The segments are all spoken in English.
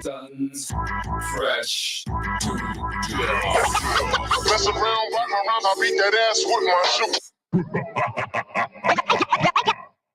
Sun's fresh to death. Mess around, rock around, I beat that ass with my shoe.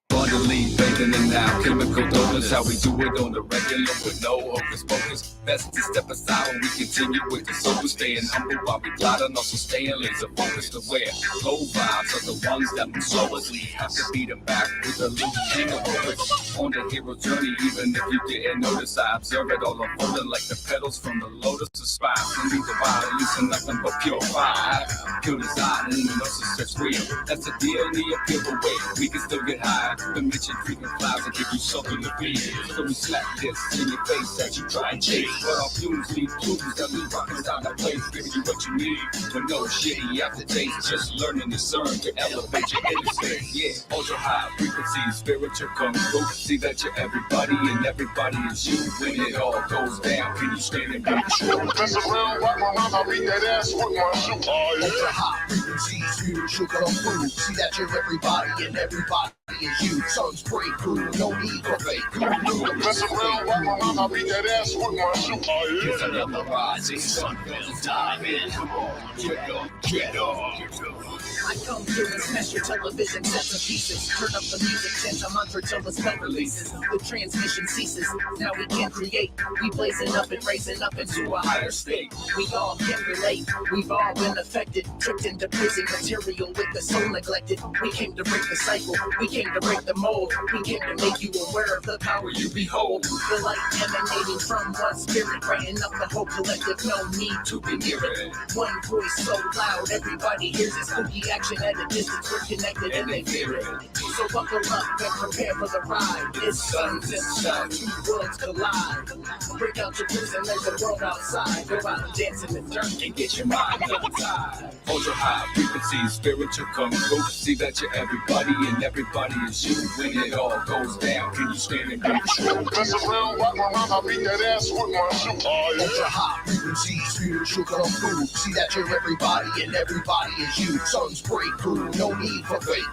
Bundling, bathing in now, chemical donors, how we do it on the regular with no hocus pocus. Best to step aside when we continue with the sober, staying humble while we glide and also staying laser focused. Aware, low vibes are the ones that move slowly. Have to beat them back with a little king of focus. On the hero journey, even if you didn't notice, I observe it all unfolding like the petals from the lotus of spine. And leave the body losing nothing but pure fire. Pure design and the nurses that's real. That's the deal, the appeal away. We can still get high. The mission treatment flies and give you something to feel. So we slap this in your face that you try and chase. But our fumes leave clues that leave rockets down the place, giving you what you need. But no shitty aftertaste, just learn and discern to elevate your inner state. Yeah, ultra high frequency, spiritual kung fu. See that you're everybody and everybody is you. When it all goes down, can you stand and be true? Mess around, rock around, I beat that ass with my shoe. Oh, yeah. Ultra high frequency, spiritual kung fu. See that you're everybody and everybody is you. Sons break through, no need for fake. Mess around, rock around, I beat that ass with my shoe. Oh, yeah. It's another rising sun, bells dive in. Come on, get up, get up. I come through and smash your television sets of pieces. Turn up the music, chant a mantra till the spell releases. The transmission ceases, now we can create. We blazing up and raising up into a higher state. We all can relate, we've all been affected. Tricked into praising material with the soul neglected. We came to break the cycle, we came to break the mold. We came to make you aware of the power you behold. The light emanating from one spirit, brighten up the whole collective, no need to be near it. One voice so loud, everybody hears it. Spooky action at a distance, we're connected and they fear it. So buckle up and prepare for the ride. It's suns and shine, two worlds collide. Break out your blues and there's a world outside. Go out and dance in the dirt and get your mind untied. Ultra high frequency, spiritual kung fu. See that you're everybody and everybody is you. When it all goes down, can you stand and be true? Mess around, rock around, I beat that ass with my shoe. Oh, yeah. Ultra high frequency, spiritual kung fu. See that you're everybody and everybody is you. Sons break through, no need for fake.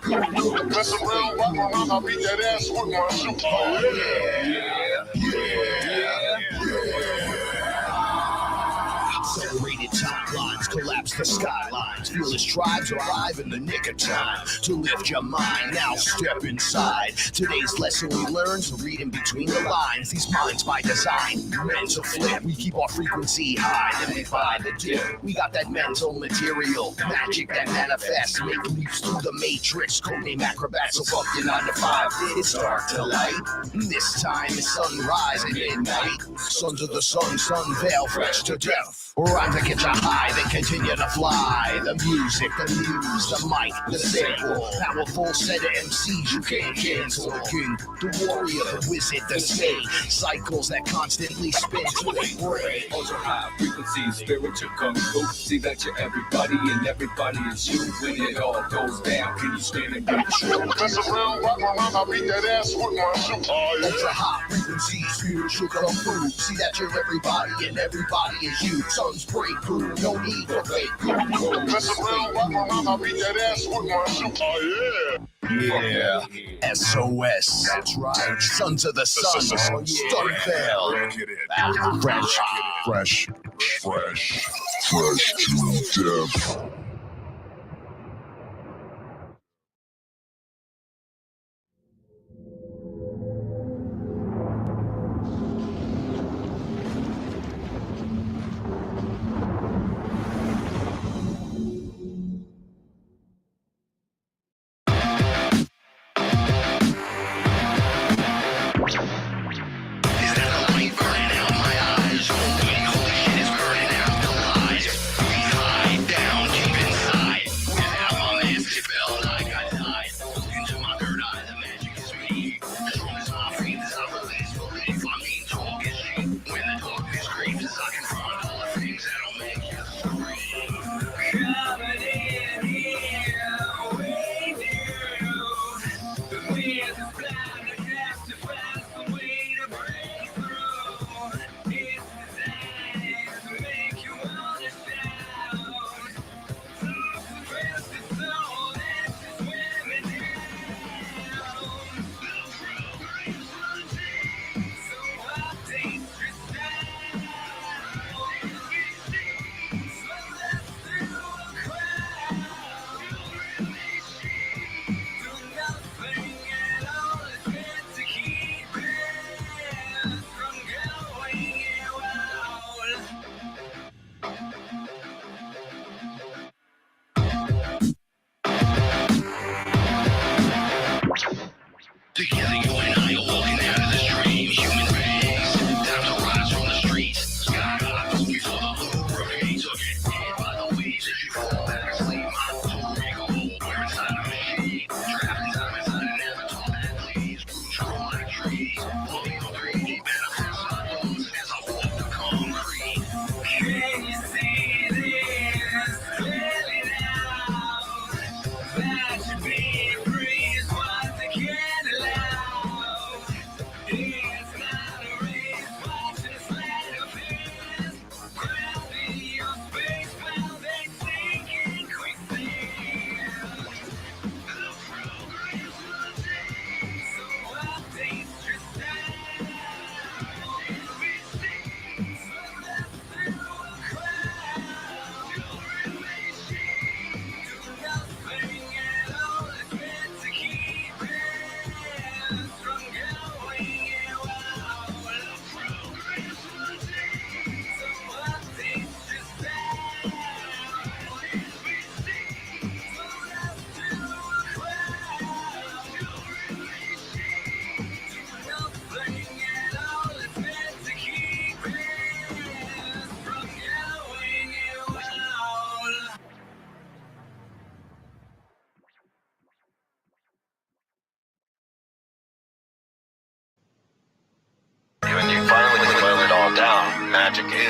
Mess around, rock around, I beat that ass with my shoe. Oh, Separated timelines, collapse the skylines. Fearless tribes arrive in the nick of time to lift your mind. Now step inside. Today's lesson we learn to read in between the lines. These minds by design, mental flip. We keep our frequency high, then we buy the dip. We got that mental material, magic that manifests. Make leaps through the matrix, codename acrobats. So fuck your 9 to 5. It's dark to light. This time it's sunrise and midnight. Sons of the sun, sun veil, fresh to death. Rhymes that get you high, then continue to fly. The music, the muse, the mic, the sample. Powerful set of MCs you can't cancel. The king, the warrior, the wizard, the sage. Cycles that constantly spin till they break. Ultra high frequency, spiritual kung fu. See that you're everybody and everybody is you. When it all goes down, can you stand and be true? Mess around, rock around, I beat that ass with my shoe. Oh, yeah. Ultra high frequency, spiritual kung fu. See that you're everybody and everybody is you. Sons break through, no need for fake. Mess around, rock around, I beat that ass with my shoe. Oh, yeah. Yeah, SOS. That's right. Sons of the sun. Starfell. Fresh to death. Holy shit is burning out the lies. We hide down, keep it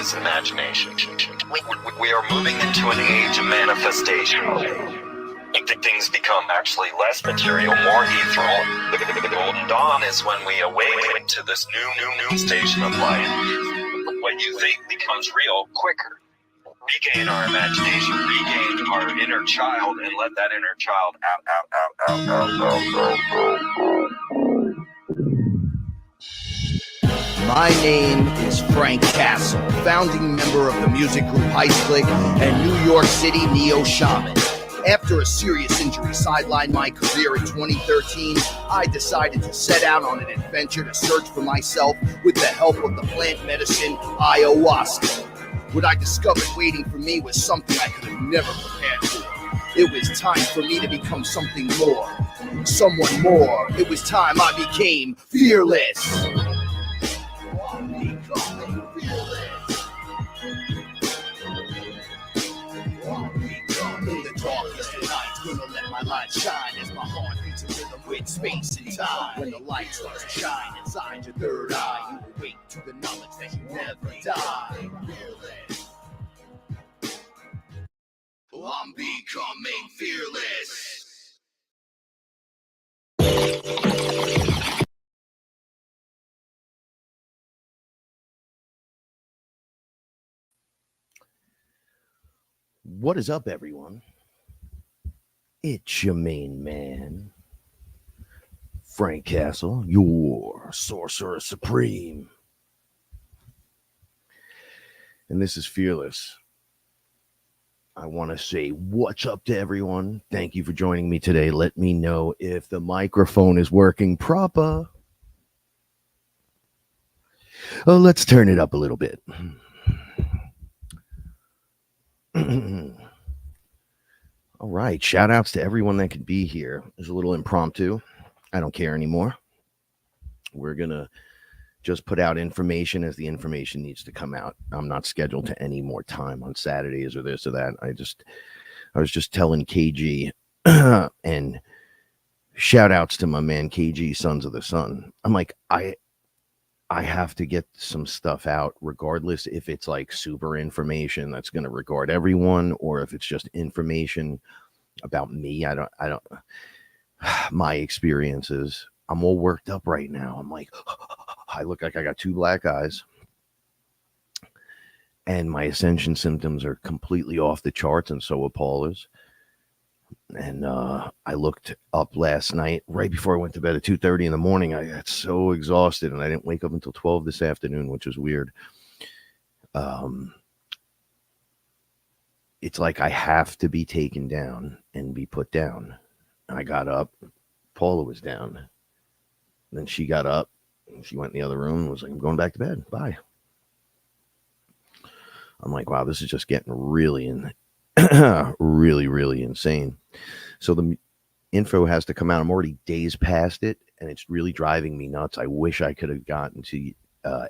is imagination. We are moving into an age of manifestation. Things become actually less material, more ethereal. The golden dawn is when we awaken to this new station of life. What you think becomes real quicker. Regain our imagination, regain our inner child, and let that inner child out. My name is Frank Castle, founding member of the music group Heist Click and New York City Neo Shaman. After a serious injury sidelined my career in 2013, I decided to set out on an adventure to search for myself with the help of the plant medicine ayahuasca. What I discovered waiting for me was something I could have never prepared for. It was time for me to become something more, someone more. It was time I became fearless. In the darkest of nights, gonna let my light shine as my heart beats a rhythm with space and time. When the light starts to shine inside your third eye, you awake to the knowledge that you never die. I'm becoming fearless. What is up, everyone? It's your main man, Frank Castle, your Sorcerer Supreme. And this is Fearless. I want to say what's up to everyone. Thank you for joining me today. Let me know if the microphone is working proper. Oh, let's turn it up a little bit. All right. Shout outs to everyone that could be here. It's a little impromptu. I don't care anymore. We're going to just put out information as the information needs to come out. I'm not scheduled to any more time on Saturdays or this or that. I was just telling KG and shout outs to my man KG, Sons of the Sun. I'm like, I have to get some stuff out regardless if it's like super information that's going to regard everyone or if it's just information about me. I don't my experiences. I'm all worked up right now. I'm like, I look like I got 2 black eyes and my ascension symptoms are completely off the charts, and so are Paula's. And I looked up last night right before I went to bed at 2:30 in the morning. I got so exhausted and I didn't wake up until 12 this afternoon, which is weird. It's like I have to be taken down and be put down. I got up. Paula was down. And then she got up. She went in the other room and was like, I'm going back to bed. Bye. I'm like, wow, this is just getting really really insane. So the info has to come out. I'm already days past it, and it's really driving me nuts. I wish I could have gotten to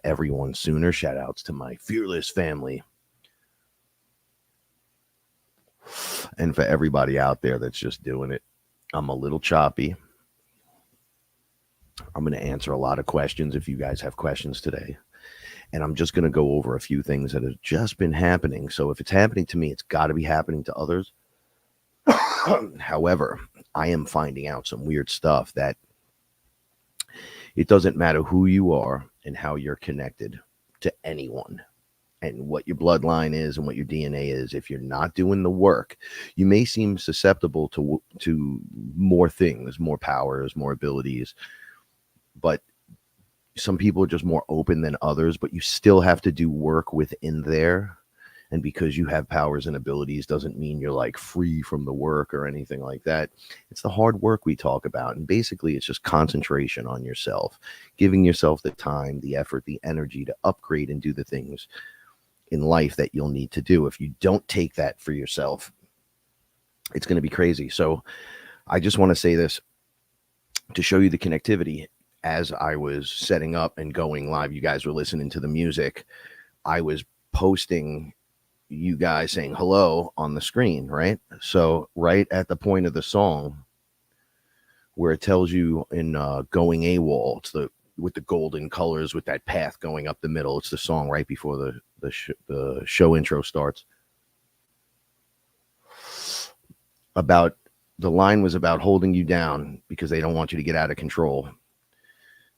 everyone sooner. Shout outs to my Fearless family. And for everybody out there that's just doing it. I'm a little choppy. I'm going to answer a lot of questions if you guys have questions today. And I'm just going to go over a few things that have just been happening. So if it's happening to me, it's got to be happening to others. However, I am finding out some weird stuff that it doesn't matter who you are and how you're connected to anyone and what your bloodline is and what your DNA is. If you're not doing the work, you may seem susceptible to more things, more powers, more abilities. But some people are just more open than others, but you still have to do work within there. And because you have powers and abilities doesn't mean you're like free from the work or anything like that. It's the hard work we talk about. And basically it's just concentration on yourself, giving yourself the time, the effort, the energy to upgrade and do the things in life that you'll need to do. If you don't take that for yourself, it's going to be crazy. So I just want to say this to show you the connectivity. As I was setting up and going live, you guys were listening to the music. I was posting you guys saying hello on the screen, right? So right at the point of the song where it tells you in going AWOL, it's with the golden colors with that path going up the middle. It's the song right before the show intro starts. The line was about holding you down because they don't want you to get out of control.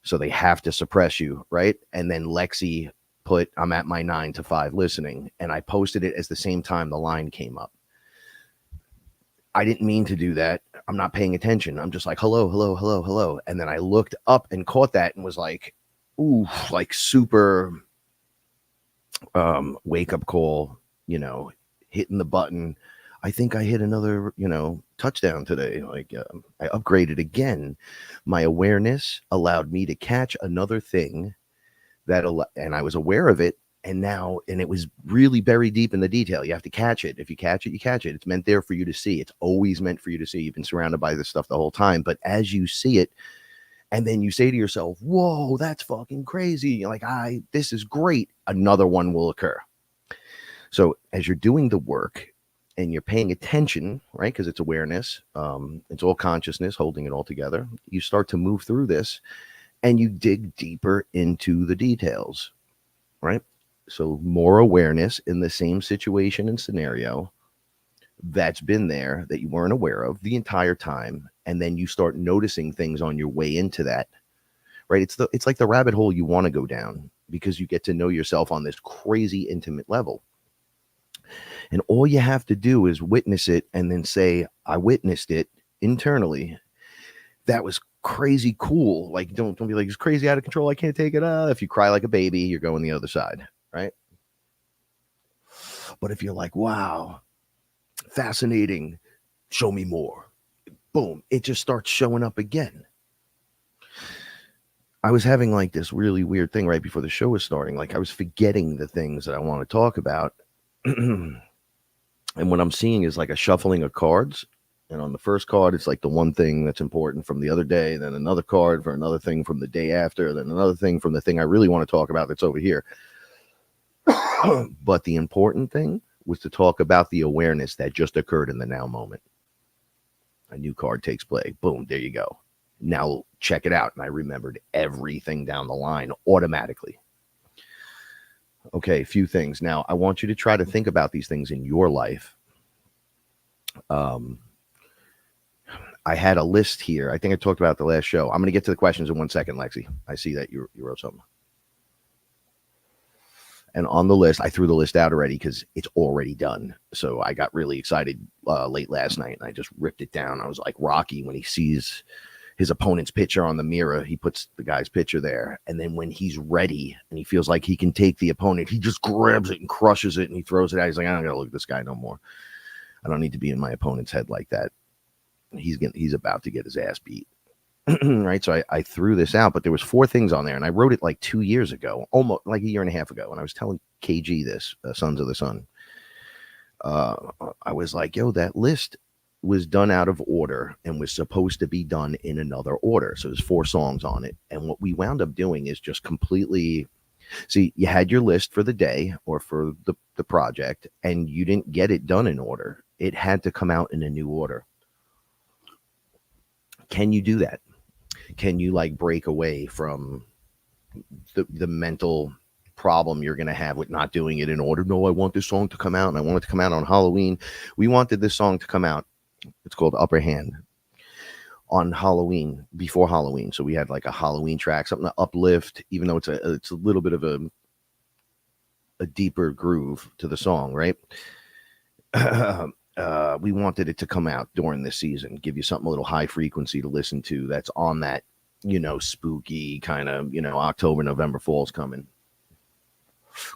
So they have to suppress you, right? And then Lexi put, I'm at my 9 to 5 listening. And I posted it as the same time the line came up. I didn't mean to do that. I'm not paying attention. I'm just like, hello, hello, hello, hello. And then I looked up and caught that and was like, ooh, like super wake up call, hitting the button. I think I hit another, touchdown today. Like I upgraded again. My awareness allowed me to catch another thing and I was aware of it. And it was really buried deep in the detail. You have to catch it. If you catch it, you catch it. It's meant there for you to see. It's always meant for you to see. You've been surrounded by this stuff the whole time. But as you see it, and then you say to yourself, whoa, that's fucking crazy. You're like, this is great. Another one will occur. So as you're doing the work and you're paying attention, right? Because it's awareness. It's all consciousness, holding it all together. You start to move through this and you dig deeper into the details, right? So more awareness in the same situation and scenario that's been there that you weren't aware of the entire time. And then you start noticing things on your way into that, right? It's like the rabbit hole you want to go down because you get to know yourself on this crazy intimate level. And all you have to do is witness it and then say, I witnessed it internally. That was crazy cool. Like, don't be like, it's crazy out of control. I can't take it. If you cry like a baby, you're going the other side. Right? But if you're like, wow, fascinating, show me more, boom, it just starts showing up again. I was having like this really weird thing right before the show was starting. Like I was forgetting the things that I want to talk about. And what I'm seeing is like a shuffling of cards. And on the first card, it's like the one thing that's important from the other day, then another card for another thing from the day after, then another thing from the thing I really want to talk about that's over here. But the important thing was to talk about the awareness that just occurred in the now moment. A new card takes play. Boom, there you go. Now check it out. And I remembered everything down the line automatically. Okay, a few things. Now, I want you to try to think about these things in your life. I had a list here. I think I talked about it the last show. I'm going to get to the questions in 1 second, Lexi. I see that you wrote something. And on the list, I threw the list out already because it's already done. So I got really excited late last night and I just ripped it down. I was like Rocky when he sees his opponent's picture on the mirror. He puts the guy's picture there. And then when he's ready and he feels like he can take the opponent, he just grabs it and crushes it and he throws it out. He's like, I don't got to look at this guy no more. I don't need to be in my opponent's head like that. He's about to get his ass beat. Right. So I threw this out, but there was 4 things on there and I wrote it like 2 years ago, almost like a year and a half ago. And I was telling KG this, Sons of the Sun. I was like, yo, that list was done out of order and was supposed to be done in another order. So there's 4 songs on it. And what we wound up doing is just completely, see, you had your list for the day or for the project and you didn't get it done in order. It had to come out in a new order. Can you do that? Can you like break away from the mental problem you're going to have with not doing it in order? No, I want this song to come out and I want it to come out on Halloween. We wanted this song to come out. It's called Upper Hand on Halloween, before Halloween. So we had like a Halloween track, something to uplift, even though it's a little bit of a deeper groove to the song, right? We wanted it to come out during this season, give you something a little high frequency to listen to that's on that, spooky kind of, October, November, fall's coming.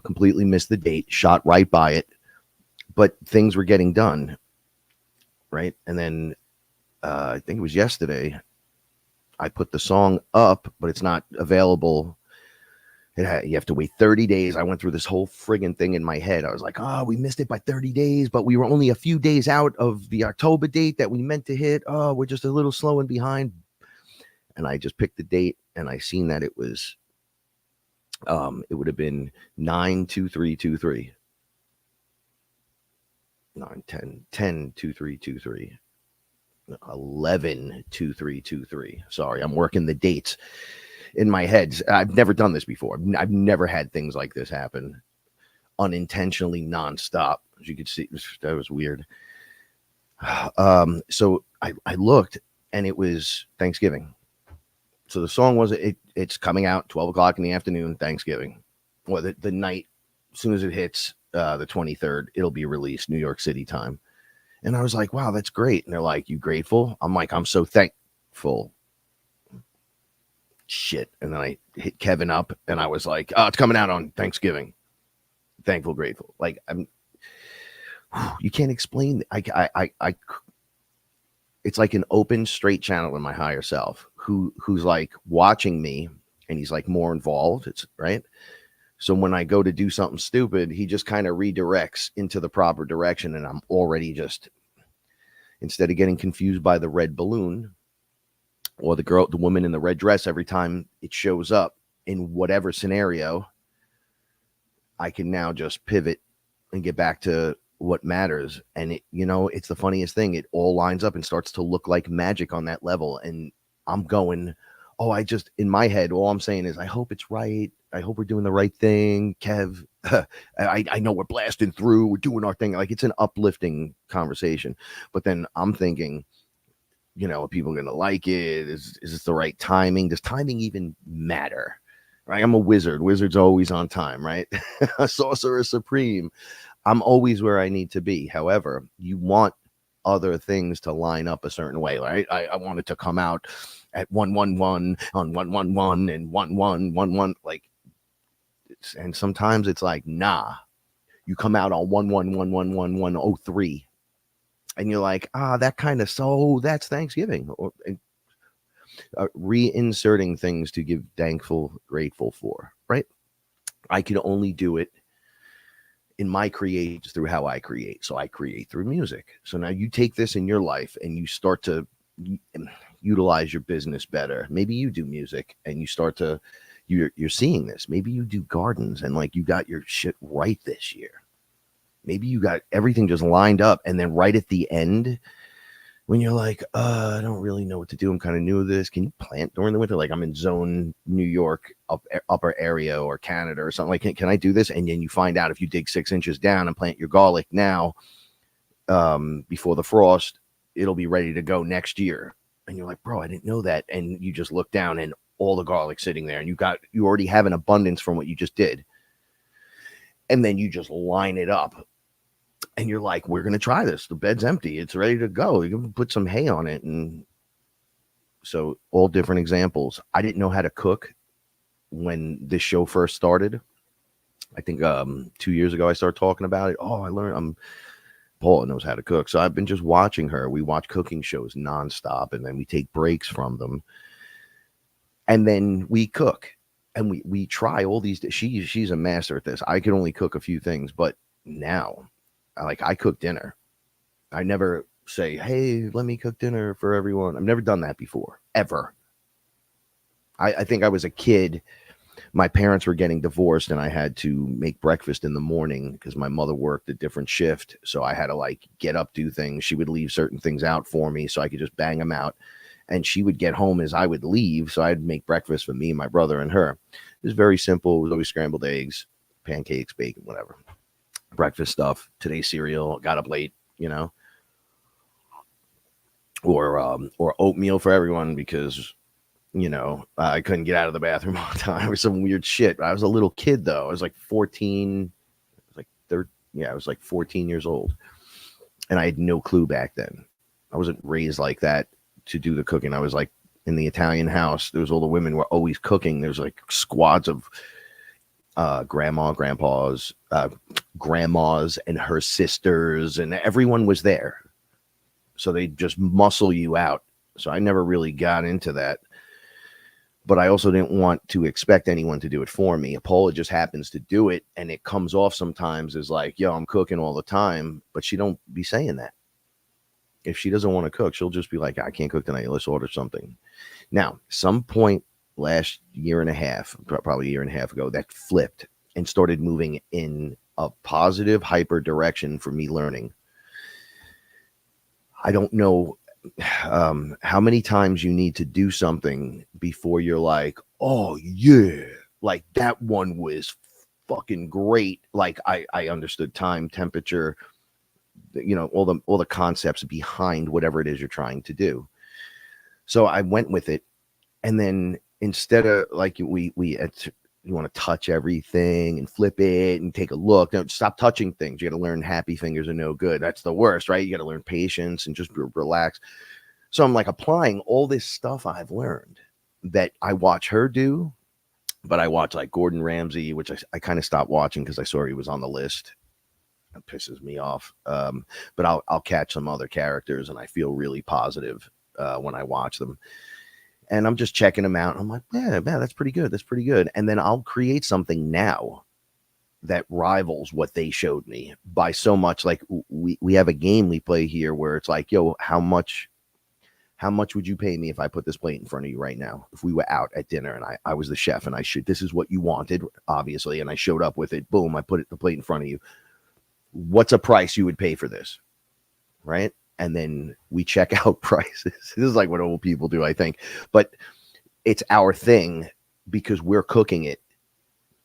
Completely missed the date, shot right by it, but things were getting done, right? And then I think it was yesterday, I put the song up, but it's not available. You have to wait 30 days. I went through this whole friggin' thing in my head. I was like, we missed it by 30 days, but we were only a few days out of the October date that we meant to hit. We're just a little slow and behind. And I just picked the date and I seen that it was, it would have been 9-2-3-2-3. 9-10-10-2-3-2-3. 11-2-3-2-3. Sorry, I'm working the dates. in my head. I've never done this before. I've never had things like this happen unintentionally, nonstop. As you could see, that was weird. So I looked, and it was Thanksgiving. So the song was it's coming out 12 o'clock in the afternoon, Thanksgiving. Well, the night, as soon as it hits the 23rd, it'll be released, New York City time. And I was like, wow, that's great. And they're like, you grateful? I'm like, I'm so thankful. Shit. And then I hit Kevin up, and I was like, oh, it's coming out on Thanksgiving. Thankful, grateful. Like, you can't explain. It's like an open, straight channel in my higher self who's like watching me, and he's like more involved. It's right. So when I go to do something stupid, he just kind of redirects into the proper direction. And I'm already just, instead of getting confused by the red balloon or the woman in the red dress, every time it shows up in whatever scenario, I can now just pivot and get back to what matters. And it's the funniest thing. It all lines up and starts to look like magic on that level. And I'm going, in my head, all I'm saying is, I hope it's right. I hope we're doing the right thing. Kev, I know we're blasting through. We're doing our thing. Like, it's an uplifting conversation. But then I'm thinking, are people going to like it? Is this the right timing? Does timing even matter? Right? I'm a wizard. Wizard's always on time, right? A sorcerer supreme. I'm always where I need to be. However, you want other things to line up a certain way, right? I want it to come out at 111 on 111 and 1111, like, and sometimes it's like, nah, you come out on 11111103, and you're like, that kind of, so that's Thanksgiving, or reinserting things to give thankful, grateful for, right? I can only do it in my creations through how I create. So I create through music. So now you take this in your life and you start to utilize your business better. Maybe you do music and you start to, you're seeing this. Maybe you do gardens and like you got your shit right this year. Maybe you got everything just lined up, and then right at the end, when you're like, I don't really know what to do, I'm kind of new to this. Can you plant during the winter? Like, I'm in zone New York, upper area, or Canada or something. Like, can I do this? And then you find out if you dig 6 inches down and plant your garlic now, before the frost, it'll be ready to go next year. And you're like, bro, I didn't know that. And you just look down and all the garlic sitting there, and you already have an abundance from what you just did. And then you just line it up. And you're like, we're going to try this. The bed's empty. It's ready to go. You can put some hay on it. And so all different examples. I didn't know how to cook when this show first started. I think 2 years ago, I started talking about it. I learned Paula knows how to cook. So I've been just watching her. We watch cooking shows nonstop, and then we take breaks from them. And then we cook, and we try all these. She's a master at this. I can only cook a few things, but now, I cook dinner. I never say, hey, let me cook dinner for everyone. I've never done that before, ever. I think I was a kid. My parents were getting divorced, and I had to make breakfast in the morning because my mother worked a different shift. So I had to get up, do things. She would leave certain things out for me so I could just bang them out. And she would get home as I would leave. So I'd make breakfast for me, my brother, and her. It was very simple. It was always scrambled eggs, pancakes, bacon, whatever. Breakfast stuff. Today's cereal, got up late, or oatmeal for everyone because I couldn't get out of the bathroom all the time. It was some weird shit. I was a little kid though. I was like 14. I was like 14 years old, and I had no clue back then. I wasn't raised like that to do the cooking. I was like in the Italian house. There was all the women were always cooking. There's like squads of grandmas and her sisters, and everyone was there. So they just muscle you out. So I never really got into that, but I also didn't want to expect anyone to do it for me. Paula just happens to do it, and it comes off sometimes as like, yo, I'm cooking all the time, but she don't be saying that. If she doesn't want to cook, she'll just be like, I can't cook tonight. Let's order something. Now, some point last year and a half, probably a year and a half ago, that flipped and started moving in a positive hyper direction for me learning. I don't know how many times you need to do something before you're like, oh yeah, like that one was fucking great. Like I understood time, temperature, you know, all the concepts behind whatever it is you're trying to do. So I went with it, and then instead of like you want to touch everything and flip it and take a look. No, stop touching things. You got to learn happy fingers are no good. That's the worst, right? You got to learn patience and just relax. So I'm like applying all this stuff I've learned that I watch her do, but I watch like Gordon Ramsay, which I kind of stopped watching because I saw he was on the list. It pisses me off. But I'll catch some other characters and I feel really positive when I watch them. And I'm just checking them out. I'm like, yeah, man, that's pretty good. That's pretty good. And then I'll create something now that rivals what they showed me by so much. Like we have a game we play here where it's like, yo, how much would you pay me if I put this plate in front of you right now? If we were out at dinner and I was the chef and this is what you wanted, obviously, and I showed up with it, boom, I put the plate in front of you. What's a price you would pay for this? Right? And then we check out prices. This is like what old people do, I think. But it's our thing because we're cooking it.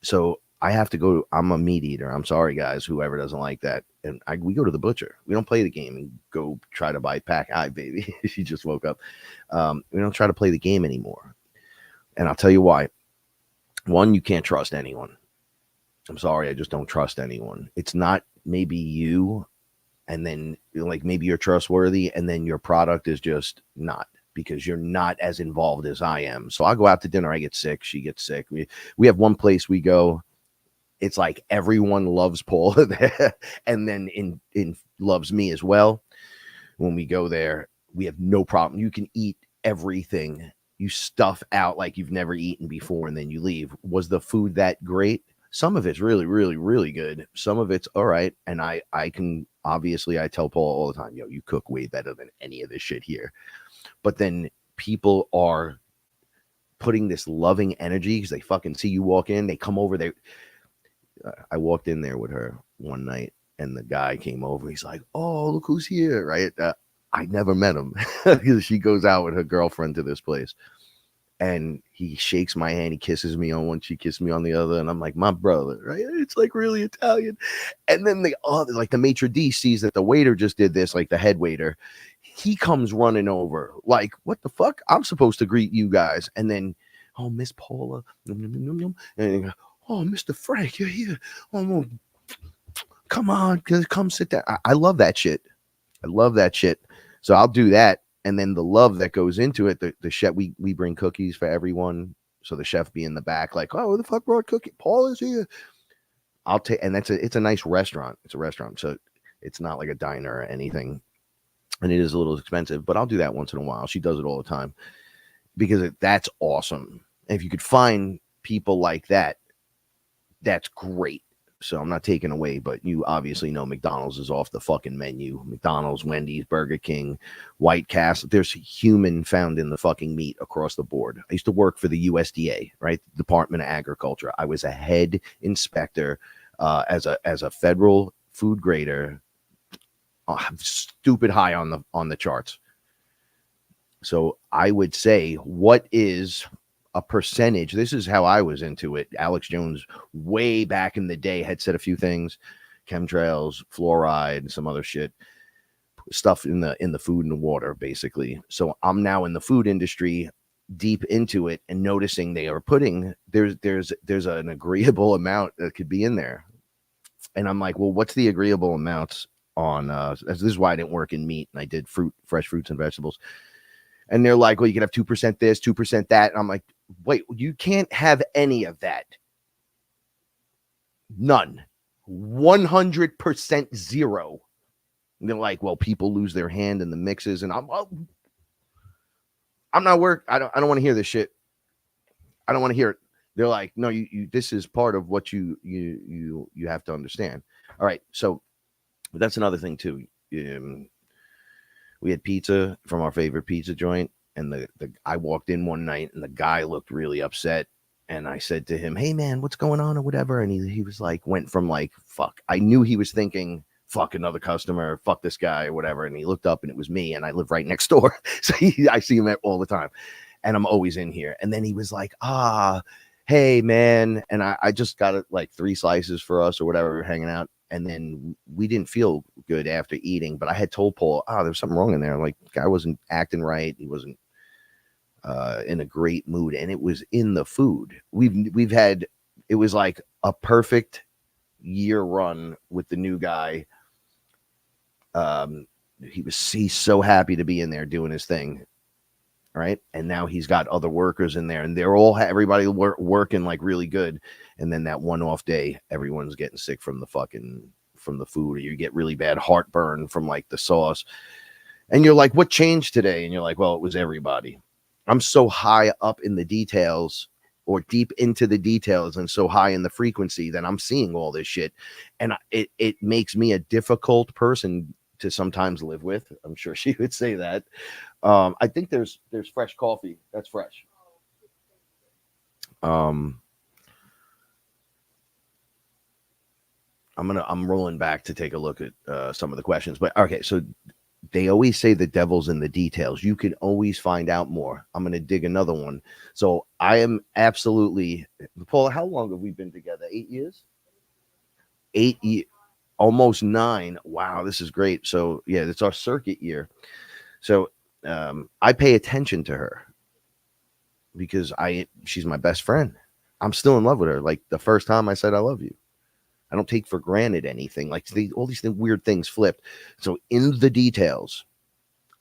So I have to go. I'm a meat eater. I'm sorry, guys, whoever doesn't like that. And we go to the butcher. We don't play the game and go try to buy pack. Hi, baby. She just woke up. We don't try to play the game anymore. And I'll tell you why. One, you can't trust anyone. I'm sorry. I just don't trust anyone. It's not maybe you. And then like maybe you're trustworthy and then your product is just not because you're not as involved as I am. So I'll go out to dinner. I get sick. She gets sick. We have one place we go. It's like everyone loves Paula there and then in loves me as well. When we go there, we have no problem. You can eat everything. You stuff out like you've never eaten before and then you leave. Was the food that great? Some of it's really, really, really good. Some of it's all right. And I can obviously I tell Paul all the time, yo, you cook way better than any of this shit here. But then people are putting this loving energy because they fucking see you walk in. They come over there. I walked in there with her one night and the guy came over. He's like, oh, look who's here. Right. I never met him because she goes out with her girlfriend to this place. And he shakes my hand. He kisses me on one. She kisses me on the other. And I'm like, my brother, right? It's like really Italian. And then like the maitre d' sees that the waiter just did this, like the head waiter. He comes running over. Like, what the fuck? I'm supposed to greet you guys. And then, oh, Miss Paula. And oh, Mr. Frank, you're here. Oh, come on. Come sit down. I love that shit. I love that shit. So I'll do that. And then the love that goes into it, the chef, we bring cookies for everyone. So the chef be in the back, like, oh, who the fuck brought cookie? Paul is here. I'll take, and it's a nice restaurant. It's a restaurant. So it's not like a diner or anything. And it is a little expensive, but I'll do that once in a while. She does it all the time because that's awesome. And if you could find people like that, that's great. So I'm not taking away, but you obviously know McDonald's is off the fucking menu. McDonald's, Wendy's, Burger King, White Castle. There's human found in the fucking meat across the board. I used to work for the USDA, right? Department of Agriculture. I was a head inspector as a federal food grader. I'm stupid high on the charts. So I would say, what is a percentage? This is how I was into it. Alex Jones, way back in the day, had said a few things: chemtrails, fluoride, some other shit, stuff in the food and the water, basically. So I'm now in the food industry, deep into it, and noticing they are putting there's an agreeable amount that could be in there, and I'm like, well, what's the agreeable amounts on? This is why I didn't work in meat, and I did fresh fruits and vegetables. And they're like, well, you can have 2% this, 2% that. And I'm like, wait, you can't have any of that. None. 100% zero. And they're like, well, people lose their hand in the mixes. And I'm not work. I don't want to hear this shit. I don't want to hear it. They're like, no, you this is part of what you have to understand. All right. So that's another thing too. We had pizza from our favorite pizza joint, and I walked in one night, and the guy looked really upset, and I said to him, "Hey man, what's going on or whatever?" And he was like, went from like, "Fuck," I knew he was thinking fuck another customer, fuck this guy or whatever. And he looked up and it was me, and I live right next door. So I see him all the time, and I'm always in here. And then he was like, hey man. And I just got it like 3 slices for us or whatever. We were hanging out. And then we didn't feel good after eating, but I had told Paul, there was something wrong in there. Like, guy wasn't acting right. He wasn't in a great mood, and it was in the food. We've had, it was like a perfect year run with the new guy. He's so happy to be in there doing his thing, right? And now he's got other workers in there, and they're all everybody working like really good. And then that one off day, everyone's getting sick from the food, or you get really bad heartburn from like the sauce. And you're like, what changed today? And you're like, well, it was everybody. I'm so high up in the details, or deep into the details, and so high in the frequency that I'm seeing all this shit. And it makes me a difficult person to sometimes live with. I'm sure she would say that. I think there's fresh coffee. That's fresh. I'm rolling back to take a look at some of the questions. But okay, so they always say the devil's in the details. You can always find out more. I'm going to dig another one. So I am absolutely, Paula, how long have we been together? 8 years? 8 years, almost 9. Wow, this is great. So yeah, it's our circuit year. So I pay attention to her because she's my best friend. I'm still in love with her. Like the first time I said, I love you. I don't take for granted anything. Like all these weird things flipped. So in the details,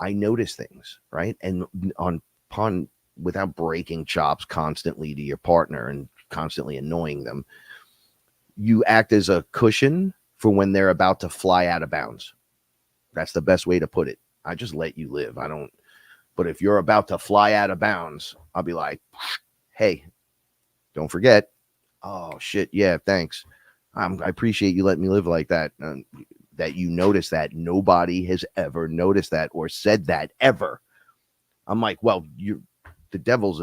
I notice things, right? And without breaking chops constantly to your partner and constantly annoying them, you act as a cushion for when they're about to fly out of bounds. That's the best way to put it. I just let you live. But if you're about to fly out of bounds, I'll be like, hey, don't forget. Oh shit. Yeah. Thanks. I appreciate you letting me live like that. That you notice that. Nobody has ever noticed that or said that ever. I'm like, well, the devil's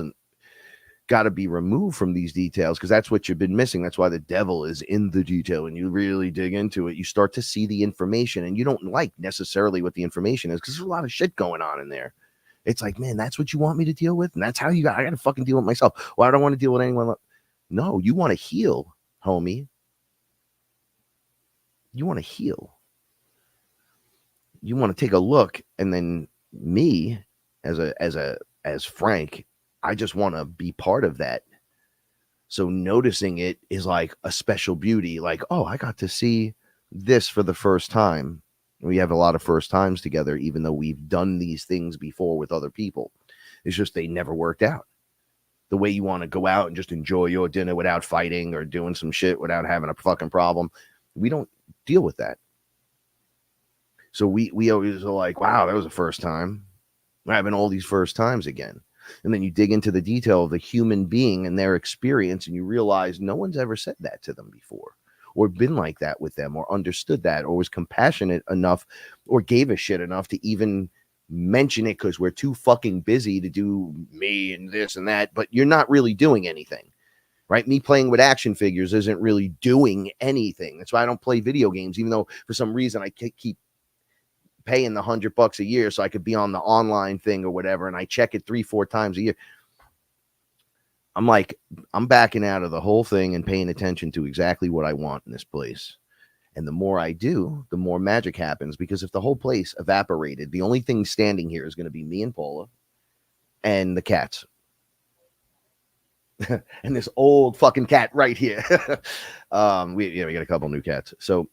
got to be removed from these details, because that's what you've been missing. That's why the devil is in the detail. And you really dig into it, you start to see the information, and you don't like necessarily what the information is, because there's a lot of shit going on in there. It's like, man, that's what you want me to deal with, and that's how I got to fucking deal with myself. Well, I don't want to deal with anyone else. No, you want to heal, homie. You want to heal. You want to take a look, and then me as Frank, I just want to be part of that. So noticing it is like a special beauty. Like, oh, I got to see this for the first time. We have a lot of first times together, even though we've done these things before with other people. It's just they never worked out. The way you want to go out and just enjoy your dinner without fighting or doing some shit without having a fucking problem. We don't deal with that. So we always are like, wow, that was a first time. We're having all these first times again. And then you dig into the detail of the human being and their experience, and you realize no one's ever said that to them before, or been like that with them, or understood that, or was compassionate enough, or gave a shit enough to even mention it, because we're too fucking busy to do me and this and that. But you're not really doing anything. Right? Me playing with action figures isn't really doing anything. That's why I don't play video games, even though for some reason I keep paying the $100 a year so I could be on the online thing or whatever. And I check it 3-4 times a year. I'm like, I'm backing out of the whole thing and paying attention to exactly what I want in this place. And the more I do, the more magic happens, because if the whole place evaporated, the only thing standing here is going to be me and Paula and the cats. And this old fucking cat right here. We got a couple new cats. So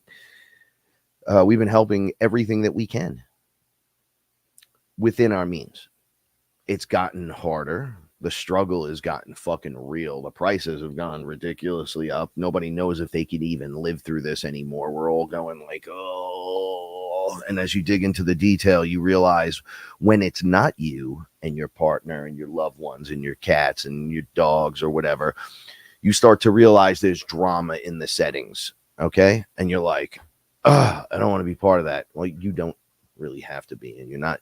we've been helping everything that we can within our means. It's gotten harder. The struggle has gotten fucking real. The prices have gone ridiculously up. Nobody knows if they could even live through this anymore. We're all going like, oh. And as you dig into the detail, you realize when it's not you and your partner and your loved ones and your cats and your dogs or whatever, you start to realize there's drama in the settings. Okay. And you're like, I don't want to be part of that. Well, you don't really have to be, and you're not.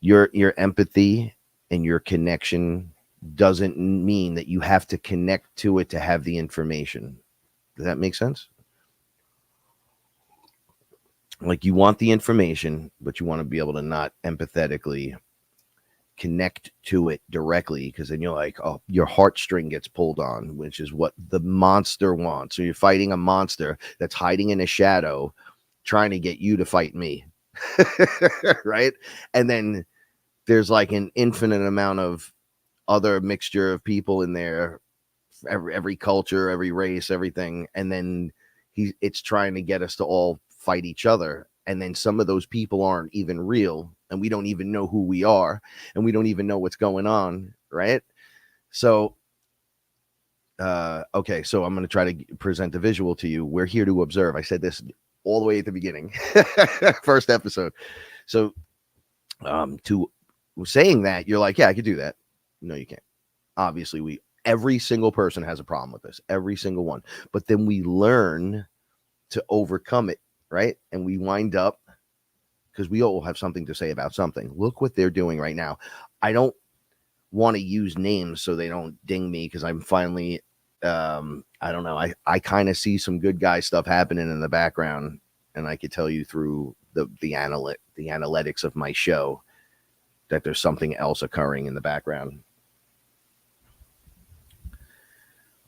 Your empathy and your connection doesn't mean that you have to connect to it to have the information. Does that make sense? like you want the information, but you want to be able to not empathetically connect to it directly, because then you're like, oh, your heartstring gets pulled on, which is what the monster wants. So you're fighting a monster that's hiding in a shadow, trying to get you to fight me. Right? And then there's like an infinite amount of other mixture of people in there, every culture, every race, everything. And then it's trying to get us to all fight each other. And then some of those people aren't even real, and we don't even know who we are, and we don't even know what's going on, right? So okay, so I'm going to try to present the visual to you. We're here to observe. I said this all the way at the beginning. First episode. So to saying that, you're like, yeah, I could do that. No, you can't. Obviously, every single person has a problem with this, every single one. But then we learn to overcome it, right? And we wind up, because we all have something to say about something. Look what they're doing right now. I don't want to use names so they don't ding me, because I'm finally, I don't know. I kind of see some good guy stuff happening in the background, and I could tell you through the analytics of my show that there's something else occurring in the background.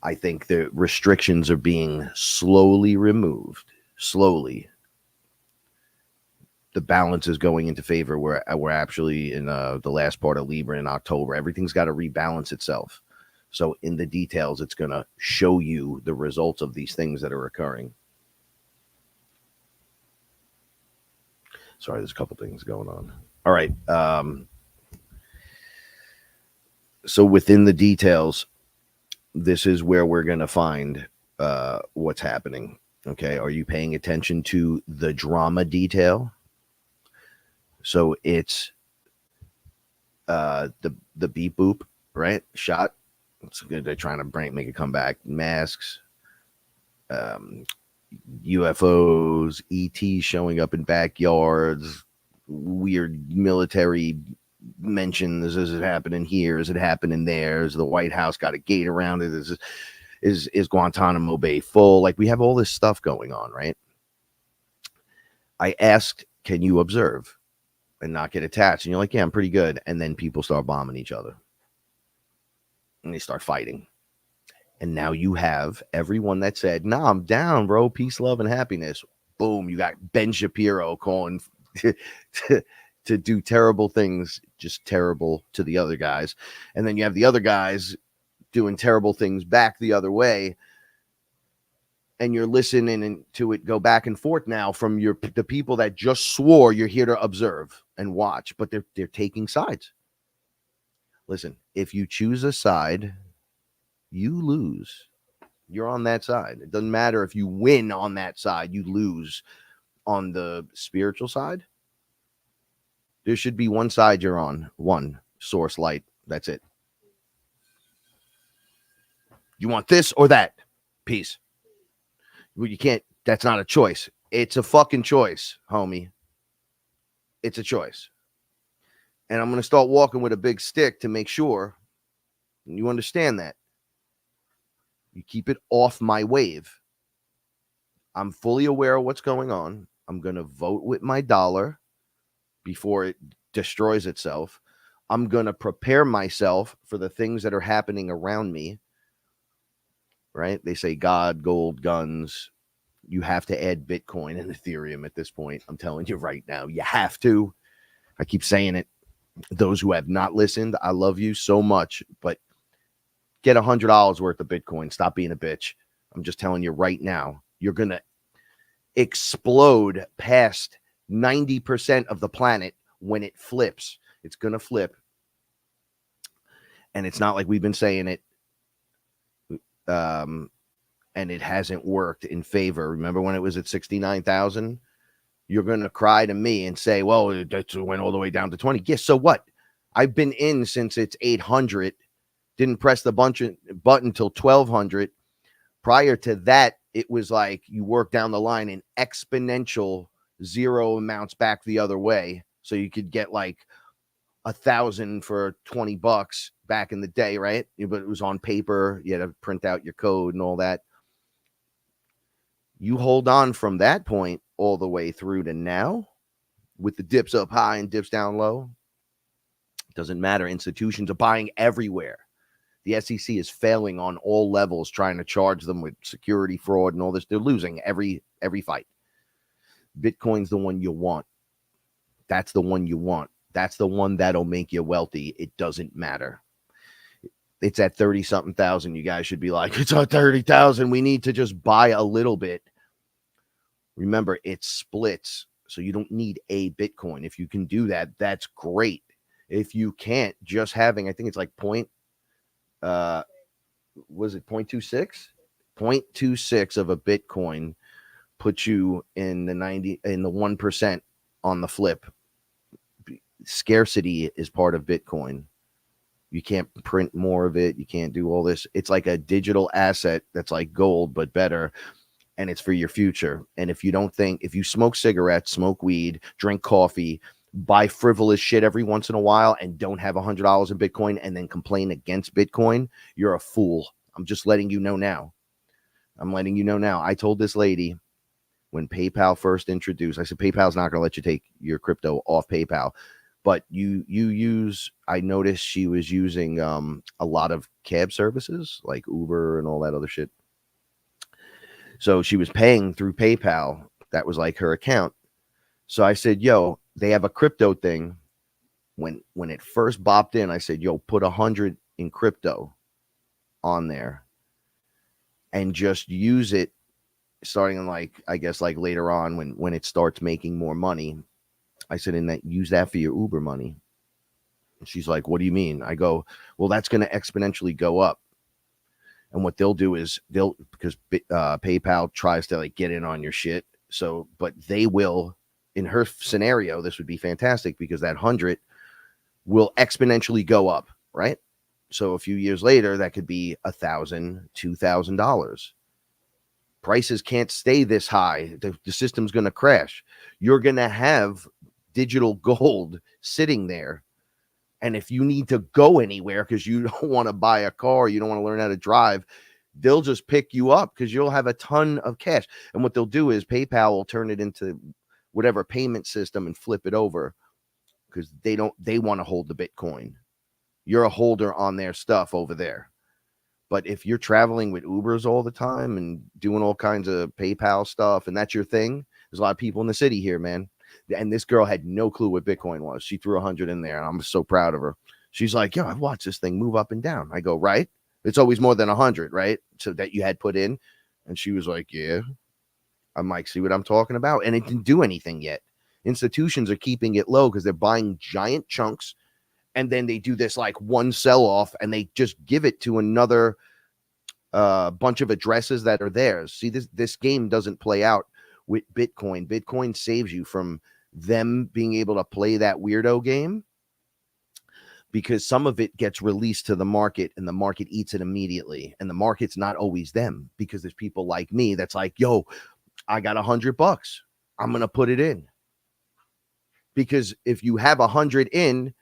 I think the restrictions are being slowly removed. Slowly. The balance is going into favor. We're actually in the last part of Libra in October. Everything's got to rebalance itself. So in the details, it's going to show you the results of these things that are occurring. Sorry, there's a couple things going on. All right. So within the details, this is where we're going to find what's happening. Okay. Are you paying attention to the drama detail? So it's the beep boop, right? Shot. It's good. They're trying to make a comeback. Masks, UFOs, ET showing up in backyards, weird military mentions. Is it happening here? Is it happening there? Is the White House got a gate around it? Is Guantanamo Bay full? Like, we have all this stuff going on, right? I asked, can you observe and not get attached? And you're like, yeah, I'm pretty good. And then people start bombing each other, and they start fighting. And now you have everyone that said, nah, I'm down, bro. Peace, love, and happiness. Boom. You got Ben Shapiro calling to do terrible things, just terrible to the other guys. And then you have the other guys doing terrible things back the other way. And you're listening to it go back and forth now from the people that just swore you're here to observe and watch, but they're taking sides. Listen, if you choose a side, you lose. You're on that side. It doesn't matter if you win on that side, you lose on the spiritual side. There should be one side you're on, one source light. That's it. You want this or that? Peace. Well, you can't. That's not a choice. It's a fucking choice, homie. It's a choice. And I'm going to start walking with a big stick to make sure you understand that. You keep it off my wave. I'm fully aware of what's going on. I'm going to vote with my dollar before it destroys itself. I'm going to prepare myself for the things that are happening around me. Right? They say God, gold, guns. You have to add Bitcoin and Ethereum at this point. I'm telling you right now, you have to. I keep saying it. Those who have not listened, I love you so much, but get $100 worth of Bitcoin. Stop being a bitch. I'm just telling you right now, you're going to explode past 90% of the planet when it flips. It's going to flip. And it's not like we've been saying it. And it hasn't worked in favor. Remember when it was at 69,000? You're going to cry to me and say, well, it went all the way down to 20. Yes, so what? I've been in since it's 800. Didn't press the button till 1200. Prior to that, it was like you work down the line in exponential zero amounts back the other way. So you could get like 1,000 for $20 back in the day, right? But it was on paper. You had to print out your code and all that. You hold on from that point all the way through to now, with the dips up high and dips down low, doesn't matter. Institutions are buying everywhere. The SEC is failing on all levels, trying to charge them with security fraud and all this. They're losing every fight. Bitcoin's the one you want. That's the one you want. That's the one that'll make you wealthy. It doesn't matter. It's at 30-something thousand. You guys should be like, it's at 30,000. We need to just buy a little bit. Remember, it splits. So you don't need a Bitcoin. If you can do that, that's great. If you can't, just having, I think it's like was it 0.26? 0.26 of a Bitcoin puts you in the 1% on the flip. Scarcity is part of Bitcoin. You can't print more of it. You can't do all this. It's like a digital asset that's like gold, but better. And it's for your future. And if you smoke cigarettes, smoke weed, drink coffee, buy frivolous shit every once in a while, and don't have $100 in Bitcoin and then complain against Bitcoin, you're a fool. I'm just letting you know now. I told this lady when PayPal first introduced, I said, PayPal's not going to let you take your crypto off PayPal. But I noticed she was using a lot of cab services like Uber and all that other shit. So she was paying through PayPal. That was like her account. So I said, yo, they have a crypto thing. When it first bopped in, I said, yo, put 100 in crypto on there and just use it starting in I guess later on when it starts making more money. I said, use that for your Uber money. And she's like, what do you mean? I go, well, that's going to exponentially go up. And what they'll do is because PayPal tries to get in on your shit. So, but they will, in her scenario, this would be fantastic because that 100 will exponentially go up, right? So a few years later, that could be $1,000, $2,000. Prices can't stay this high. The system's going to crash. You're going to have digital gold sitting there. And if you need to go anywhere because you don't want to buy a car, you don't want to learn how to drive, they'll just pick you up because you'll have a ton of cash. And what they'll do is PayPal will turn it into whatever payment system and flip it over because they want to hold the Bitcoin. You're a holder on their stuff over there. But if you're traveling with Ubers all the time and doing all kinds of PayPal stuff and that's your thing, there's a lot of people in the city here, man. And this girl had no clue what Bitcoin was. She threw 100 in there, and I'm so proud of her. She's like, yo, I've watched this thing move up and down. I go, right? It's always more than 100, right? So that you had put in. And she was like, yeah. I'm like, see what I'm talking about? And it didn't do anything yet. Institutions are keeping it low because they're buying giant chunks, and then they do this one sell-off, and they just give it to another bunch of addresses that are theirs. See, this game doesn't play out with Bitcoin. Bitcoin saves you from them being able to play that weirdo game because some of it gets released to the market and the market eats it immediately. And the market's not always them because there's people like me that's like, yo, I got $100. I'm going to put it in. Because if you have 100 in,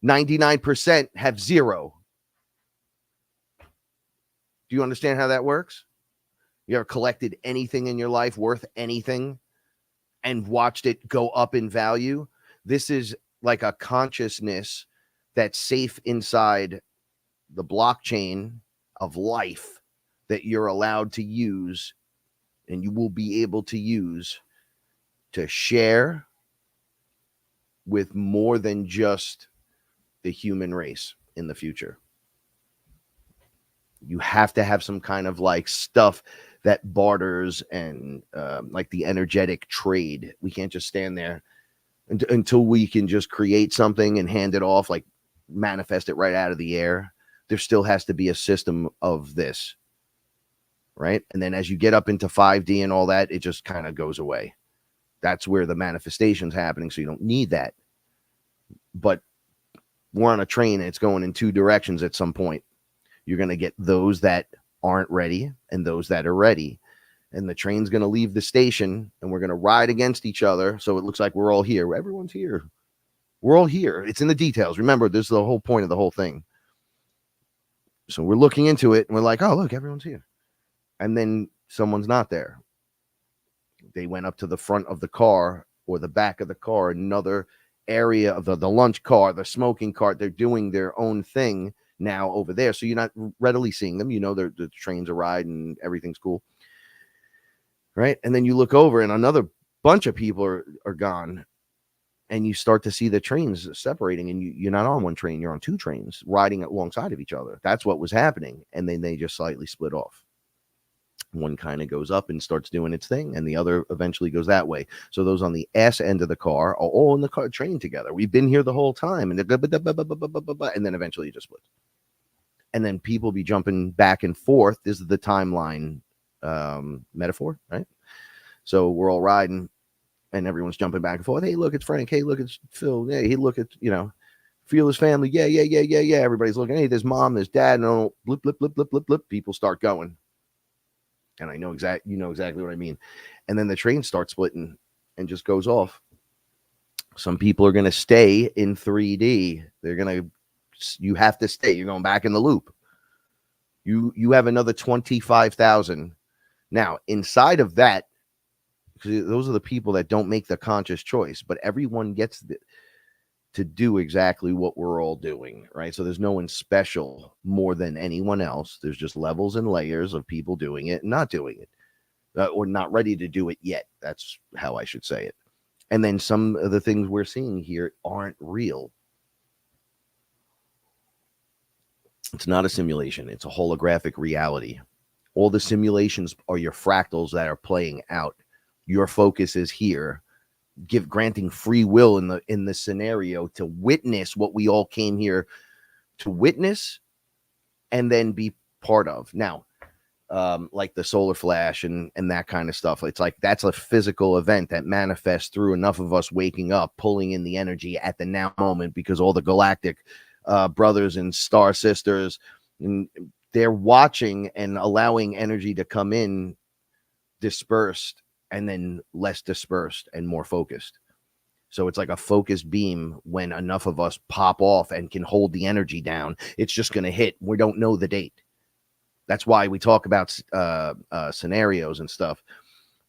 99% have zero. Do you understand how that works? You ever collected anything in your life worth anything and watched it go up in value? This is like a consciousness that's safe inside the blockchain of life that you're allowed to use and you will be able to use to share with more than just the human race in the future. You have to have some kind of stuff that barters and the energetic trade. We can't just stand there until we can just create something and hand it off, manifest it right out of the air. There still has to be a system of this, right? And then as you get up into 5D and all that, it just kind of goes away. That's where the manifestation's happening, so you don't need that. But we're on a train and it's going in two directions at some point. You're going to get those that aren't ready and those that are ready. And the train's going to leave the station and we're going to ride against each other. So it looks like we're all here. Everyone's here. We're all here. It's in the details. Remember, this is the whole point of the whole thing. So we're looking into it and we're like, oh, look, everyone's here. And then someone's not there. They went up to the front of the car or the back of the car, another area of the lunch car, the smoking cart. They're doing their own thing now over there. So you're not readily seeing them. You know, the trains are riding and everything's cool. Right. And then you look over and another bunch of people are gone. And you start to see the trains separating, and you're not on one train, you're on two trains riding alongside of each other. That's what was happening. And then they just slightly split off. One kind of goes up and starts doing its thing, and the other eventually goes that way. So those on the ass end of the car are all in the car train together. We've been here the whole time, and then eventually it just splits. And then people be jumping back and forth. This is the timeline metaphor, right? So we're all riding, and everyone's jumping back and forth. Hey, look, it's Frank. Hey, look, it's Phil. Hey, look at, Fearless family. Yeah. Everybody's looking. Hey, there's mom, there's dad. No, blip, blip, blip, blip, blip, blip. People start going. And I know exactly what I mean. And then the train starts splitting and just goes off. Some people are going to stay in 3D. You have to stay. You're going back in the loop. You have another 25,000. Now, inside of that, those are the people that don't make the conscious choice, but everyone gets to do exactly what we're all doing, right? So there's no one special more than anyone else. There's just levels and layers of people doing it and not doing it, or not ready to do it yet. That's how I should say it. And then some of the things we're seeing here aren't real. It's not a simulation. It's a holographic reality. All the simulations are your fractals that are playing out. Your focus is here, granting free will in the scenario to witness what we all came here to witness and then be part of. Now, like the solar flash and that kind of stuff. It's like that's a physical event that manifests through enough of us waking up, pulling in the energy at the now moment, because all the galactic brothers and star sisters, and they're watching and allowing energy to come in dispersed, and then less dispersed and more focused. So it's like a focused beam. When enough of us pop off and can hold the energy down, it's just going to hit. We don't know the date. That's why we talk about scenarios and stuff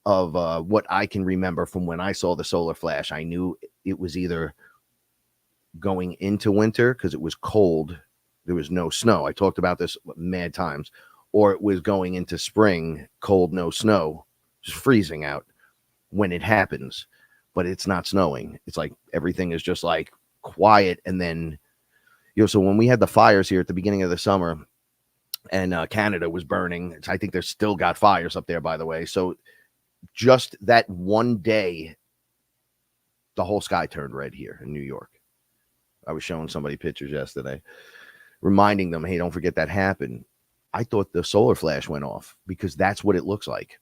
of what I can remember from when I saw the solar flash. I knew it was either going into winter because it was cold. There was no snow. I talked about this mad times. Or it was going into spring, cold, no snow. Just freezing out when it happens, but it's not snowing. It's like everything is just like quiet. And then, so when we had the fires here at the beginning of the summer and Canada was burning, I think there's still got fires up there, by the way. So just that one day, the whole sky turned red here in New York. I was showing somebody pictures yesterday, reminding them, hey, don't forget that happened. I thought the solar flash went off because that's what it looks like.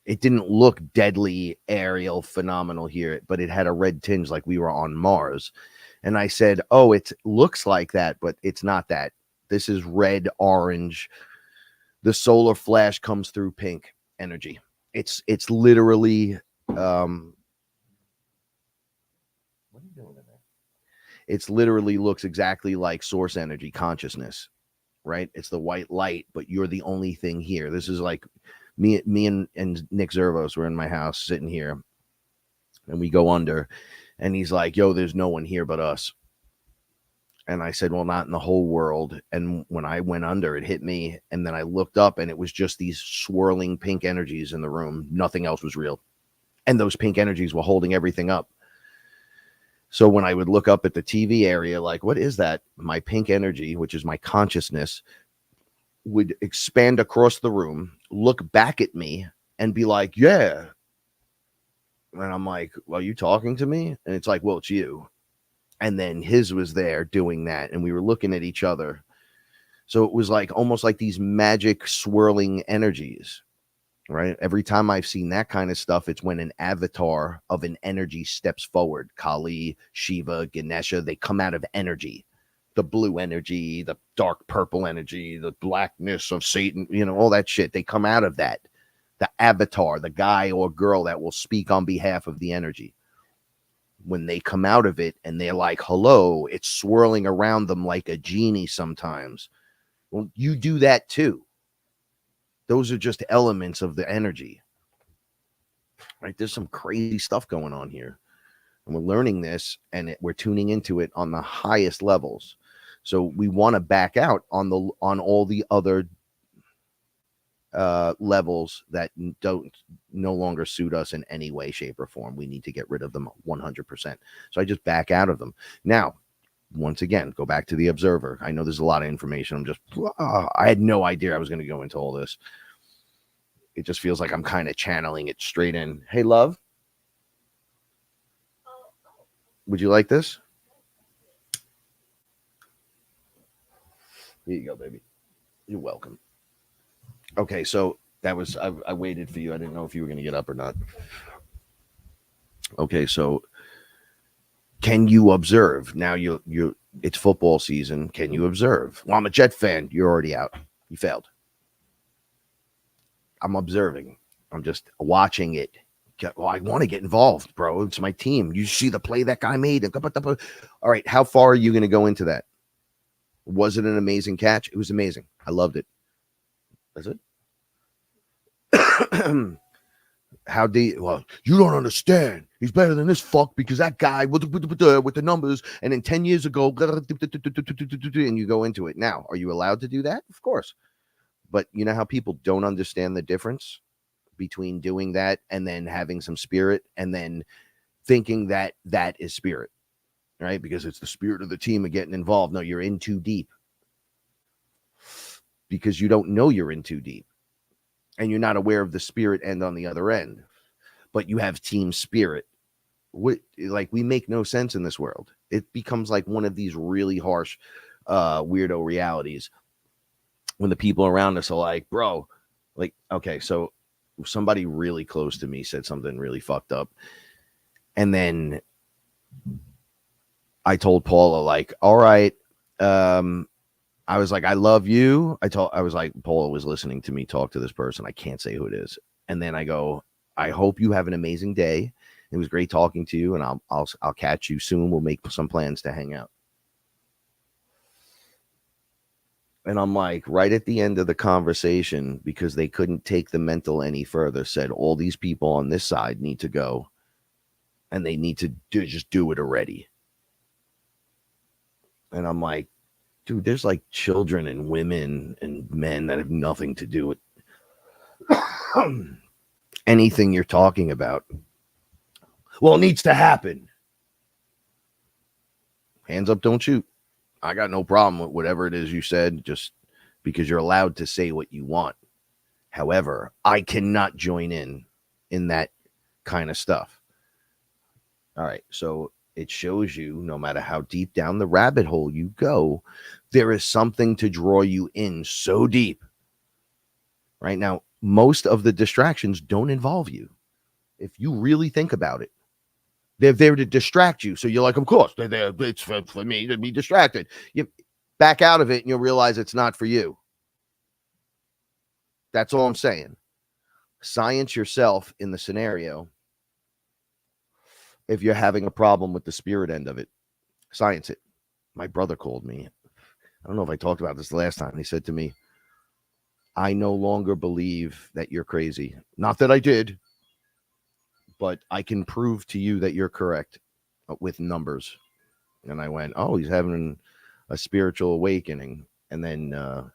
It didn't look deadly, aerial, phenomenal here, but it had a red tinge like we were on Mars. And I said, oh, it looks like that, but it's not that. This is red, orange. The solar flash comes through pink energy. It's literally, what are you doing in there? It's literally looks exactly like source energy, consciousness, right? It's the white light, but you're the only thing here. This is like, Me and Nick Zervos were in my house sitting here, and we go under, and he's like, yo, there's no one here but us. And I said, well, not in the whole world. And when I went under, it hit me. And then I looked up, and it was just these swirling pink energies in the room. Nothing else was real. And those pink energies were holding everything up. So when I would look up at the TV area, like, what is that? My pink energy, which is my consciousness, would expand across the room, look back at me, and be like, yeah. And I'm like, well, are you talking to me? And it's like, well, it's you. And then his was there doing that, and we were looking at each other. So it was like almost like these magic swirling energies, right? Every time I've seen that kind of stuff, it's when an avatar of an energy steps forward. Kali, Shiva, Ganesha, they come out of energy. The blue energy, the dark purple energy, the blackness of Satan, all that shit. They come out of that. The avatar, the guy or girl that will speak on behalf of the energy. When they come out of it and they're like, hello, it's swirling around them like a genie sometimes. Well, you do that too. Those are just elements of the energy. Right? There's some crazy stuff going on here. And we're learning this, and we're tuning into it on the highest levels. So we want to back out on all the other levels that no longer suit us in any way, shape, or form. We need to get rid of them 100%. So I just back out of them. Now, once again, go back to the observer. I know there's a lot of information. I'm just, I had no idea I was going to go into all this. It just feels like I'm kind of channeling it straight in. Hey, love, would you like this? Here you go, baby. You're welcome. Okay, so that was, I waited for you. I didn't know if you were going to get up or not. Okay, so can you observe? Now it's football season. Can you observe? Well, I'm a Jet fan. You're already out. You failed. I'm observing. I'm just watching it. Well, I want to get involved, bro. It's my team. You see the play that guy made. All right, how far are you going to go into that? Was it an amazing catch? It was amazing. I loved it. That's it. How do you, well, you don't understand. He's better than this fuck because that guy with the numbers, and then 10 years ago, and you go into it. Now, are you allowed to do that? Of course. But you know how people don't understand the difference between doing that and then having some spirit and then thinking that that is spirit, right? Because it's the spirit of the team of getting involved. No, you're in too deep because you don't know you're in too deep and you're not aware of the spirit end on the other end, but you have team spirit. Like, we make no sense in this world. It becomes like one of these really harsh, weirdo realities when the people around us are like, bro, like, okay, so somebody really close to me said something really fucked up. And then I told Paula, like, all right, I was like, I love you. I was like, Paula was listening to me talk to this person. I can't say who it is. And then I go, I hope you have an amazing day. It was great talking to you, and I'll catch you soon. We'll make some plans to hang out. And I'm like, right at the end of the conversation, because they couldn't take the mental any further, said all these people on this side need to go, and they need to just do it already. And I'm like, dude, there's like children and women and men that have nothing to do with anything you're talking about. Well, it needs to happen. Hands up, don't shoot. I got no problem with whatever it is you said, just because you're allowed to say what you want. However, I cannot join in that kind of stuff. All right, so it shows you, no matter how deep down the rabbit hole you go, there is something to draw you in so deep. Right now, most of the distractions don't involve you. If you really think about it, they're there to distract you. So you're like, of course, they're there. It's for me to be distracted. You back out of it and you'll realize it's not for you. That's all I'm saying. Science yourself in the scenario. If you're having a problem with the spirit end of it, science it. My brother called me. I don't know if I talked about this the last time. He said to me, I no longer believe that you're crazy. Not that I did, but I can prove to you that you're correct with numbers. And I went, oh, he's having a spiritual awakening. And then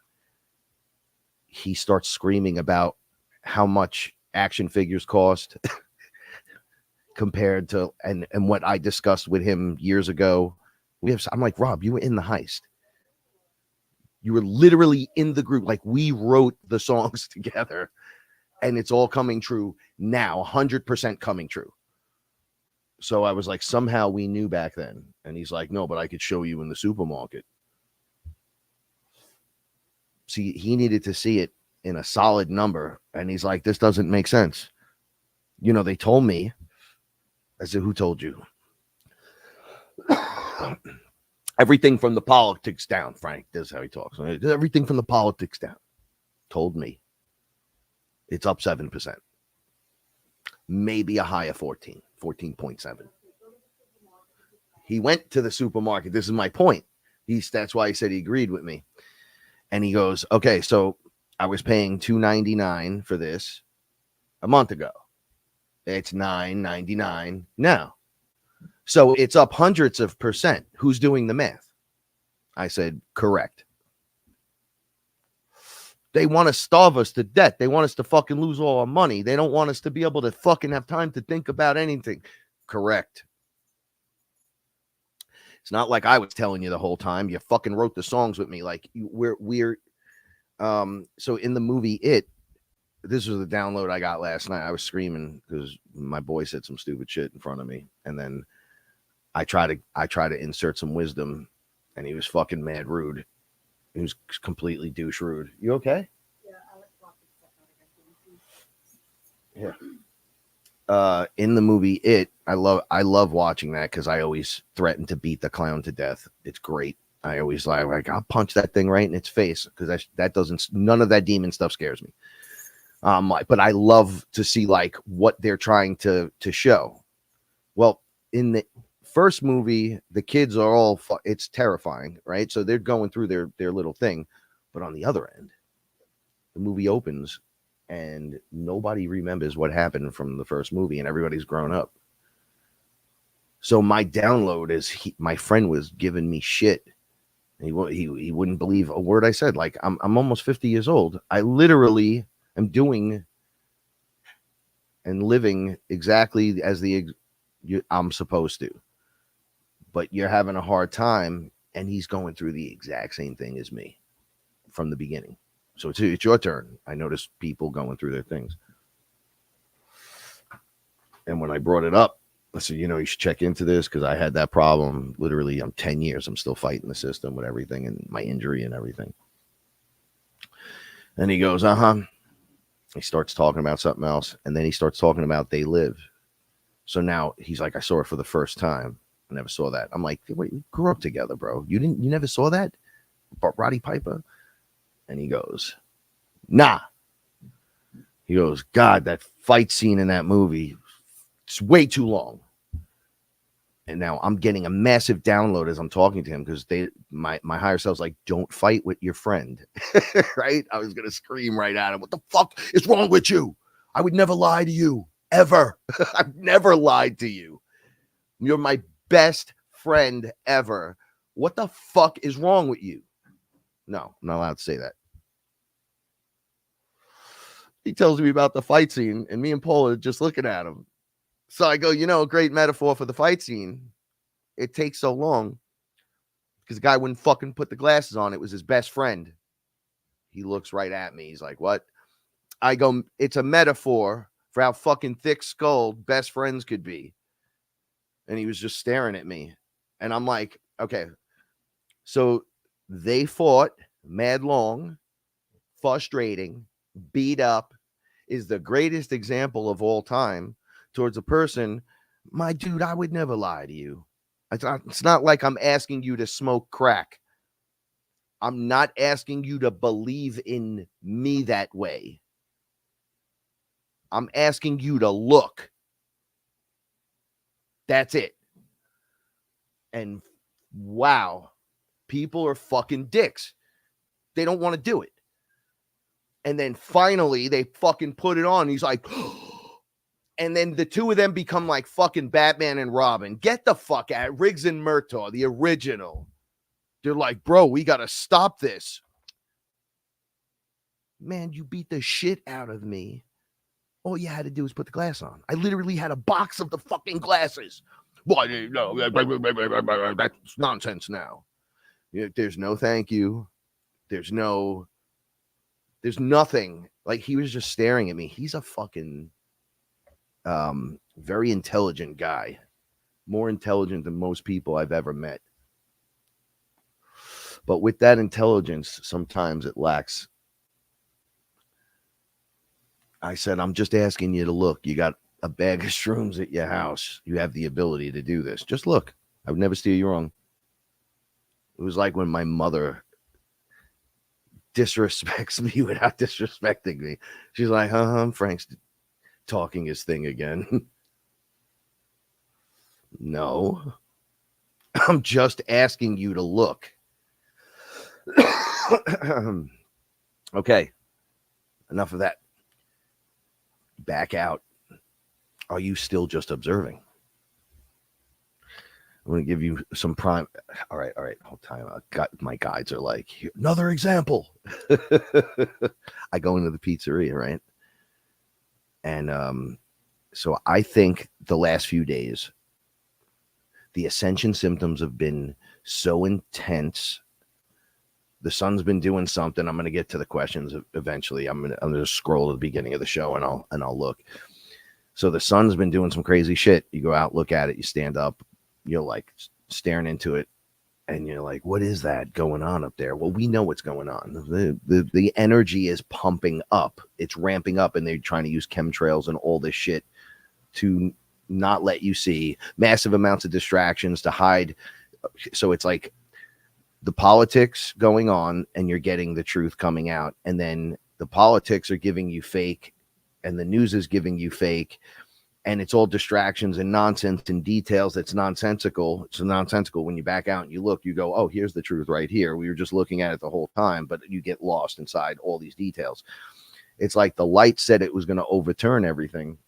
he starts screaming about how much action figures cost compared to and what I discussed with him years ago. I'm like, Rob, you were in the heist. You were literally in the group. Like, we wrote the songs together. And it's all coming true now, 100% coming true. So I was like, somehow we knew back then. And he's like, no, but I could show you in the supermarket. See, he needed to see it in a solid number. And he's like, this doesn't make sense. You know, they told me. I said, who told you? Everything from the politics down, Frank. This is how he talks. Everything from the politics down. Told me. It's up 7%. Maybe a high of 14.7. He went to the supermarket. This is my point. That's why he said he agreed with me. And he goes, okay, so I was paying $2.99 for this a month ago. It's $9.99 now. So it's up hundreds of percent. Who's doing the math? I said, correct. They want to starve us to death. They want us to fucking lose all our money. They don't want us to be able to fucking have time to think about anything. Correct. It's not like I was telling you the whole time. You fucking wrote the songs with me. Like we're so in the movie this was the download I got last night. I was screaming because my boy said some stupid shit in front of me, and then I try to insert some wisdom, and he was fucking mad rude. He was completely douche rude. You okay? Yeah, I like walking stuff out again. Yeah. In the movie I love watching that because I always threaten to beat the clown to death. It's great. I always like I'll punch that thing right in its face because that doesn't, none of that demon stuff scares me. But I love to see like what they're trying to show. Well, in the first movie, the kids are all it's terrifying, right? So they're going through their little thing, but on the other end, the movie opens and nobody remembers what happened from the first movie, and everybody's grown up. So my download is my friend was giving me shit. He wouldn't believe a word I said. Like I'm almost 50 years old. I literally am doing and living exactly as I'm supposed to. But you're having a hard time, and he's going through the exact same thing as me from the beginning. So it's your turn. I noticed people going through their things. And when I brought it up, I said, you should check into this because I had that problem. Literally, I'm 10 years. I'm still fighting the system with everything and my injury and everything. And he goes, He starts talking about something else. And then he starts talking about They Live. So now he's like, I saw it for the first time. I never saw that. I'm like, wait, we grew up together, bro. You never saw that? Roddy Piper? And he goes, nah. He goes, God, that fight scene in that movie, it's way too long. And now I'm getting a massive download as I'm talking to him because my higher self's like, don't fight with your friend. Right? I was going to scream right at him. What the fuck is wrong with you? I would never lie to you, ever. I've never lied to you. You're my best friend ever. What the fuck is wrong with you? No, I'm not allowed to say that. He tells me about the fight scene, and me and Paula are just looking at him. So I go, a great metaphor for the fight scene. It takes so long because the guy wouldn't fucking put the glasses on. It was his best friend. He looks right at me. He's like, what? I go, it's a metaphor for how fucking thick-skulled best friends could be. And he was just staring at me. And I'm like, okay. So they fought mad long, frustrating, beat up, is the greatest example of all time towards a person. My dude, I would never lie to you. It's not like I'm asking you to smoke crack. I'm not asking you to believe in me that way. I'm asking you to look. That's it. And wow, people are fucking dicks. They don't want to do it. And then finally they fucking put it on. He's like, and then the two of them become like fucking Batman and Robin. Get the fuck out. Riggs and Murtaugh, the original. They're like, bro, we got to stop this. Man, you beat the shit out of me. All you had to do was put the glass on. I literally had a box of the fucking glasses. Well, no, that's nonsense now. There's no thank you. There's nothing. Like, he was just staring at me. He's a fucking very intelligent guy. More intelligent than most people I've ever met. But with that intelligence, sometimes it lacks. I said, I'm just asking you to look. You got a bag of shrooms at your house. You have the ability to do this. Just look. I would never steer you wrong. It was like when my mother disrespects me without disrespecting me. She's like, Frank's talking his thing again. No. I'm just asking you to look. Okay. Enough of that. Back out. Are you still just observing? I'm going to give you some prime. All right. Hold time. My guides are like, another example. I go into the pizzeria, right? And so I think the last few days, the ascension symptoms have been so intense. The sun's been doing something. I'm going to get to the questions eventually. I'm going to scroll to the beginning of the show and I'll look. So the sun's been doing some crazy shit. You go out, look at it, you stand up, you're like staring into it, and you're like, what is that going on up there? Well, we know what's going on. The energy is pumping up. It's ramping up, and they're trying to use chemtrails and all this shit to not let you see, massive amounts of distractions to hide. So it's like the politics going on, and you're getting the truth coming out, and then the politics are giving you fake, and the news is giving you fake, and it's all distractions and nonsense and details. That's nonsensical. It's nonsensical. When you back out and you look, you go, oh, here's the truth right here. We were just looking at it the whole time, but you get lost inside all these details. It's like the light said it was going to overturn everything.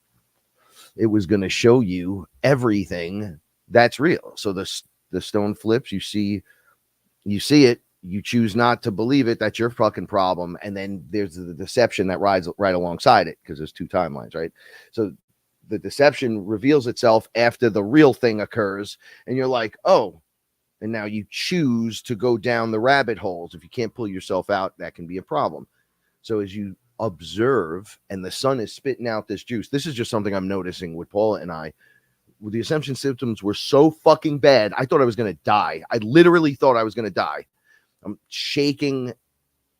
It was going to show you everything that's real. So the stone flips, you see it, you choose not to believe it. That's your fucking problem. And then there's the deception that rides right alongside it, because there's two timelines, right? So the deception reveals itself after the real thing occurs, and you're like, oh, and now you choose to go down the rabbit holes. If you can't pull yourself out, that can be a problem. So as you observe, and the sun is spitting out this juice, this is just something I'm noticing with Paula and I. The ascension symptoms were so fucking bad, I thought I was going to die. I literally thought I was going to die. I'm shaking,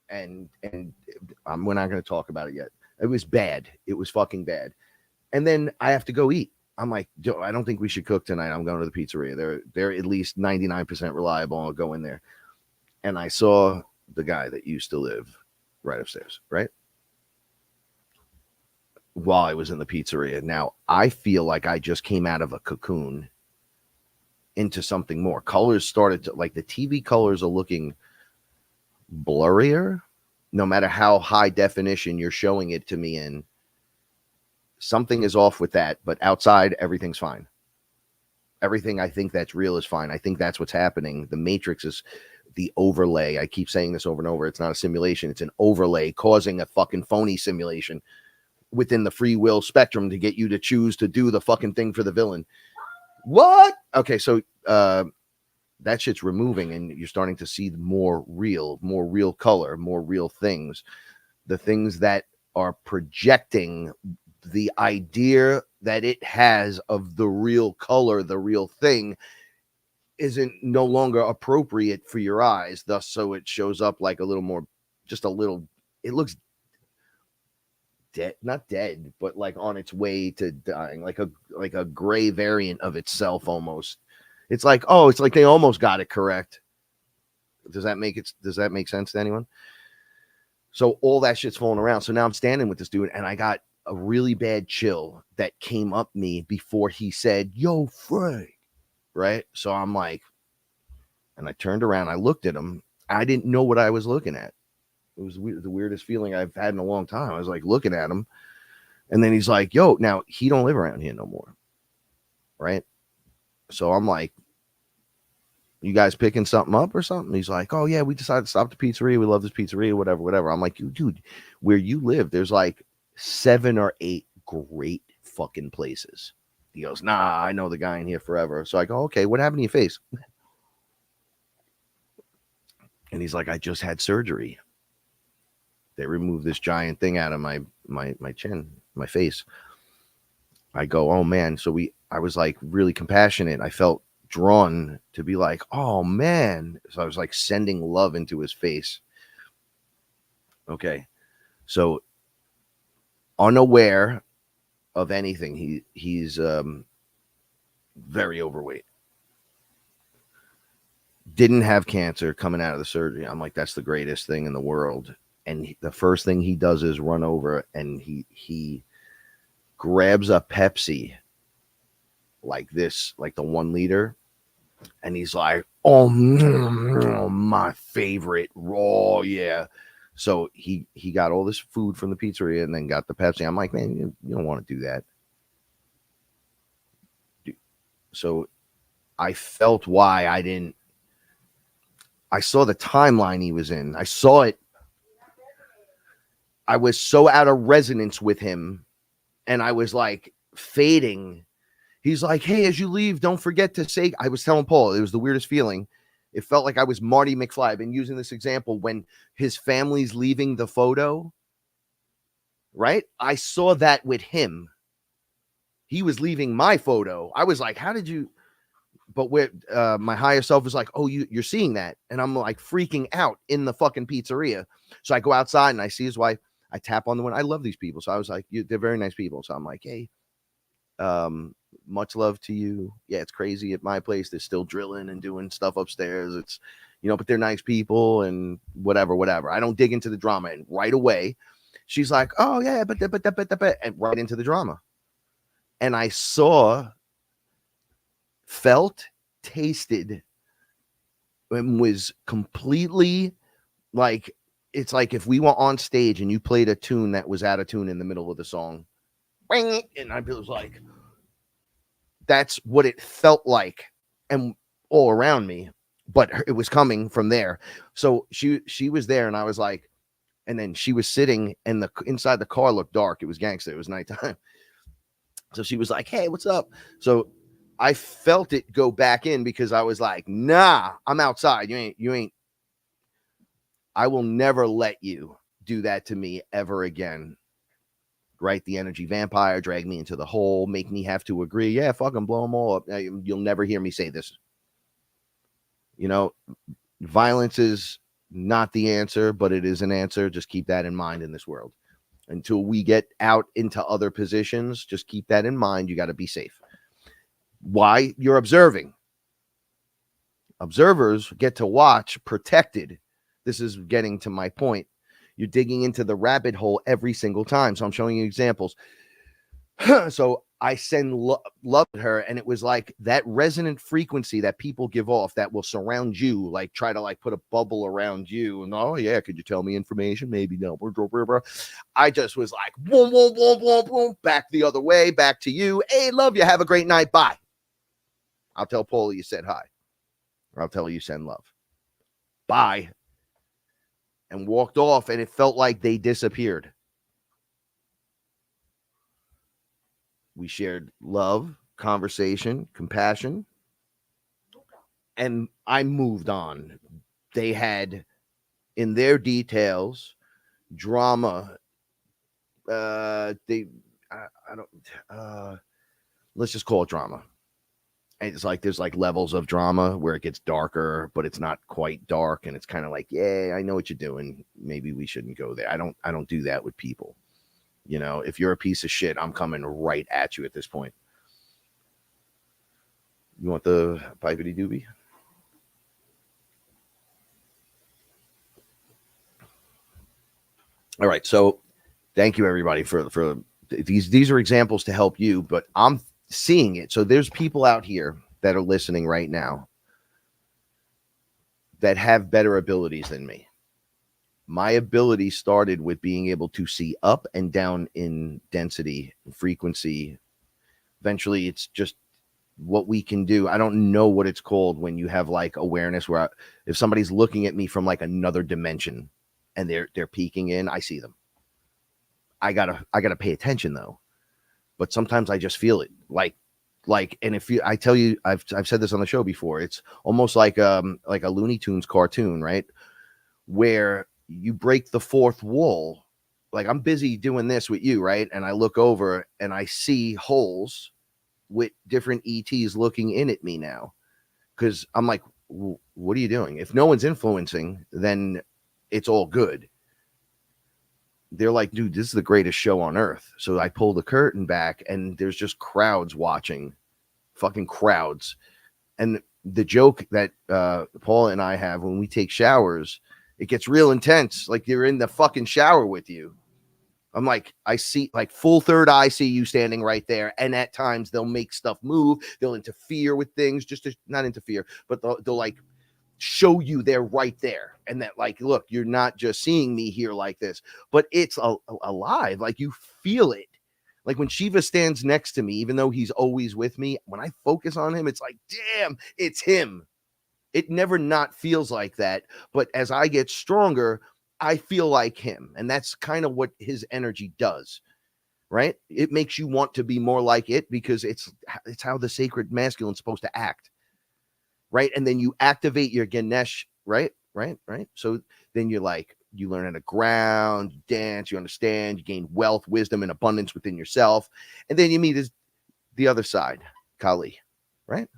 and we're not going to talk about it yet. It was bad. It was fucking bad. And then I have to go eat. I'm like, I don't think we should cook tonight. I'm going to the pizzeria. They're at least 99% reliable. I'll go in there. And I saw the guy that used to live right upstairs, right? While I was in the pizzeria. Now, I feel like I just came out of a cocoon into something more. Colors started to, like, the TV colors are looking blurrier, no matter how high definition you're showing it to me in. Something is off with that, but outside, everything's fine. Everything I think that's real is fine. I think that's what's happening. The matrix is the overlay. I keep saying this over and over. It's not a simulation. It's an overlay causing a fucking phony simulation within the free will spectrum to get you to choose to do the fucking thing for the villain. What? Okay, so that shit's removing, and you're starting to see more real color, more real things. The things that are projecting the idea that it has of the real color, the real thing, isn't no longer appropriate for your eyes. Thus, so it shows up like a little more, just a little, it looks dead, not dead, but like on its way to dying, like a gray variant of itself almost. It's like, oh, it's like they almost got it correct. Does that make sense to anyone? So all that shit's falling around. So now I'm standing with this dude, and I got a really bad chill that came up me before he said, yo, Frank, right? So I'm like, and I turned around, I looked at him. I didn't know what I was looking at. It was the weirdest feeling I've had in a long time. I was like looking at him, and then he's like, yo, now he don't live around here no more, right? So I'm like, you guys picking something up or something? He's like, oh yeah, we decided to stop the pizzeria. We love this pizzeria, whatever. I'm like, dude, where you live, there's like 7 or 8 great fucking places. He goes, nah, I know the guy in here forever. So I go, okay, what happened to your face? And he's like, I just had surgery. They removed this giant thing out of my chin, my face. I go, oh man. So I was like really compassionate. I felt drawn to be like, oh man. So I was like sending love into his face. Okay. So unaware of anything, he's very overweight. Didn't have cancer coming out of the surgery. I'm like, that's the greatest thing in the world. And the first thing he does is run over, and he grabs a Pepsi like this, like the 1 liter. And he's like, oh, my favorite. Oh, yeah. So he got all this food from the pizzeria and then got the Pepsi. I'm like, man, you don't want to do that. So I felt why I saw the timeline he was in. I saw it. I was so out of resonance with him, and I was like fading. He's like, hey, as you leave, don't forget to say, I was telling Paul, it was the weirdest feeling. It felt like I was Marty McFly. I've been using this example when his family's leaving the photo, right? I saw that with him. He was leaving my photo. I was like, how did you? But where my higher self was like, oh, you're seeing that. And I'm like freaking out in the fucking pizzeria. So I go outside and I see his wife. I tap on the window. I love these people. So I was like, they're very nice people. So I'm like, hey, much love to you. Yeah, it's crazy at my place. They're still drilling and doing stuff upstairs. It's, but they're nice people and whatever. I don't dig into the drama. And right away, she's like, oh, yeah, but, and right into the drama. And I felt, tasted, and was completely like, it's like if we were on stage and you played a tune that was out of tune in the middle of the song, and I was like, that's what it felt like, and all around me, but it was coming from there. So she was there, and I was like, and then she was sitting, and the inside the car looked dark. It was gangster. It was nighttime. So she was like, hey, what's up? So I felt it go back in because I was like, nah, I'm outside. You ain't. I will never let you do that to me ever again. Right? The energy vampire, drag me into the hole, make me have to agree. Yeah, fucking blow them all up. You'll never hear me say this. Violence is not the answer, but it is an answer. Just keep that in mind in this world. Until we get out into other positions, just keep that in mind. You got to be safe. Why? You're observing. Observers get to watch protected. This is getting to my point. You're digging into the rabbit hole every single time. So I'm showing you examples. So I send love to her, and it was like that resonant frequency that people give off that will surround you, like try to like put a bubble around you. And oh yeah, could you tell me information? Maybe no. I just was like, boom, boom, boom, boom, boom, back the other way, back to you. Hey, love you. Have a great night. Bye. I'll tell Paula you said hi. Or I'll tell you send love. Bye. And walked off, and it felt like they disappeared. We shared love, conversation, compassion, and I moved on. They had, in their details, drama. Let's just call it drama. And it's like there's like levels of drama where it gets darker, but it's not quite dark, and it's kind of like, yeah, I know what you're doing. Maybe we shouldn't go there. I don't do that with people. If you're a piece of shit, I'm coming right at you at this point. You want the pipety doobie? All right. So thank you everybody for these are examples to help you, but I'm seeing it. So there's people out here that are listening right now that have better abilities than me. My ability started with being able to see up and down in density and frequency. Eventually, it's just what we can do. I don't know what it's called when you have like awareness where if somebody's looking at me from like another dimension and they're peeking in, I see them. I gotta pay attention though. But sometimes I just feel it. And if I tell you, I've said this on the show before. It's almost like a Looney Tunes cartoon, right? Where you break the fourth wall. Like I'm busy doing this with you, right? And I look over and I see holes with different ETs looking in at me now. Because I'm like, what are you doing? If no one's influencing, then it's all good. They're like, dude, this is the greatest show on earth. So I pull the curtain back and there's just crowds watching, fucking crowds. And the joke that Paula and I have when we take showers, it gets real intense. Like you're in the fucking shower with you. I'm like, I see like full third eye, see you standing right there. And at times they'll make stuff move. They'll interfere with things, just to not interfere, but they'll like show you they're right there. And that like, look, you're not just seeing me here like this, but it's alive. Like you feel it. Like when Shiva stands next to me, even though he's always with me, when I focus on him, it's like, damn, it's him. It never not feels like that. But as I get stronger, I feel like him. And that's kind of what his energy does, right? It makes you want to be more like it because it's how the sacred masculine is supposed to act, right? And then you activate your Ganesh, right? So then you're like, you learn how to ground, you dance, you understand, you gain wealth, wisdom, and abundance within yourself. And then you meet the other side, Kali, right?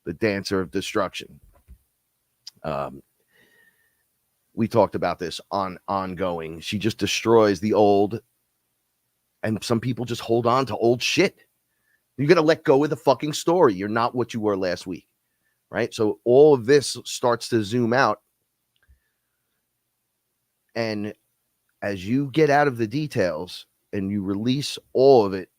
The dancer of destruction. We talked about this ongoing. She just destroys the old, and some people just hold on to old shit. You got to let go of the fucking story. You're not what you were last week, right? So all of this starts to zoom out. And as you get out of the details and you release all of it,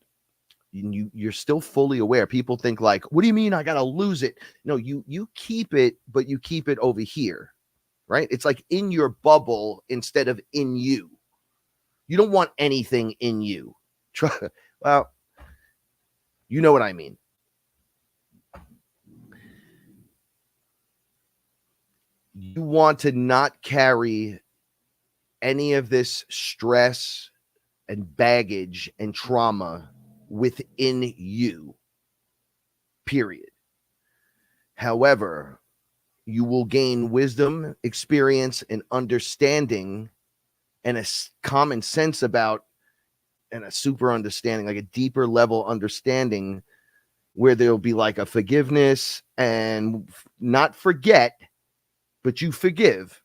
you're still fully aware. People think like, what do you mean I got to lose it? No, you keep it, but you keep it over here, right? It's like in your bubble instead of in you. You don't want anything in you. Well, you know what I mean. You want to not carry any of this stress and baggage and trauma within you, period. However, you will gain wisdom, experience, and understanding, and a common sense about, and a super understanding, like a deeper level understanding, where there'll be like a forgiveness and not forget, but you forgive,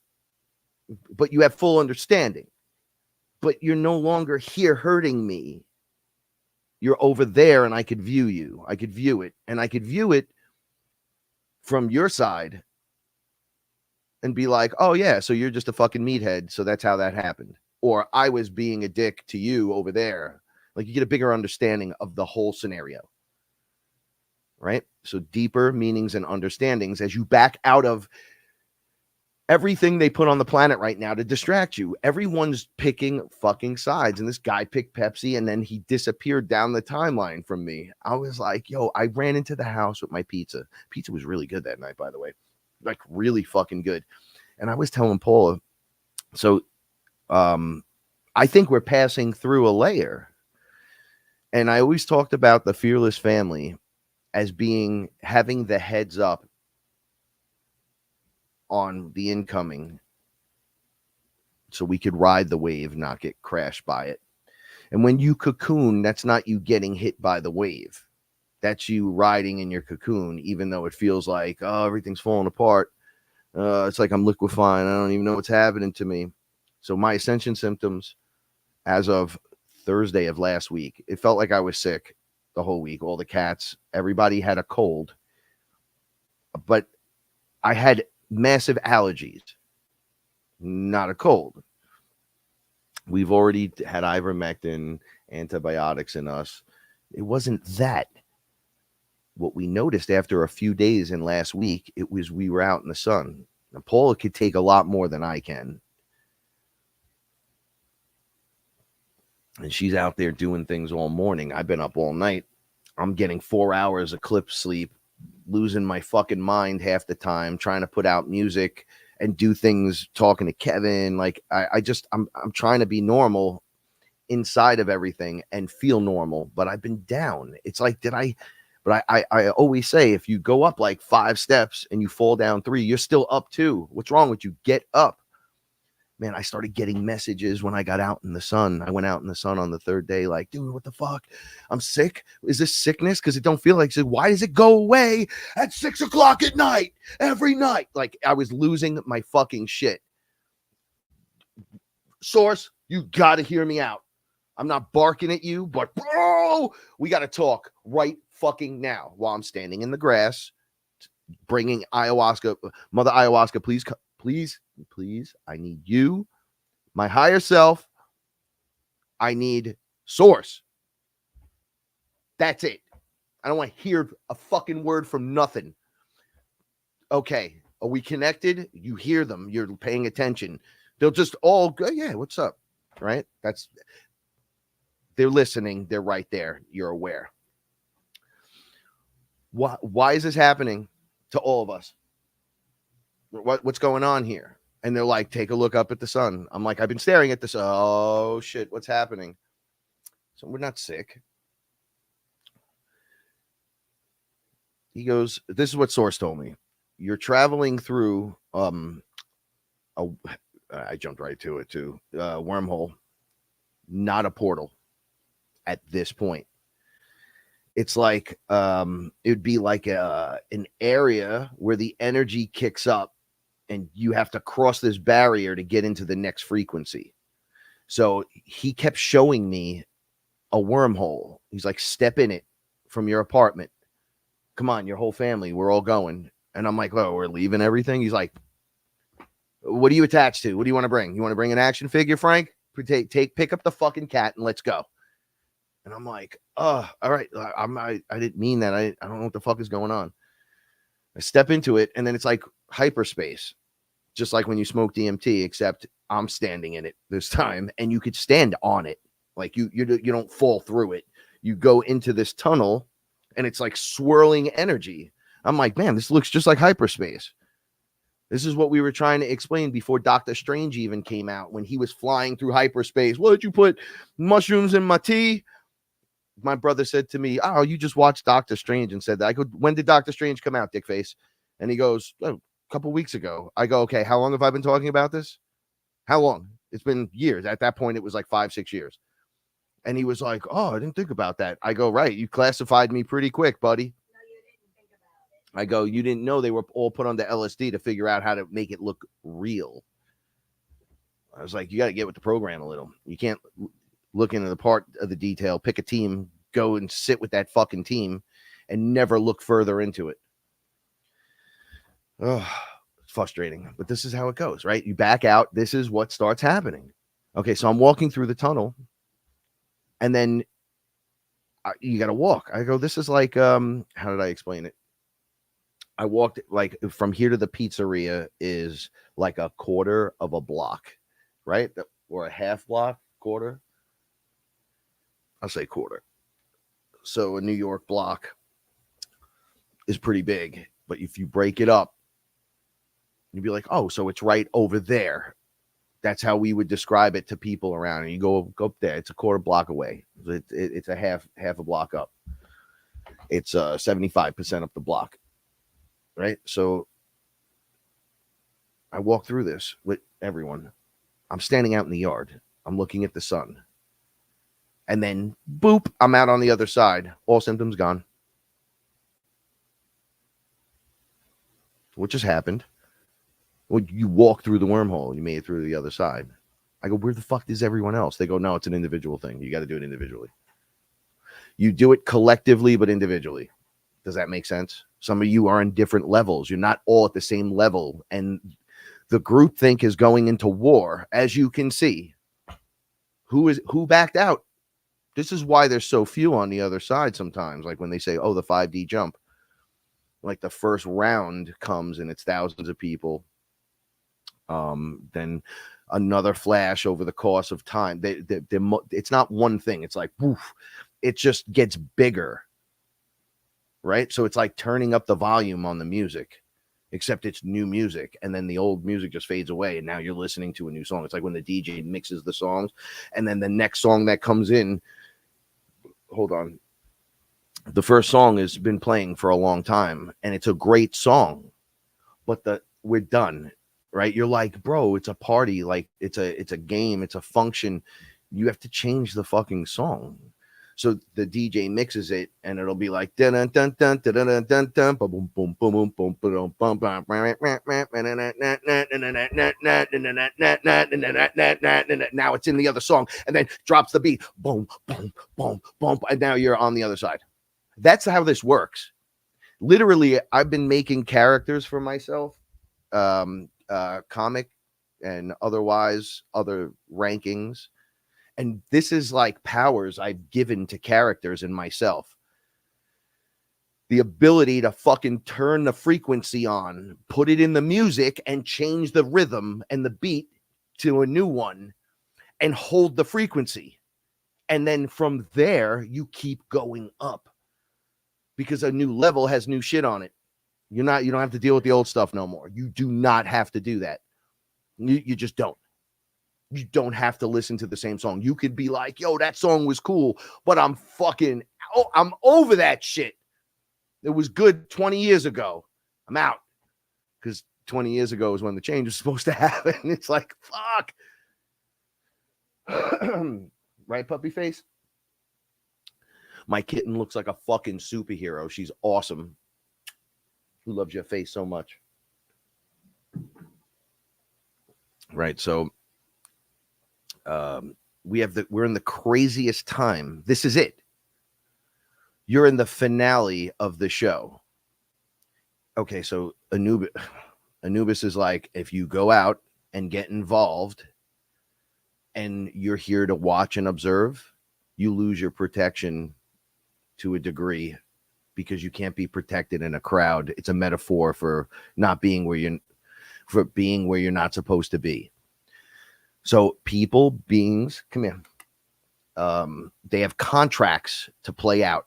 but you have full understanding. But you're no longer here hurting me. You're over there, and I could view you. I could view it, and I could view it from your side and be like, oh, yeah, so you're just a fucking meathead. So that's how that happened. Or I was being a dick to you over there. Like you get a bigger understanding of the whole scenario. Right? So deeper meanings and understandings as you back out of everything they put on the planet right now to distract you. Everyone's picking fucking sides. And this guy picked Pepsi and then he disappeared down the timeline from me. I was like, yo, I ran into the house with my pizza. Pizza was really good that night, by the way. Like really fucking good. And I was telling Paula, so I think we're passing through a layer. And I always talked about the fearless family as having the heads up on the incoming so we could ride the wave, not get crashed by it. And when you cocoon, that's not you getting hit by the wave. That's you riding in your cocoon, even though it feels like, oh, everything's falling apart. It's like I'm liquefying. I don't even know what's happening to me. So my ascension symptoms as of Thursday of last week, it felt like I was sick the whole week. All the cats, everybody had a cold. But I had massive allergies, not a cold. We've already had ivermectin, antibiotics in us. It wasn't that. What we noticed after a few days in last week, it was we were out in the sun. Now, Paula could take a lot more than I can. And she's out there doing things all morning. I've been up all night. I'm getting 4 hours of clip sleep, losing my fucking mind half the time, trying to put out music and do things, talking to Kevin. Like I'm trying to be normal inside of everything and feel normal, but I've been down. It's like, but I always say, if you go up like 5 steps and you fall down 3, you're still up 2. What's wrong with you? Get up. Man, I started getting messages when I got out in the sun. I went out in the sun on the 3rd day, like, dude, what the fuck? I'm sick. Is this sickness? Because it don't feel like it. Why does it go away at 6 o'clock at night, every night? Like, I was losing my fucking shit. Source, you got to hear me out. I'm not barking at you, but bro, we got to talk right fucking now while I'm standing in the grass, bringing ayahuasca. Mother ayahuasca, please, I need you, my higher self. I need source. That's it. I don't want to hear a fucking word from nothing. Okay, are we connected? You hear them. You're paying attention. They'll just all go, yeah, what's up? Right? They're listening. They're right there. You're aware. Why is this happening to all of us? What's going on here? And they're like, take a look up at the sun. I'm like, I've been staring at this. Oh, shit. What's happening? So we're not sick. He goes, this is what Source told me. You're traveling through I jumped right to it too. Wormhole, not a portal at this point. It's like it'd be like an area where the energy kicks up and you have to cross this barrier to get into the next frequency. So he kept showing me a wormhole. He's like, step in it from your apartment. Come on, your whole family, we're all going. And I'm like, oh, we're leaving everything? He's like, what are you attached to? What do you want to bring? You want to bring an action figure, Frank? Pick up the fucking cat and let's go. And I'm like, oh, all right. I didn't mean that. I don't know what the fuck is going on. I step into it, and then it's like hyperspace, just like when you smoke DMT, except I'm standing in it this time, and you could stand on it. Like you don't fall through it. You go into this tunnel, and it's like swirling energy. I'm like, man, this looks just like hyperspace. This is what we were trying to explain before Doctor Strange even came out, when he was flying through hyperspace. What did you put mushrooms in my tea? My brother said to me, oh, you just watched Doctor Strange and said that. I go, when did Doctor Strange come out, dickface? And he goes, oh, a couple weeks ago. I go, okay, how long have I been talking about this? How long? It's been years. At that point, it was like 5-6 years. And he was like, oh, I didn't think about that. I go, right, you classified me pretty quick, buddy. No, you didn't think about it. I go, you didn't know they were all put on the LSD to figure out how to make it look real. I was like, you got to get with the program a little. You can't look into the part of the detail, pick a team, go and sit with that fucking team and never look further into it. Oh, it's frustrating, but this is how it goes, right? You back out. This is what starts happening. Okay, so I'm walking through the tunnel, and then you got to walk. I go, this is like, how did I explain it? I walked like from here to the pizzeria is like a quarter of a block, right? Or a half block, quarter. I'll say quarter. So a New York block is pretty big, but if you break it up, you'd be like, oh, so it's right over there. That's how we would describe it to people around. And you go up there, it's a quarter block away. It's a half a block up. It's 75% up the block, right? So I walk through this with everyone. I'm standing out in the yard. I'm looking at the sun. And then, boop, I'm out on the other side. All symptoms gone. What just happened? Well, you walk through the wormhole. You made it through the other side. I go, where the fuck is everyone else? They go, no, it's an individual thing. You got to do it individually. You do it collectively, but individually. Does that make sense? Some of you are in different levels. You're not all at the same level. And the groupthink is going into war, as you can see. Who backed out? This is why there's so few on the other side sometimes. Like when they say, oh, the 5D jump. Like the first round comes and it's thousands of people. Then another flash over the course of time. It's not one thing. It's like, woof, it just gets bigger. Right? So it's like turning up the volume on the music, except it's new music. And then the old music just fades away. And now you're listening to a new song. It's like when the DJ mixes the songs and then the next song that comes in. Hold on. The first song has been playing for a long time and it's a great song, but we're done, right? You're like, bro, it's a party. Like it's a game. It's a function. You have to change the fucking song. So the DJ mixes it and it'll be like dun dun dun dun dun dun dun dun boom boom boom boom boom boom boom boom. Now it's in the other song and then drops the beat. Boom, boom, boom, boom. And now you're on the other side. That's how this works. Literally, I've been making characters for myself, comic and otherwise other rankings. And this is like powers I've given to characters in myself. The ability to fucking turn the frequency on, put it in the music and change the rhythm and the beat to a new one and hold the frequency. And then from there, you keep going up because a new level has new shit on it. You don't have to deal with the old stuff no more. You do not have to do that. You just don't. You don't have to listen to the same song. You could be like, yo, that song was cool, but I'm over that shit. It was good 20 years ago. I'm out. Because 20 years ago is when the change was supposed to happen. It's like, fuck. Right, puppy face? My kitten looks like a fucking superhero. She's awesome. Who loves your face so much? Right, so we're in the craziest time. This is it. You're in the finale of the show. Okay, so Anubis is like, if you go out and get involved and you're here to watch and observe, you lose your protection to a degree because you can't be protected in a crowd. It's a metaphor for not being where you're not supposed to be. So beings, come here. They have contracts to play out.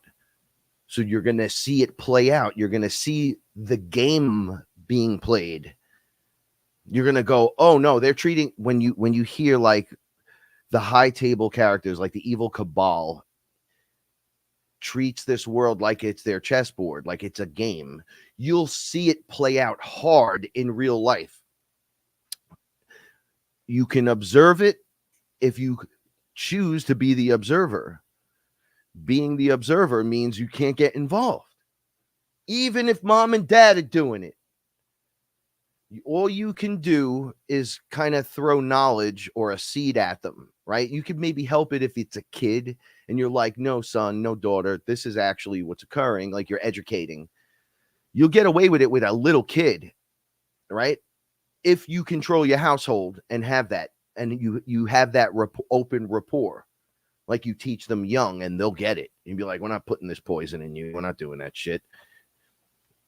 So you're going to see it play out. You're going to see the game being played. You're going to go, oh no, they're treating, when you hear like the high table characters, like the evil cabal treats this world like it's their chessboard, like it's a game. You'll see it play out hard in real life. You can observe it if you choose to be the observer. Being the observer means you can't get involved. Even if mom and dad are doing it. All you can do is kind of throw knowledge or a seed at them, right? You could maybe help it if it's a kid and you're like, no, son, no, daughter, this is actually what's occurring. Like you're educating. You'll get away with it with a little kid, right? If you control your household and have that, and you have that open rapport, like you teach them young and they'll get it. You'd be like, we're not putting this poison in you. We're not doing that shit.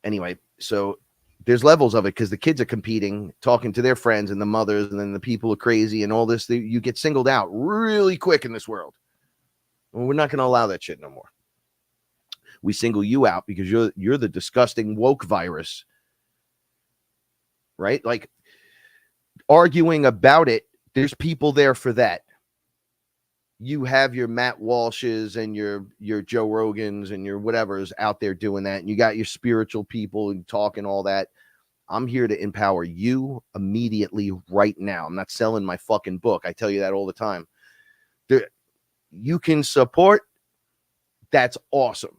Anyway, so there's levels of it because the kids are competing, talking to their friends and the mothers, and then the people are crazy and all this. You get singled out really quick in this world. Well, we're not going to allow that shit no more. We single you out because you're the disgusting woke virus, right? Like arguing about it. There's people there for that. You have your Matt Walshes and your Joe Rogans and your whatever's out there doing that. And you got your spiritual people and talking all that. I'm here to empower you immediately right now. I'm not selling my fucking book. I tell you that all the time. You can support. That's awesome.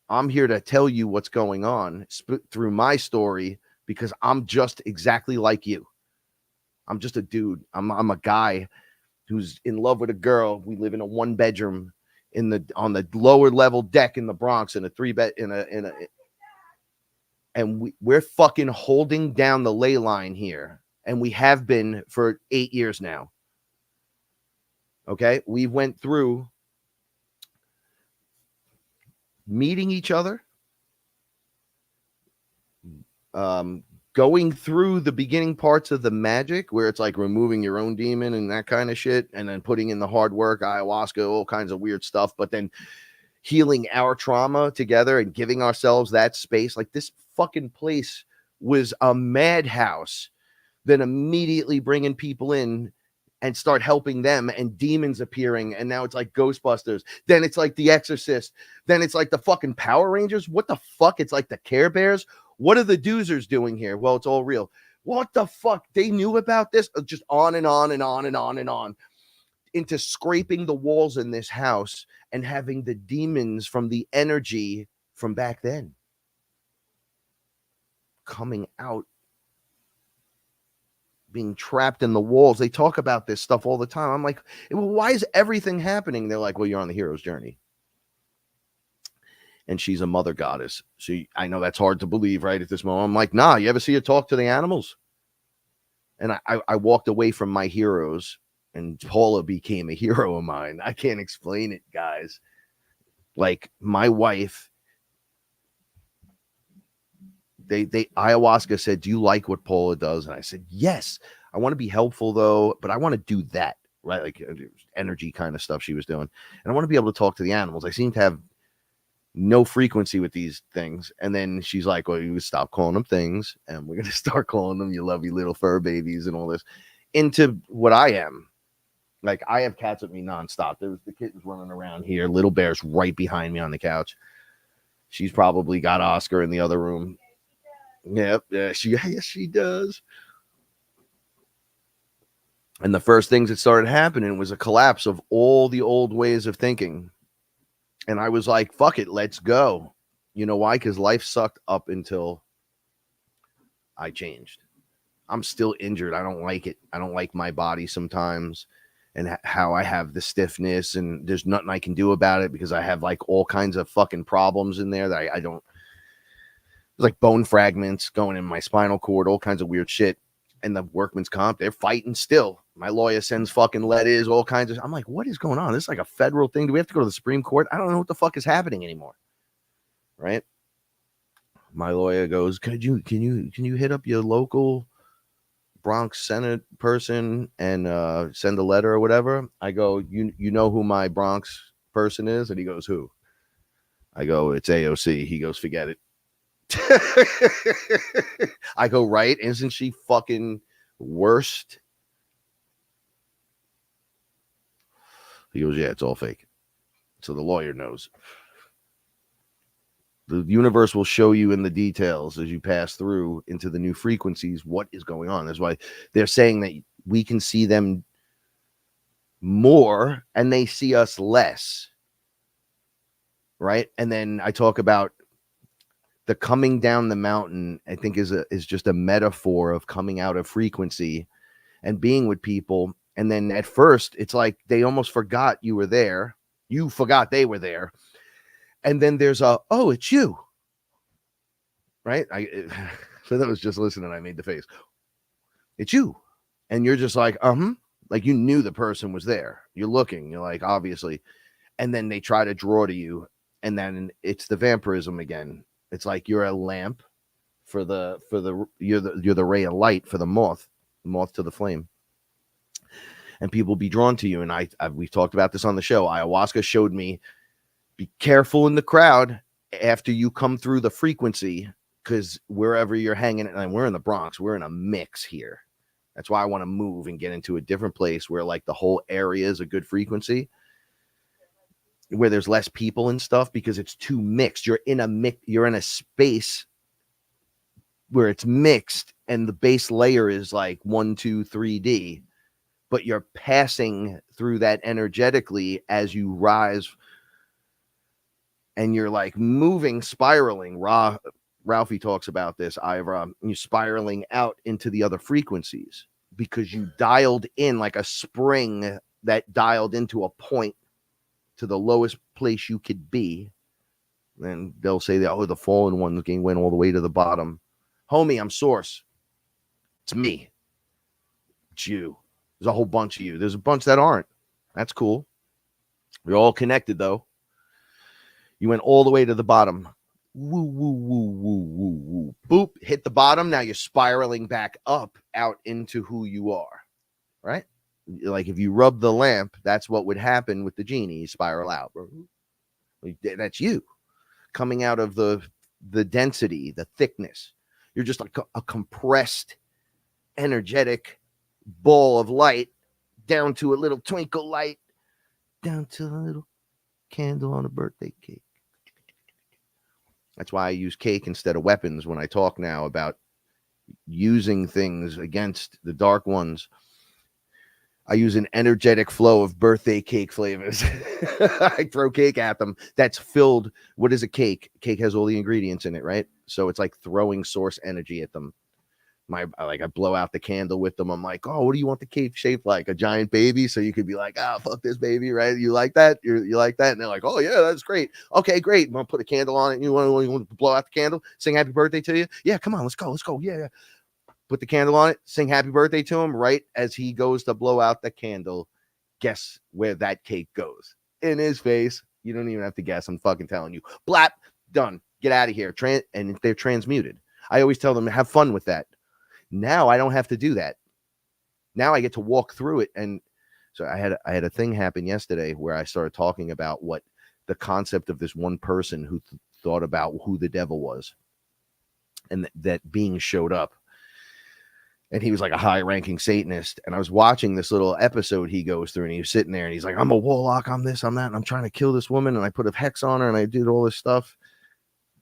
I'm here to tell you what's going on through my story because I'm just exactly like you. I'm just a dude. I'm a guy who's in love with a girl. We live in a 1-bedroom on the lower level deck in the Bronx in a 3-bed and we're fucking holding down the ley line here, and we have been for 8 years now. Okay, we went through meeting each other, going through the beginning parts of the magic where it's like removing your own demon and that kind of shit, and then putting in the hard work, ayahuasca, all kinds of weird stuff, but then healing our trauma together and giving ourselves that space. Like this fucking place was a madhouse. Then immediately bringing people in and start helping them, and demons appearing, and now it's like Ghostbusters. Then it's like The Exorcist. Then it's like the fucking Power Rangers. What the fuck? It's like the Care Bears. What are the doozers doing here? Well, it's all real. What the fuck? They knew about this? Just on and on and on and on and on into scraping the walls in this house and having the demons from the energy from back then coming out, being trapped in the walls. They talk about this stuff all the time. I'm like, well, why is everything happening? They're like, well, you're on the hero's journey. And she's a mother goddess. So I know that's hard to believe right at this moment. I'm like, nah, you ever see her talk to the animals? And I walked away from my heroes, and Paula became a hero of mine. I can't explain it, guys. Like my wife, they ayahuasca said, do you like what Paula does? And I said, yes, I want to be helpful though, but I want to do that. right? Like energy kind of stuff she was doing. And I want to be able to talk to the animals. I seem to have no frequency with these things. And then she's like, well, you stop calling them things and we're going to start calling them you lovely little fur babies and all this into what I am. Like, I have cats with me nonstop. There was the kittens running around here. Little Bear's right behind me on the couch. She's probably got Oscar in the other room. Yep. Yeah, yes, she does. And the first things that started happening was a collapse of all the old ways of thinking. And I was like, fuck it, let's go. You know why? Because life sucked up until I changed. I'm still injured. I don't like it. I don't like my body sometimes and how I have the stiffness, and there's nothing I can do about it because I have like all kinds of fucking problems in there that I don't. There's like bone fragments going in my spinal cord, all kinds of weird shit. And the workman's comp, they're fighting still. My lawyer sends fucking letters, all kinds of. I'm like, what is going on? This is like a federal thing. Do we have to go to the Supreme Court? I don't know what the fuck is happening anymore. Right? My lawyer goes, can you hit up your local Bronx Senate person and send a letter or whatever? I go, you know who my Bronx person is? And he goes, who? I go, it's AOC. He goes, forget it. I go, right? Isn't she fucking worst? He goes, yeah, it's all fake. So the lawyer knows. The universe will show you in the details as you pass through into the new frequencies what is going on. That's why they're saying that we can see them more and they see us less. Right? And then I talk about the coming down the mountain, I think is just a metaphor of coming out of frequency and being with people. And then at first it's like they almost forgot you were there. You forgot they were there. And then there's oh, it's you. Right? So that was just listening. I made the face. It's you. And you're just like, like you knew the person was there. You're looking, you're like, obviously. And then they try to draw to you. And then it's the vampirism again. It's like you're a lamp you're the ray of light for the moth to the flame. And people be drawn to you. And we've talked about this on the show. Ayahuasca showed me, be careful in the crowd after you come through the frequency, because wherever you're hanging, and we're in the Bronx, we're in a mix here. That's why I want to move and get into a different place where like the whole area is a good frequency, where there's less people and stuff, because it's too mixed. You're in a space where it's mixed and the base layer is like 1, 2, 3D, but you're passing through that energetically as you rise. And you're like moving, spiraling. Ralphie talks about this, Ivra. You're spiraling out into the other frequencies because you dialed in like a spring that dialed into a point to the lowest place you could be. And they'll say that, oh, the fallen ones went all the way to the bottom. Homie, I'm Source. It's me. It's you. There's a whole bunch of you. There's a bunch that aren't. That's cool. We're all connected, though. You went all the way to the bottom. Woo, woo, woo, woo, woo, woo. Boop, hit the bottom. Now you're spiraling back up out into who you are, right? Like if you rub the lamp, that's what would happen with the genie. You spiral out. That's you coming out of the density, the thickness. You're just like a compressed, energetic ball of light down to a little twinkle light, down to a little candle on a birthday cake. That's why I use cake instead of weapons when I talk now about using things against the dark ones. I use an energetic flow of birthday cake flavors. I throw cake at them that's filled. What is a cake? Cake has all the ingredients in it, right? So it's like throwing source energy at them. I blow out the candle with them. I'm like, oh, what do you want the cake shaped like? A giant baby? So you could be like, oh, fuck this baby, right? You like that? You like that? And they're like, oh yeah, that's great. Okay, great. I'm gonna put a candle on it. You want to blow out the candle? Sing happy birthday to you? Yeah, come on, let's go. Yeah. Put the candle on it, sing happy birthday to him. Right as he goes to blow out the candle, guess where that cake goes? In his face. You don't even have to guess. I'm fucking telling you. Blap, done. Get out of here. And they're transmuted. I always tell them to have fun with that. Now I don't have to do that. Now I get to walk through it and So I had a thing happen yesterday where I started talking about what the concept of this one person who thought about who the devil was, and that being showed up. And he was like a high-ranking Satanist. And I was watching this little episode he goes through, and he was sitting there, and he's like, I'm a warlock, I'm this, I'm that, and I'm trying to kill this woman, and I put a hex on her, and I did all this stuff.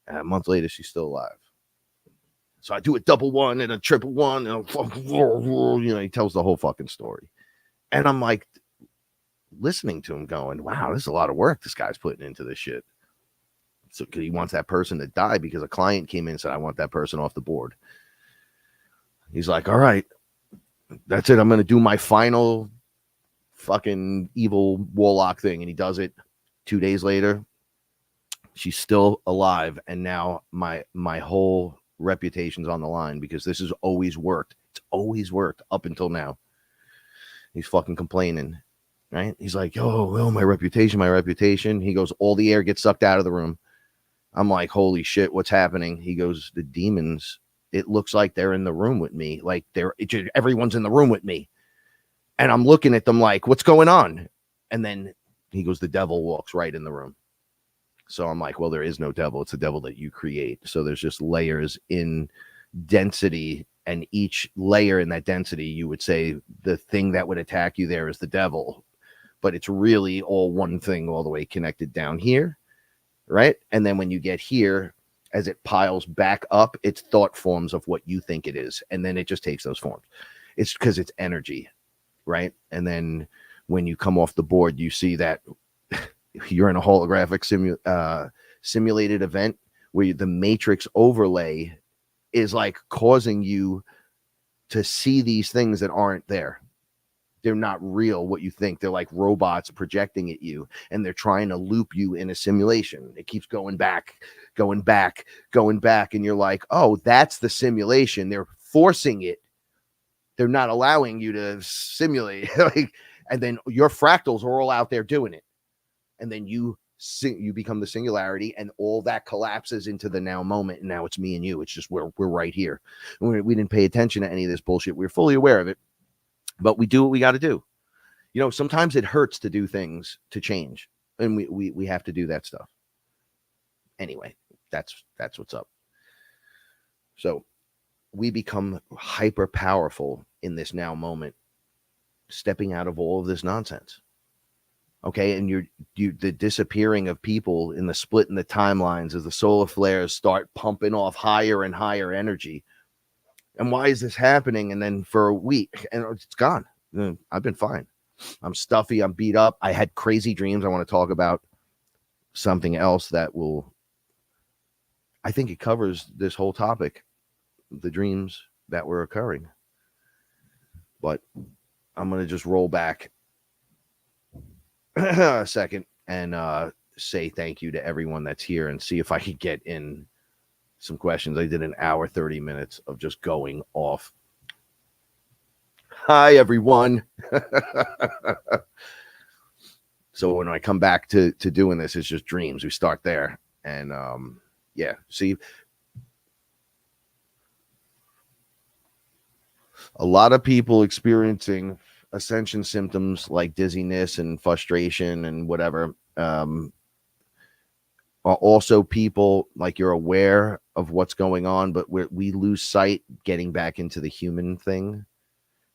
And a month later, she's still alive. So I do a double one and a triple one, and he tells the whole fucking story. And I'm like listening to him going, wow, this is a lot of work this guy's putting into this shit. So he wants that person to die because a client came in and said, I want that person off the board. He's like, all right, that's it. I'm going to do my final fucking evil warlock thing. And he does it. 2 days later, she's still alive. And now my whole reputation's on the line because this has always worked. It's always worked up until now. He's fucking complaining, right? He's like, oh, my reputation. He goes, all the air gets sucked out of the room. I'm like, holy shit, what's happening? He goes, the demons, it looks like they're in the room with me. Like everyone's in the room with me. And I'm looking at them like, what's going on? And then he goes, the devil walks right in the room. So I'm like, well, there is no devil. It's the devil that you create. So there's just layers in density. And each layer in that density, you would say the thing that would attack you there is the devil. But it's really all one thing all the way connected down here. Right. And then when you get here, as it piles back up, it's thought forms of what you think it is. And then it just takes those forms. It's because it's energy. Right. And then when you come off the board, you see that you're in a holographic simulated event where the matrix overlay is like causing you to see these things that aren't there. They're not real, what you think. They're like robots projecting at you, and they're trying to loop you in a simulation. It keeps going back. And you're like, oh, that's the simulation. They're forcing it. They're not allowing you to simulate. And then your fractals are all out there doing it. And then you become the singularity, and all that collapses into the now moment. And now it's me and you. It's just we're right here. And we didn't pay attention to any of this bullshit. We were fully aware of it. But we do what we got to do. You know, sometimes it hurts to do things to change. And we have to do that stuff. Anyway, that's what's up. So we become hyper powerful in this now moment, stepping out of all of this nonsense. Okay. And the disappearing of people in the split in the timelines as the solar flares start pumping off higher and higher energy. And why is this happening? And then for a week, and it's gone. I've been fine. I'm stuffy. I'm beat up. I had crazy dreams. I want to talk about something else that I think it covers this whole topic, the dreams that were occurring. But I'm going to just roll back a second and say thank you to everyone that's here and see if I could get in some questions. I did an hour, 30 minutes of just going off. Hi, everyone. So when I come back to doing this, it's just dreams. We start there. And yeah, see, a lot of people experiencing ascension symptoms like dizziness and frustration and whatever are also people like you're aware of what's going on, but we lose sight getting back into the human thing,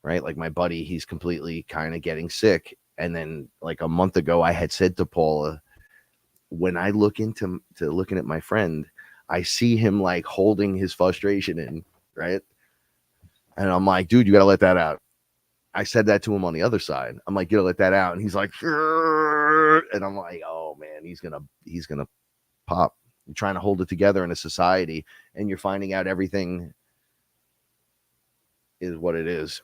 right? Like my buddy, he's completely kind of getting sick. And then like a month ago, I had said to Paula, when I look into looking at my friend, I see him like holding his frustration in, right? And I'm like, dude, you got to let that out. I said that to him on the other side. I'm like, you gotta let that out. And he's like, and I'm like, oh man, he's gonna pop. You're trying to hold it together in a society, and you're finding out everything is what it is,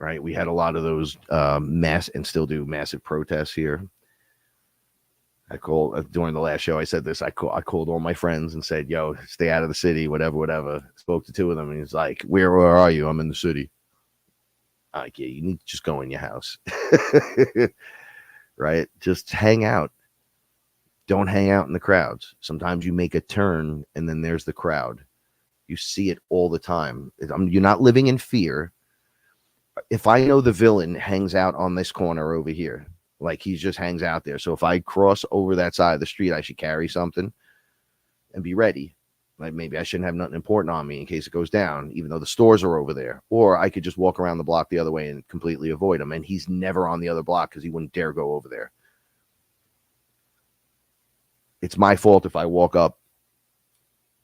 right? We had a lot of those mass and still do massive protests here. I called during the last show. I said this. I called all my friends and said, "Yo, stay out of the city, whatever." Spoke to two of them, and he's like, "Where are you?" I'm in the city. Like, yeah, you need to just go in your house, right? Just hang out. Don't hang out in the crowds. Sometimes you make a turn, and then there's the crowd. You see it all the time. You're not living in fear. if I know the villain hangs out on this corner over here, like he just hangs out there. So if I cross over that side of the street, I should carry something and be ready. Like maybe I shouldn't have nothing important on me in case it goes down, even though the stores are over there. Or I could just walk around the block the other way and completely avoid him. And he's never on the other block because he wouldn't dare go over there. It's my fault if I walk up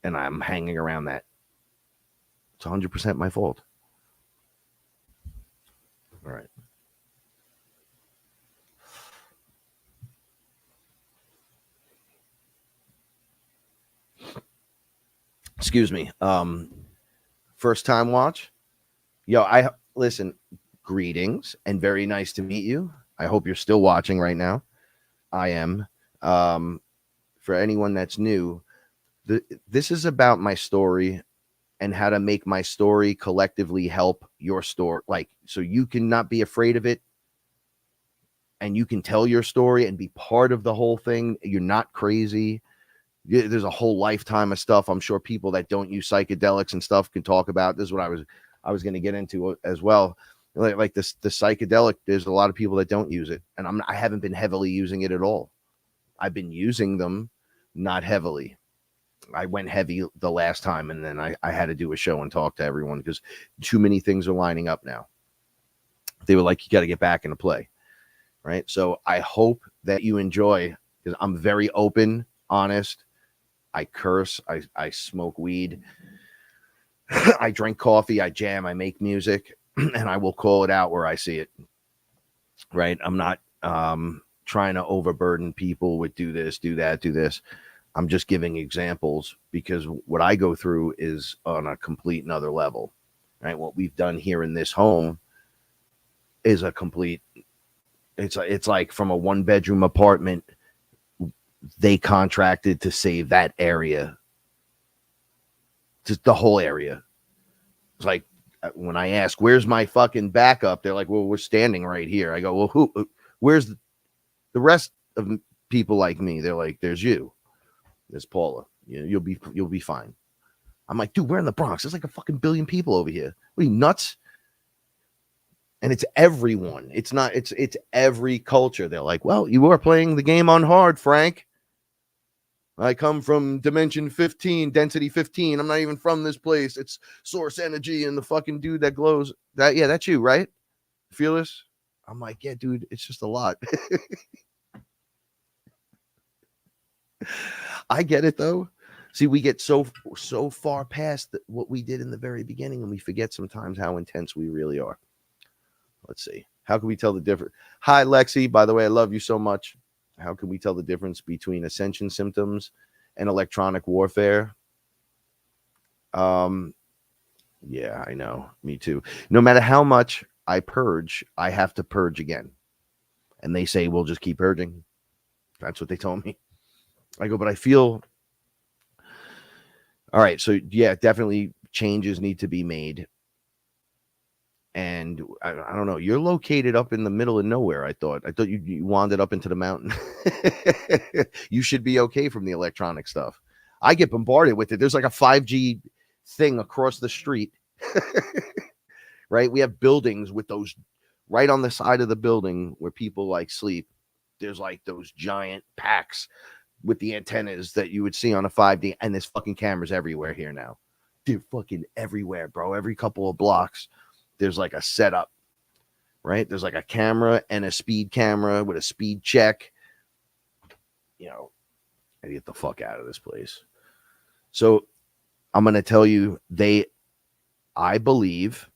and I'm hanging around that. It's 100% my fault. All right. Excuse me. First time watch. Yo, I listen, greetings and very nice to meet you. I hope you're still watching right now. I am. For anyone that's new, this is about my story and how to make my story collectively help your story. Like, so you can not be afraid of it and you can tell your story and be part of the whole thing. You're not crazy. There's a whole lifetime of stuff. I'm sure people that don't use psychedelics and stuff can talk about. This is what I was going to get into as well. Like the psychedelic, there's a lot of people that don't use it. And I haven't been heavily using it at all. I've been using them, not heavily. I went heavy the last time, and then I had to do a show and talk to everyone because too many things are lining up now. They were like, you got to get back into play. Right. So I hope that you enjoy, because I'm very open, honest. I curse. I smoke weed. I drink coffee. I jam. I make music, and I will call it out where I see it. Right. I'm not trying to overburden people with do this, do that, do this. I'm just giving examples because what I go through is on a complete another level. Right. What we've done here in this home is a complete. It's like from a 1-bedroom apartment. They contracted to save that area, just the whole area. It's like when I ask, where's my fucking backup? They're like, well, we're standing right here. I go, well, where's the rest of people like me? They're like, there's you. There's Paula. You'll be fine. I'm like, dude, we're in the Bronx. There's like a fucking billion people over here. What are you, nuts? And it's everyone. It's every culture. They're like, well, you are playing the game on hard, Frank. I come from dimension 15, density 15. I'm not even from this place. It's source energy and the fucking dude that glows. That's you, right? Fearless? I'm like, yeah, dude, it's just a lot. I get it, though. See, we get so far past what we did in the very beginning, and we forget sometimes how intense we really are. Let's see. How can we tell the difference? Hi, Lexi. By the way, I love you so much. How can we tell the difference between ascension symptoms and electronic warfare? Yeah, I know. Me too. No matter how much I purge, I have to purge again. And they say, we'll just keep purging. That's what they told me. I go, but I feel... All right. So, yeah, definitely changes need to be made. And I don't know. You're located up in the middle of nowhere. I thought you wandered up into the mountain. You should be okay from the electronic stuff. I get bombarded with it. There's like a 5G thing across the street. Right? We have buildings with those right on the side of the building where people like sleep. There's like those giant packs with the antennas that you would see on a 5D. And there's fucking cameras everywhere here now. They're fucking everywhere, bro. Every couple of blocks. There's like a setup, right? There's like a camera and a speed camera with a speed check. You know, I get the fuck out of this place. So I'm going to tell you, I believe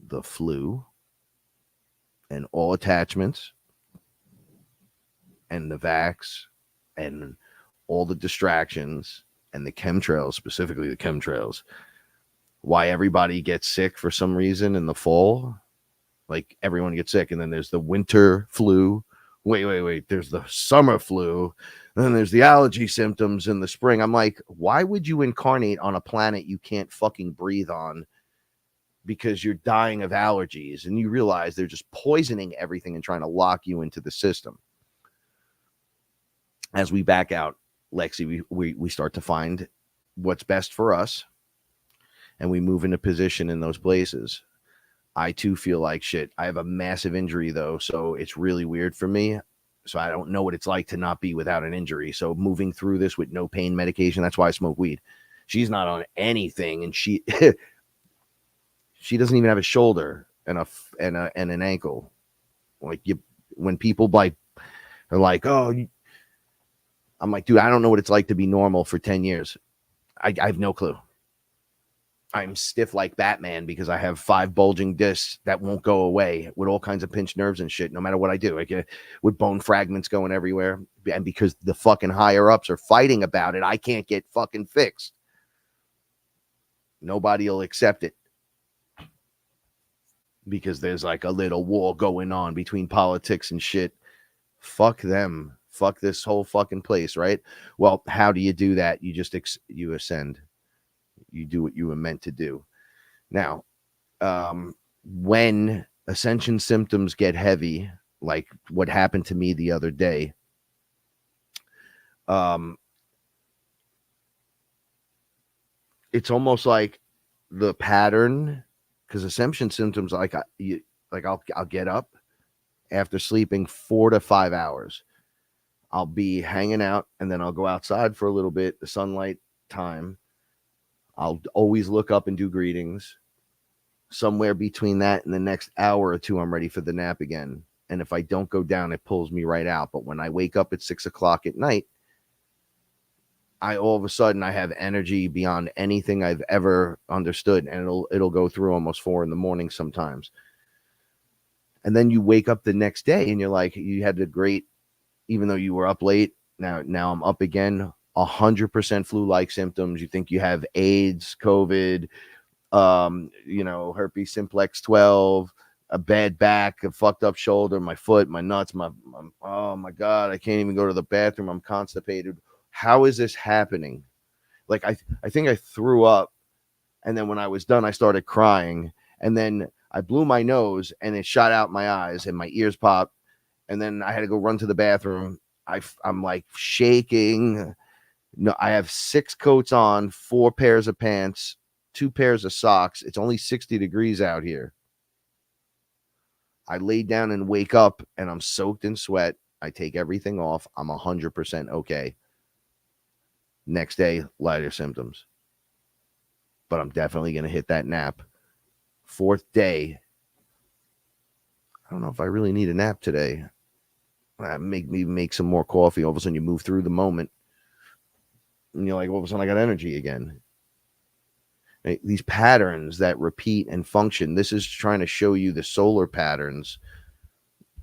the flu and all attachments and the vax and all the distractions and the chemtrails, specifically the chemtrails, why everybody gets sick for some reason in the fall. Like everyone gets sick, and then there's the winter flu. Wait. There's the summer flu. And then there's the allergy symptoms in the spring. I'm like, why would you incarnate on a planet you can't fucking breathe on because you're dying of allergies? And you realize they're just poisoning everything and trying to lock you into the system. As we back out, Lexi, we start to find what's best for us. And we move into position in those places. I too feel like shit. I have a massive injury though, so it's really weird for me. So I don't know what it's like to not be without an injury. So moving through this with no pain medication, that's why I smoke weed. She's not on anything, and she she doesn't even have a shoulder and an ankle. Like when people like are like, oh, I'm like, dude, I don't know what it's like to be normal for 10 years. I have no clue. I'm stiff like Batman because I have 5 bulging discs that won't go away with all kinds of pinched nerves and shit, no matter what I do. I get with bone fragments going everywhere. And because the fucking higher ups are fighting about it, I can't get fucking fixed. Nobody will accept it because there's like a little war going on between politics and shit. Fuck them. Fuck this whole fucking place, right? Well, how do you do that? You just you ascend. You do what you were meant to do. Now, when ascension symptoms get heavy, like what happened to me the other day, it's almost like the pattern, because ascension symptoms, like I'll get up after sleeping 4 to 5 hours. I'll be hanging out, and then I'll go outside for a little bit, the sunlight time. I'll always look up and do greetings. Somewhere between that and the next hour or two, I'm ready for the nap again. And if I don't go down, it pulls me right out. But when I wake up at 6 o'clock at night, all of a sudden I have energy beyond anything I've ever understood. And it'll go through almost 4 in the morning sometimes. And then you wake up the next day and you're like, you had a great, even though you were up late, now I'm up again. 100% flu-like symptoms. You think you have AIDS, COVID, herpes simplex 12, a bad back, a fucked up shoulder, my foot, my nuts, oh my God, I can't even go to the bathroom. I'm constipated. How is this happening? Like, I think I threw up, and then when I was done, I started crying, and then I blew my nose, and it shot out my eyes, and my ears popped, and then I had to go run to the bathroom. I'm like shaking. No, I have 6 coats on, 4 pairs of pants, 2 pairs of socks. It's only 60 degrees out here. I lay down and wake up, and I'm soaked in sweat. I take everything off. I'm 100% okay. Next day, lighter symptoms. But I'm definitely going to hit that nap. 4th day. I don't know if I really need a nap today. Make some more coffee. All of a sudden, you move through the moment. And you're like, all of a sudden I got energy again. Right? These patterns that repeat and function, this is trying to show you the solar patterns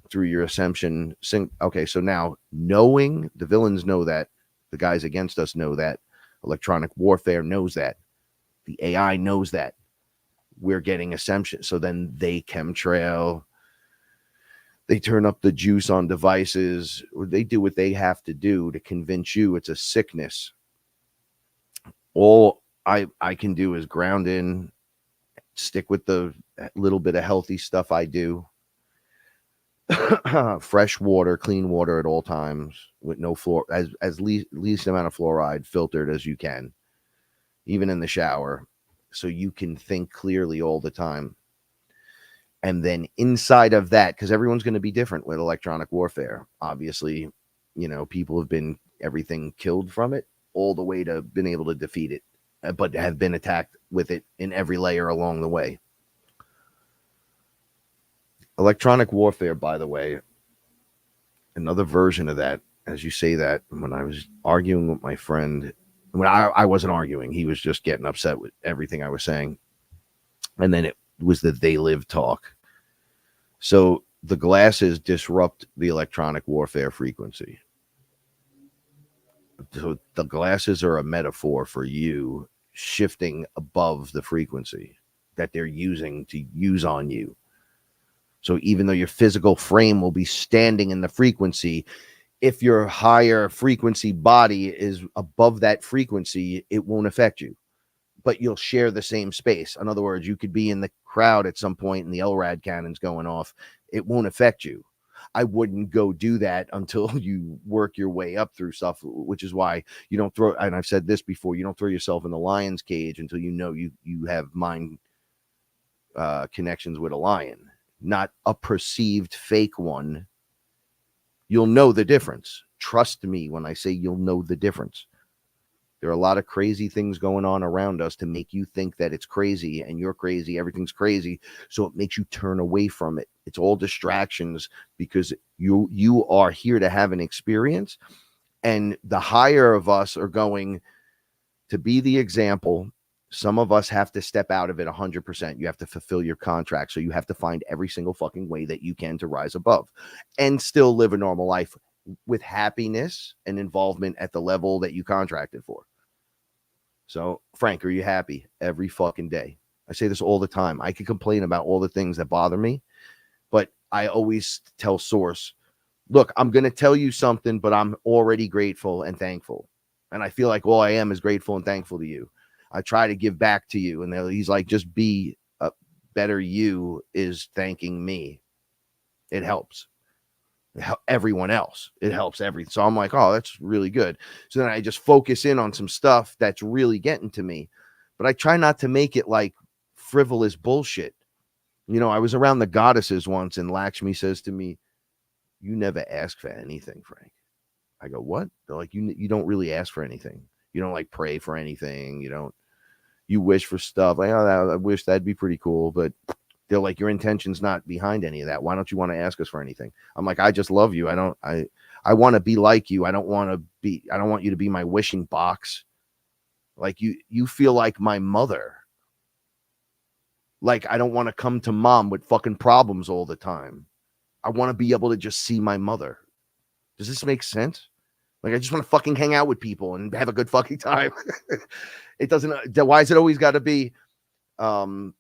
through your ascension. Okay, so now knowing, the villains know that, the guys against us know that, electronic warfare knows that, the AI knows that we're getting ascension. So then they chemtrail, they turn up the juice on devices, or they do what they have to do to convince you it's a sickness. All I can do is ground in, stick with the little bit of healthy stuff I do. Fresh water, clean water at all times with no as least amount of fluoride, filtered as you can, even in the shower, so you can think clearly all the time. And then inside of that, because everyone's going to be different with electronic warfare. Obviously, people have been everything killed from it, all the way to been able to defeat it, but have been attacked with it in every layer along the way. Electronic warfare, by the way, another version of that, as you say that, when I was arguing with my friend, when I wasn't arguing, he was just getting upset with everything I was saying. And then it was the they live talk. So the glasses disrupt the electronic warfare frequency. So the glasses are a metaphor for you shifting above the frequency that they're using to use on you. So even though your physical frame will be standing in the frequency, if your higher frequency body is above that frequency, it won't affect you, but you'll share the same space. In other words, you could be in the crowd at some point and the LRAD cannon's going off. It won't affect you. I wouldn't go do that until you work your way up through stuff, which is why you don't throw, and I've said this before, you don't throw yourself in the lion's cage until you know you have mind connections with a lion, not a perceived fake one. You'll know the difference. Trust me when I say you'll know the difference. There are a lot of crazy things going on around us to make you think that it's crazy and you're crazy. Everything's crazy. So it makes you turn away from it. It's all distractions because you are here to have an experience. And the higher of us are going to be the example. Some of us have to step out of it 100%. You have to fulfill your contract. So you have to find every single fucking way that you can to rise above and still live a normal life with happiness and involvement at the level that you contracted for. So, Frank, are you happy every fucking day? I say this all the time. I can complain about all the things that bother me, but I always tell Source, look, I'm going to tell you something, but I'm already grateful and thankful. And I feel like all I am is grateful and thankful to you. I try to give back to you. And he's like, just be a better you is thanking me. It helps. Everyone else. It helps everything. So I'm like, oh, that's really good. So then I just focus in on some stuff that's really getting to me. But I try not to make it like frivolous bullshit. You know, I was around the goddesses once and Lakshmi says to me, you never ask for anything, Frank. I go, what? They're like, you don't really ask for anything. You don't like pray for anything. You wish for stuff. Like, oh, I wish that'd be pretty cool. But they're like, your intention's not behind any of that. Why don't you want to ask us for anything? I'm like, I just love you. I want to be like you. I don't want you to be my wishing box. Like you feel like my mother. Like, I don't want to come to mom with fucking problems all the time. I want to be able to just see my mother. Does this make sense? Like, I just want to fucking hang out with people and have a good fucking time. It doesn't. Why is it always got to be? How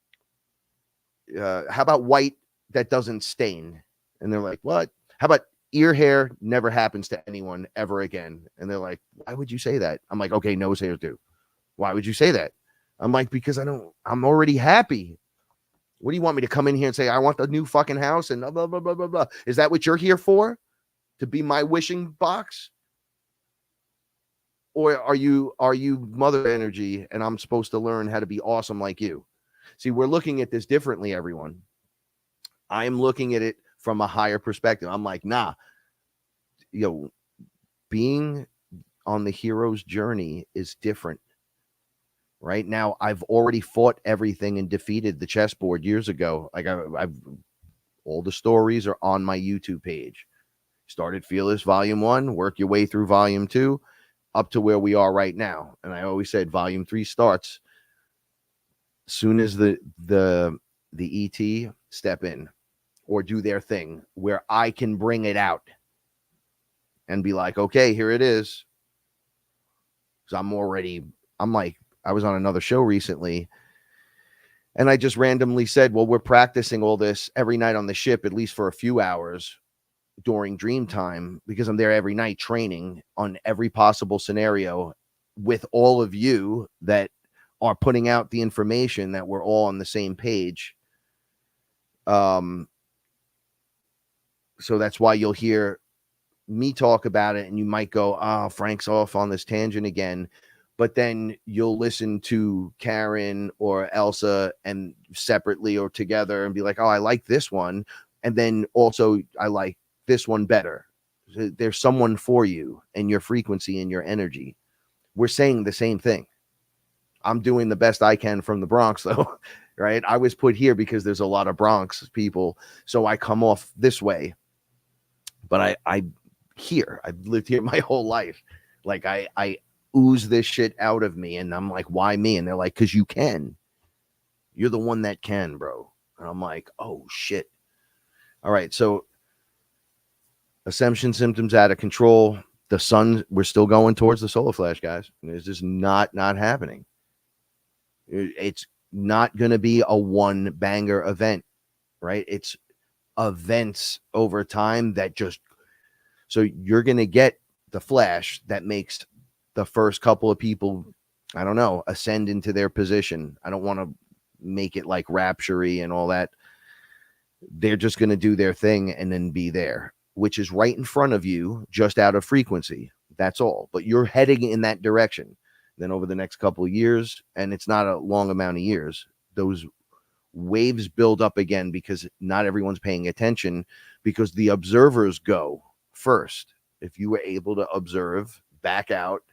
about white that doesn't stain? And they're like, what? How about ear hair never happens to anyone ever again? And they're like, why would you say that? I'm like, okay, nose hairs do. Why would you say that? I'm like, because I'm already happy. What do you want me to come in here and say, I want the new fucking house and blah, blah, blah, blah, blah, blah. Is that what you're here for? To be my wishing box? Or are you mother energy and I'm supposed to learn how to be awesome like you? See, we're looking at this differently, everyone. I'm looking at it from a higher perspective. I'm like, nah, being on the hero's journey is different. Right now, I've already fought everything and defeated the chessboard years ago. Like I've all the stories are on my YouTube page. Started Fearless Volume 1, work your way through Volume 2, up to where we are right now. And I always said Volume 3 starts soon as the ET step in or do their thing where I can bring it out and be like, okay, here it is. So I'm like, I was on another show recently and I just randomly said, well, we're practicing all this every night on the ship, at least for a few hours during dream time, because I'm there every night training on every possible scenario with all of you that are putting out the information that we're all on the same page. So that's why you'll hear me talk about it and you might go, oh, Frank's off on this tangent again. But then you'll listen to Karen or Elsa and separately or together and be like, oh, I like this one. And then also I like this one better. There's someone for you and your frequency and your energy. We're saying the same thing. I'm doing the best I can from the Bronx, though, right? I was put here because there's a lot of Bronx people. So I come off this way. But I've lived here my whole life. Like I ooze this shit out of me. And I'm like, why me? And they're like, because you can. You're the one that can, bro. And I'm like, oh, shit. All right. So ascension symptoms out of control. The sun, we're still going towards the solar flash, guys. It's just not happening. It's not going to be a one banger event, right? It's events over time that just, so you're going to get the flash that makes the first couple of people, I don't know, ascend into their position. I don't want to make it like rapture-y and all that. They're just going to do their thing and then be there, which is right in front of you, just out of frequency. That's all. But you're heading in that direction. Then over the next couple of years, and it's not a long amount of years, those waves build up again because not everyone's paying attention, because the observers go first. If you were able to observe, back out,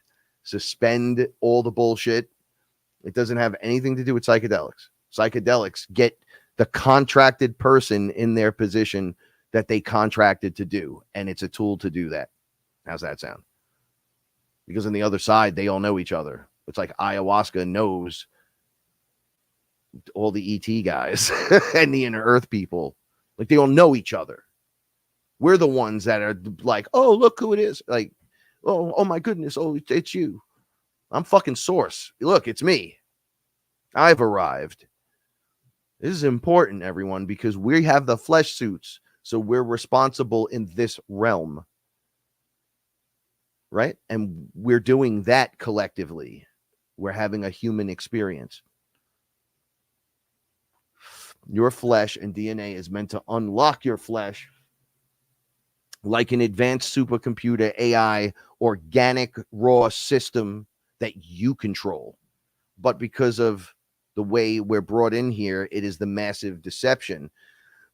suspend all the bullshit, it doesn't have anything to do with psychedelics. Psychedelics get the contracted person in their position that they contracted to do, and it's a tool to do that. How's that sound? Because on the other side, they all know each other. It's like ayahuasca knows all the ET guys and the inner earth people. Like, they all know each other. We're the ones that are like, oh, look who it is. Like, oh my goodness. Oh, it's you. I'm fucking Source. Look, it's me. I've arrived. This is important, everyone, because we have the flesh suits. So we're responsible in this realm. Right? And we're doing that collectively. We're having a human experience. Your flesh and DNA is meant to unlock your flesh like an advanced supercomputer, AI, organic, raw system that you control. But because of the way we're brought in here, it is the massive deception.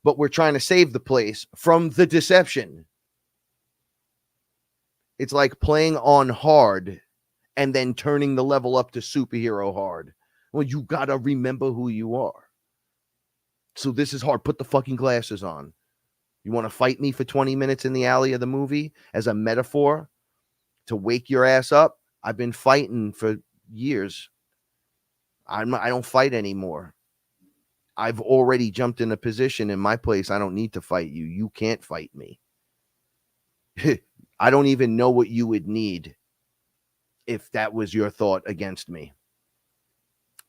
But we're trying to save the place from the deception. It's like playing on hard and then turning the level up to superhero hard. Well, you got to remember who you are. So this is hard. Put the fucking glasses on. You want to fight me for 20 minutes in the alley of the movie as a metaphor to wake your ass up? I've been fighting for years. I don't fight anymore. I've already jumped in a position in my place. I don't need to fight you. You can't fight me. I don't even know what you would need if that was your thought against me.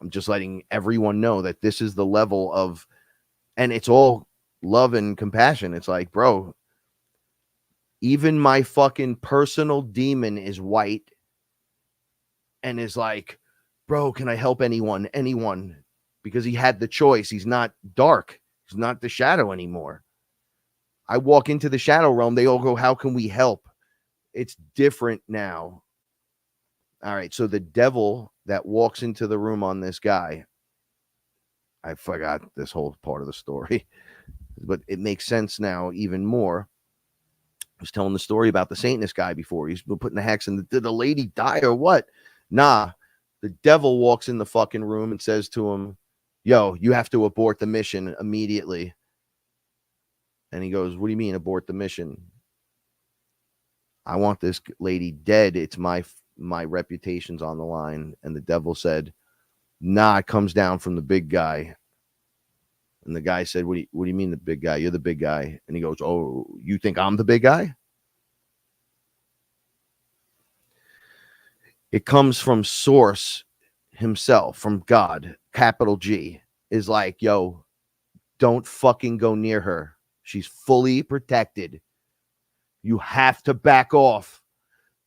I'm just letting everyone know that this is the level of, and it's all love and compassion. It's like, bro, even my fucking personal demon is white and is like, bro, can I help anyone? Anyone. Because he had the choice. He's not dark. He's not the shadow anymore. I walk into the shadow realm. They all go, how can we help? It's different now. All right. So the devil that walks into the room on this guy, I forgot this whole part of the story, but it makes sense now even more. I was telling the story about the Satanist guy before. He's been putting the hex in. Did the lady die or what? Nah. The devil walks in the fucking room and says to him, yo, you have to abort the mission immediately. And he goes, what do you mean abort the mission? I want this lady dead. It's my reputation's on the line. And the devil said, nah, it comes down from the big guy. And the guy said, what do you mean the big guy? You're the big guy. And he goes, oh, you think I'm the big guy? It comes from Source himself, from God, capital G, is like, yo, don't fucking go near her. She's fully protected. You have to back off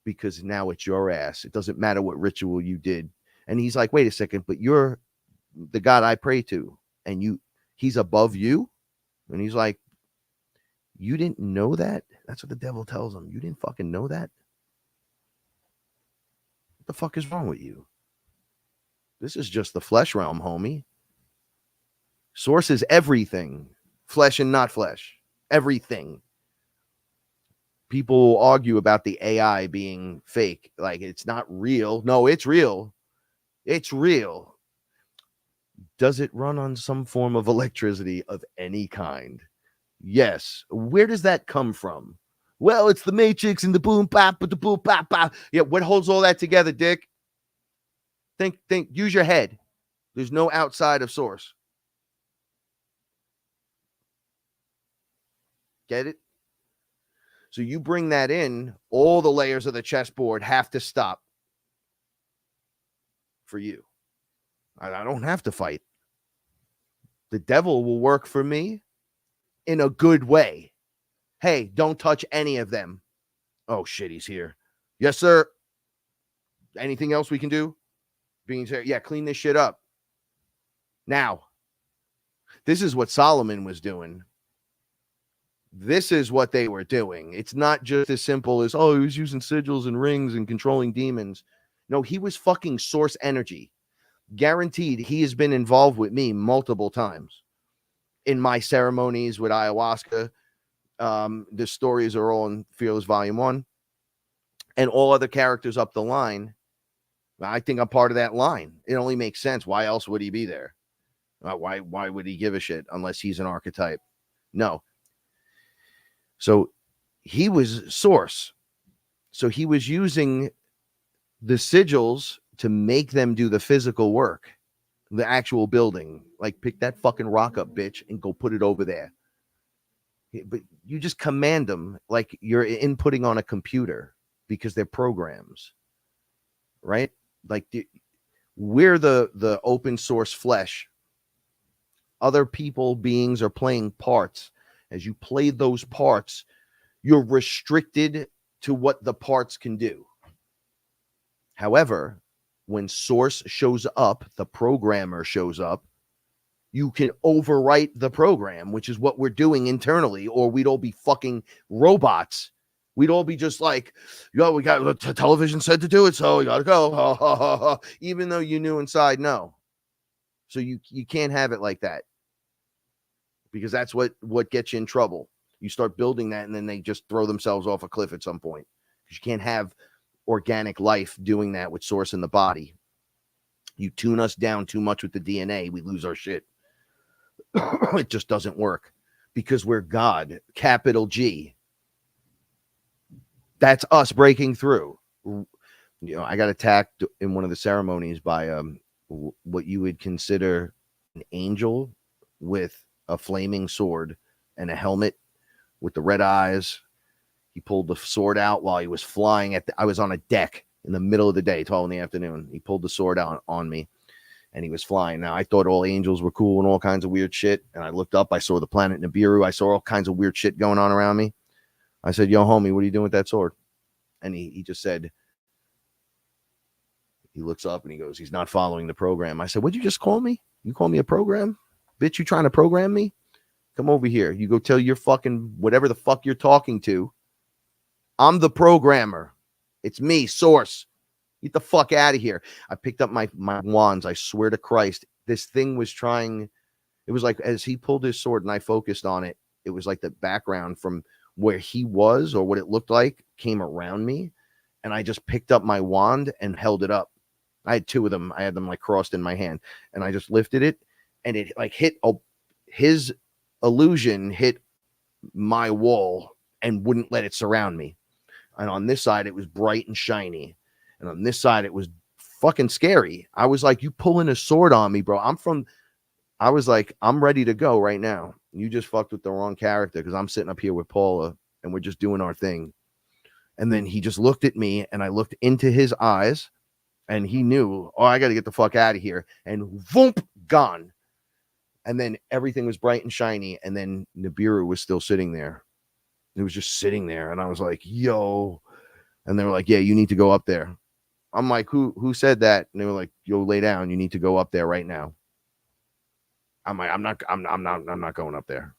because now it's your ass. It doesn't matter what ritual you did. And he's like, wait a second, but you're the God I pray to, and he's above you. And he's like, you didn't know that? That's what the devil tells him. You didn't fucking know that? What the fuck is wrong with you? This is just the flesh realm, homie. Source is everything. Flesh and not flesh. Everything. People argue about the AI being fake. Like, it's not real. No, it's real. It's real. Does it run on some form of electricity of any kind? Yes. Where does that come from? Well, it's the Matrix and the boom, bop, but the boom, bop, bop. Yeah, what holds all that together, Dick? Think, use your head. There's no outside of Source. Get it? So you bring that in, all the layers of the chessboard have to stop for you. I don't have to fight. The devil will work for me in a good way. Hey, don't touch any of them. Oh, shit, he's here. Yes, sir. Anything else we can do? Being here, yeah, clean this shit up. Now, this is what Solomon was doing. This is what they were doing. It's not just as simple as, oh, he was using sigils and rings and controlling demons. No, he was fucking Source energy. Guaranteed, he has been involved with me multiple times in my ceremonies with ayahuasca. The stories are all in Fearless Volume 1. And all other characters up the line, I think I'm part of that line. It only makes sense. Why else would he be there? Why would he give a shit unless he's an archetype? No. So he was Source. So he was using the sigils to make them do the physical work, the actual building. Like, pick that fucking rock up, bitch, and go put it over there. But you just command them like you're inputting on a computer because they're programs, right? Like, we're the open source flesh. Other people, beings are playing parts. As you play those parts, you're restricted to what the parts can do. However, when Source shows up, the programmer shows up, you can overwrite the program, which is what we're doing internally, or we'd all be fucking robots. We'd all be just like, yo, we got the television said to do it, so we got to go. Even though you knew inside, no. So you can't have it like that, because that's what gets you in trouble. You start building that, and then they just throw themselves off a cliff at some point, because you can't have organic life doing that with Source in the body. You tune us down too much with the DNA, we lose our shit. It just doesn't work, because we're God, capital G. That's us breaking through. I got attacked in one of the ceremonies by what you would consider an angel with a flaming sword and a helmet with the red eyes. He pulled the sword out while he was flying I was on a deck in the middle of the day, 12 in the afternoon. He pulled the sword out on me, and he was flying. Now, I thought all angels were cool and all kinds of weird shit. And I looked up, I saw the planet Nibiru. I saw all kinds of weird shit going on around me. I said, yo, homie, what are you doing with that sword? And he just said, he looks up and he goes, he's not following the program. I said, what'd you just call me? You call me a program? Bitch, you trying to program me? Come over here. You go tell your fucking whatever the fuck you're talking to. I'm the programmer. It's me, Source. Get the fuck out of here. I picked up my wands. I swear to Christ, this thing was trying. It was like, as he pulled his sword and I focused on it, it was like the background from where he was, or what it looked like, came around me. And I just picked up my wand and held it up. I had two of them. I had them like crossed in my hand, and I just lifted it, and it like hit his illusion hit my wall and wouldn't let it surround me. And on this side, it was bright and shiny. And on this side, it was fucking scary. I was like, you pulling a sword on me, bro. I was like, I'm ready to go right now. You just fucked with the wrong character, because I'm sitting up here with Paula and we're just doing our thing. And then he just looked at me, and I looked into his eyes, and he knew, oh, I got to get the fuck out of here. And voomp, gone. And then everything was bright and shiny. And then Nibiru was still sitting there. It was just sitting there. And I was like, yo. And they were like, yeah, you need to go up there. I'm like, who said that? And they were like, yo, lay down. You need to go up there right now. I'm like, I'm not going up there.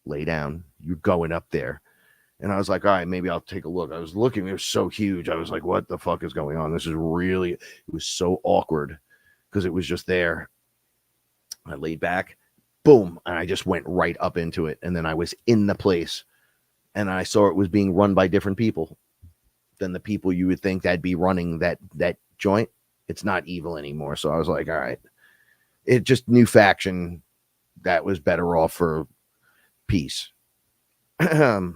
Lay down. You're going up there. And I was like, all right, maybe I'll take a look. I was looking. It was so huge. I was like, what the fuck is going on? This is really, it was so awkward, because it was just there. I laid back, boom, and I just went right up into it. And then I was in the place, and I saw it was being run by different people than the people you would think that'd be running that joint. It's not evil anymore. So I was like, all right, it just new faction that was better off for peace. That's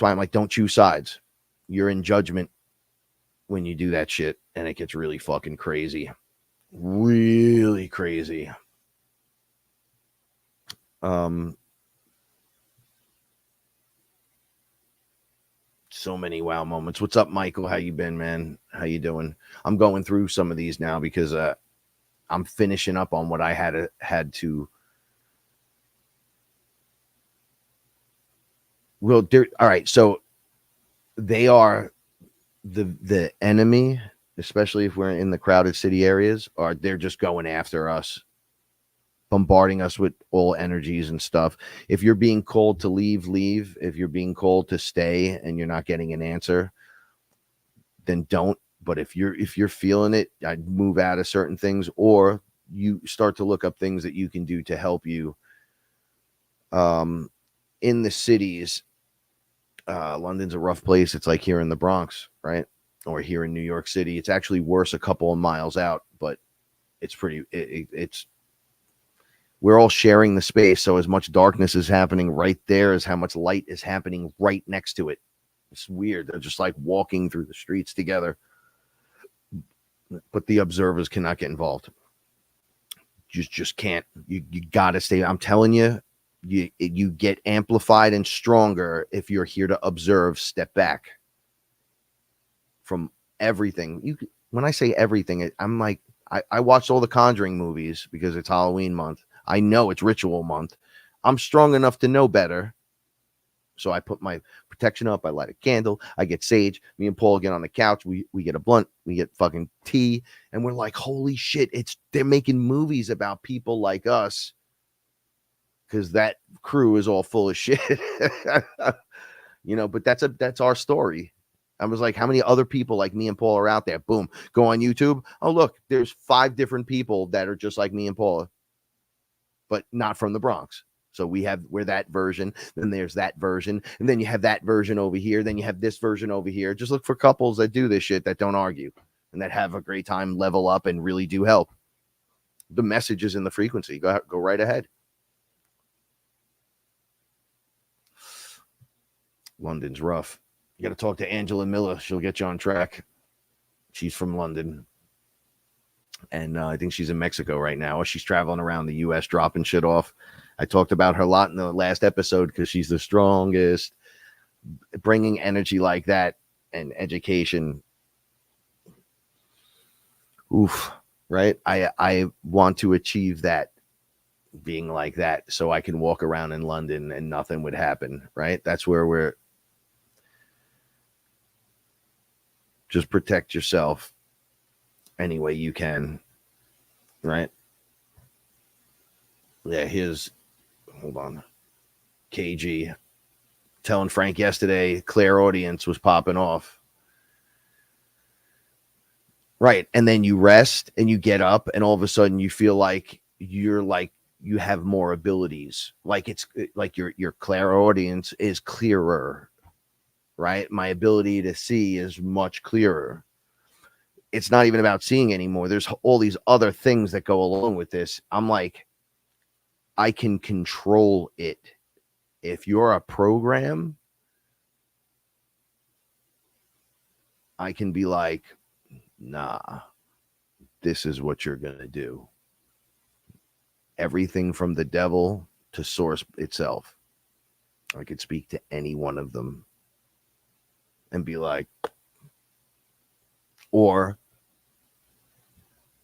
why I'm like, don't choose sides. You're in judgment when you do that shit, and it gets really fucking crazy. Really crazy. So many wow moments. What's up, Michael? How you been, man? How you doing? I'm going through some of these now, because I'm finishing up on what I had to. Well, all right. So they are the enemy, especially if we're in the crowded city areas, or they're just going after us, bombarding us with all energies and stuff. If you're being called to leave. If you're being called to stay and you're not getting an answer, then don't But if you're feeling it, I'd move out of certain things, or you start to look up things that you can do to help you. In the cities, London's a rough place. It's like here in the Bronx, right? Or here in New York City. It's actually worse a couple of miles out, but it's pretty, it's, we're all sharing the space. So as much darkness is happening right there as how much light is happening right next to it. It's weird. They're just like walking through the streets together, but the observers cannot get involved. Just can't. You got to stay. I'm telling you, you get amplified and stronger if you're here to observe. Step back from everything. When I say everything, I'm like, I watched all the Conjuring movies because it's Halloween month. I know it's ritual month. I'm strong enough to know better. So I put my protection up. I light a candle. I get sage. Me and Paul get on the couch. We get a blunt. We get fucking tea. And we're like, holy shit. They're making movies about people like us. Because that crew is all full of shit. But that's our story. I was like, how many other people like me and Paul are out there? Boom. Go on YouTube. Oh, look, there's 5 different people that are just like me and Paula, but not from the Bronx. So we're that version. Then there's that version. And then you have that version over here. Then you have this version over here. Just look for couples that do this shit, that don't argue and that have a great time, level up, and really do help. The message is in the frequency. Go right ahead. London's rough. You got to talk to Angela Miller. She'll get you on track. She's from London. And I think she's in Mexico right now. Or she's traveling around the U.S. dropping shit off. I talked about her a lot in the last episode because she's the strongest. Bringing energy like that and education. Oof, right? I want to achieve that, being like that, so I can walk around in London and nothing would happen, right? That's where we're. Just protect yourself any way you can, right? Yeah, hold on. KG telling Frank yesterday, clairaudience was popping off. Right. And then you rest and you get up and all of a sudden you feel like you have more abilities. Like it's like your clairaudience is clearer. Right? My ability to see is much clearer. It's not even about seeing anymore. There's all these other things that go along with this. I'm like, I can control it. If you're a program, I can be like, nah, this is what you're going to do. Everything from the devil to source itself. I could speak to any one of them and be like, or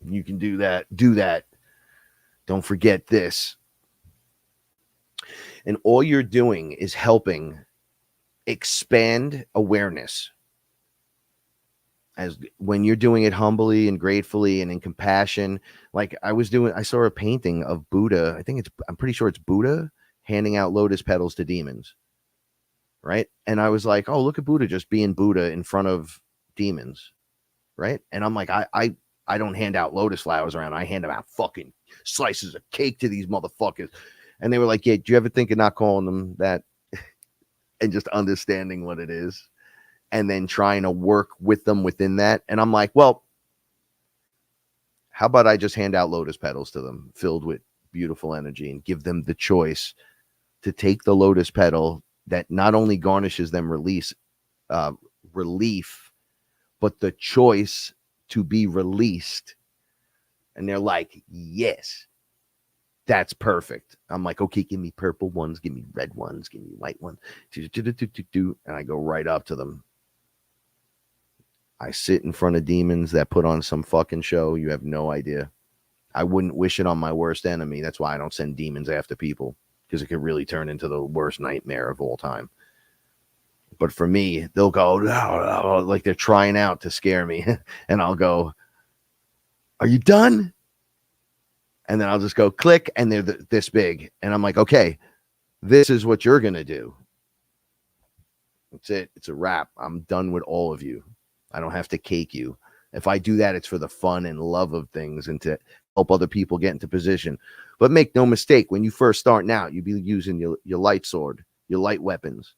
you can do that. Don't forget this. And all you're doing is helping expand awareness. As when you're doing it humbly and gratefully and in compassion, like I saw a painting of Buddha. I'm pretty sure it's Buddha handing out lotus petals to demons. Right. And I was like, oh, look at Buddha just being Buddha in front of demons. Right. And I'm like, I don't hand out lotus flowers around. I hand them out fucking slices of cake to these motherfuckers. And they were like, yeah, do you ever think of not calling them that and just understanding what it is and then trying to work with them within that? And I'm like, well, how about I just hand out lotus petals to them filled with beautiful energy and give them the choice to take the lotus petal that not only garnishes them relief, but the choice to be released. And they're like, yes, that's perfect. I'm like, okay, give me purple ones, give me red ones, give me white ones. And I go right up to them. I sit in front of demons that put on some fucking show. You have no idea. I wouldn't wish it on my worst enemy. That's why I don't send demons after people, because it could really turn into the worst nightmare of all time. But for me, they'll go, no, like they're trying out to scare me. And I'll go, are you done? And then I'll just go click, and they're this big. And I'm like, okay, this is what you're going to do. That's it. It's a wrap. I'm done with all of you. I don't have to cake you. If I do that, it's for the fun and love of things and to help other people get into position. But make no mistake, when you first starting out, you be using your light sword, your light weapons.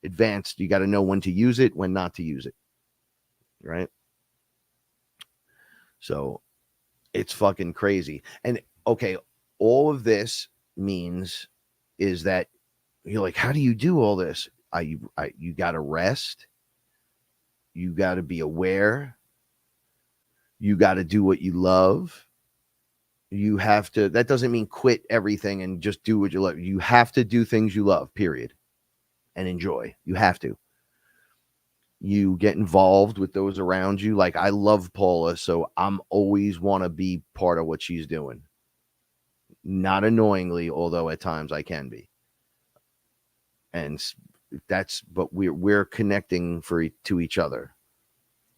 Advanced, you got to know when to use it, when not to use it. Right? So it's fucking crazy. And okay, all of this means is that you're like, how do you do all this? You got to rest. You got to be aware. You got to do what you love. You have to, that doesn't mean quit everything and just do what you love. You have to do things you love, period, and enjoy. You have to. You get involved with those around you. Like, I love Paula, so I'm always want to be part of what she's doing. Not annoyingly, although at times I can be. And that's, but we're connecting to each other.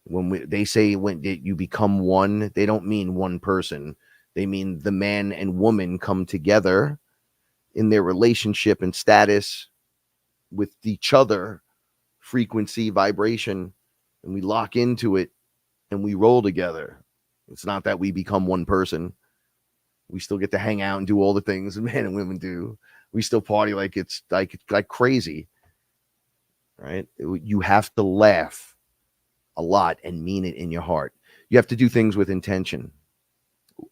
When they say when you become one, they don't mean one person. They mean the man and woman come together in their relationship and status with each other, frequency, vibration, and we lock into it and we roll together. It's not that we become one person. We still get to hang out and do all the things men and women do. We still party like it's like crazy, right? You have to laugh a lot and mean it in your heart. You have to do things with intention.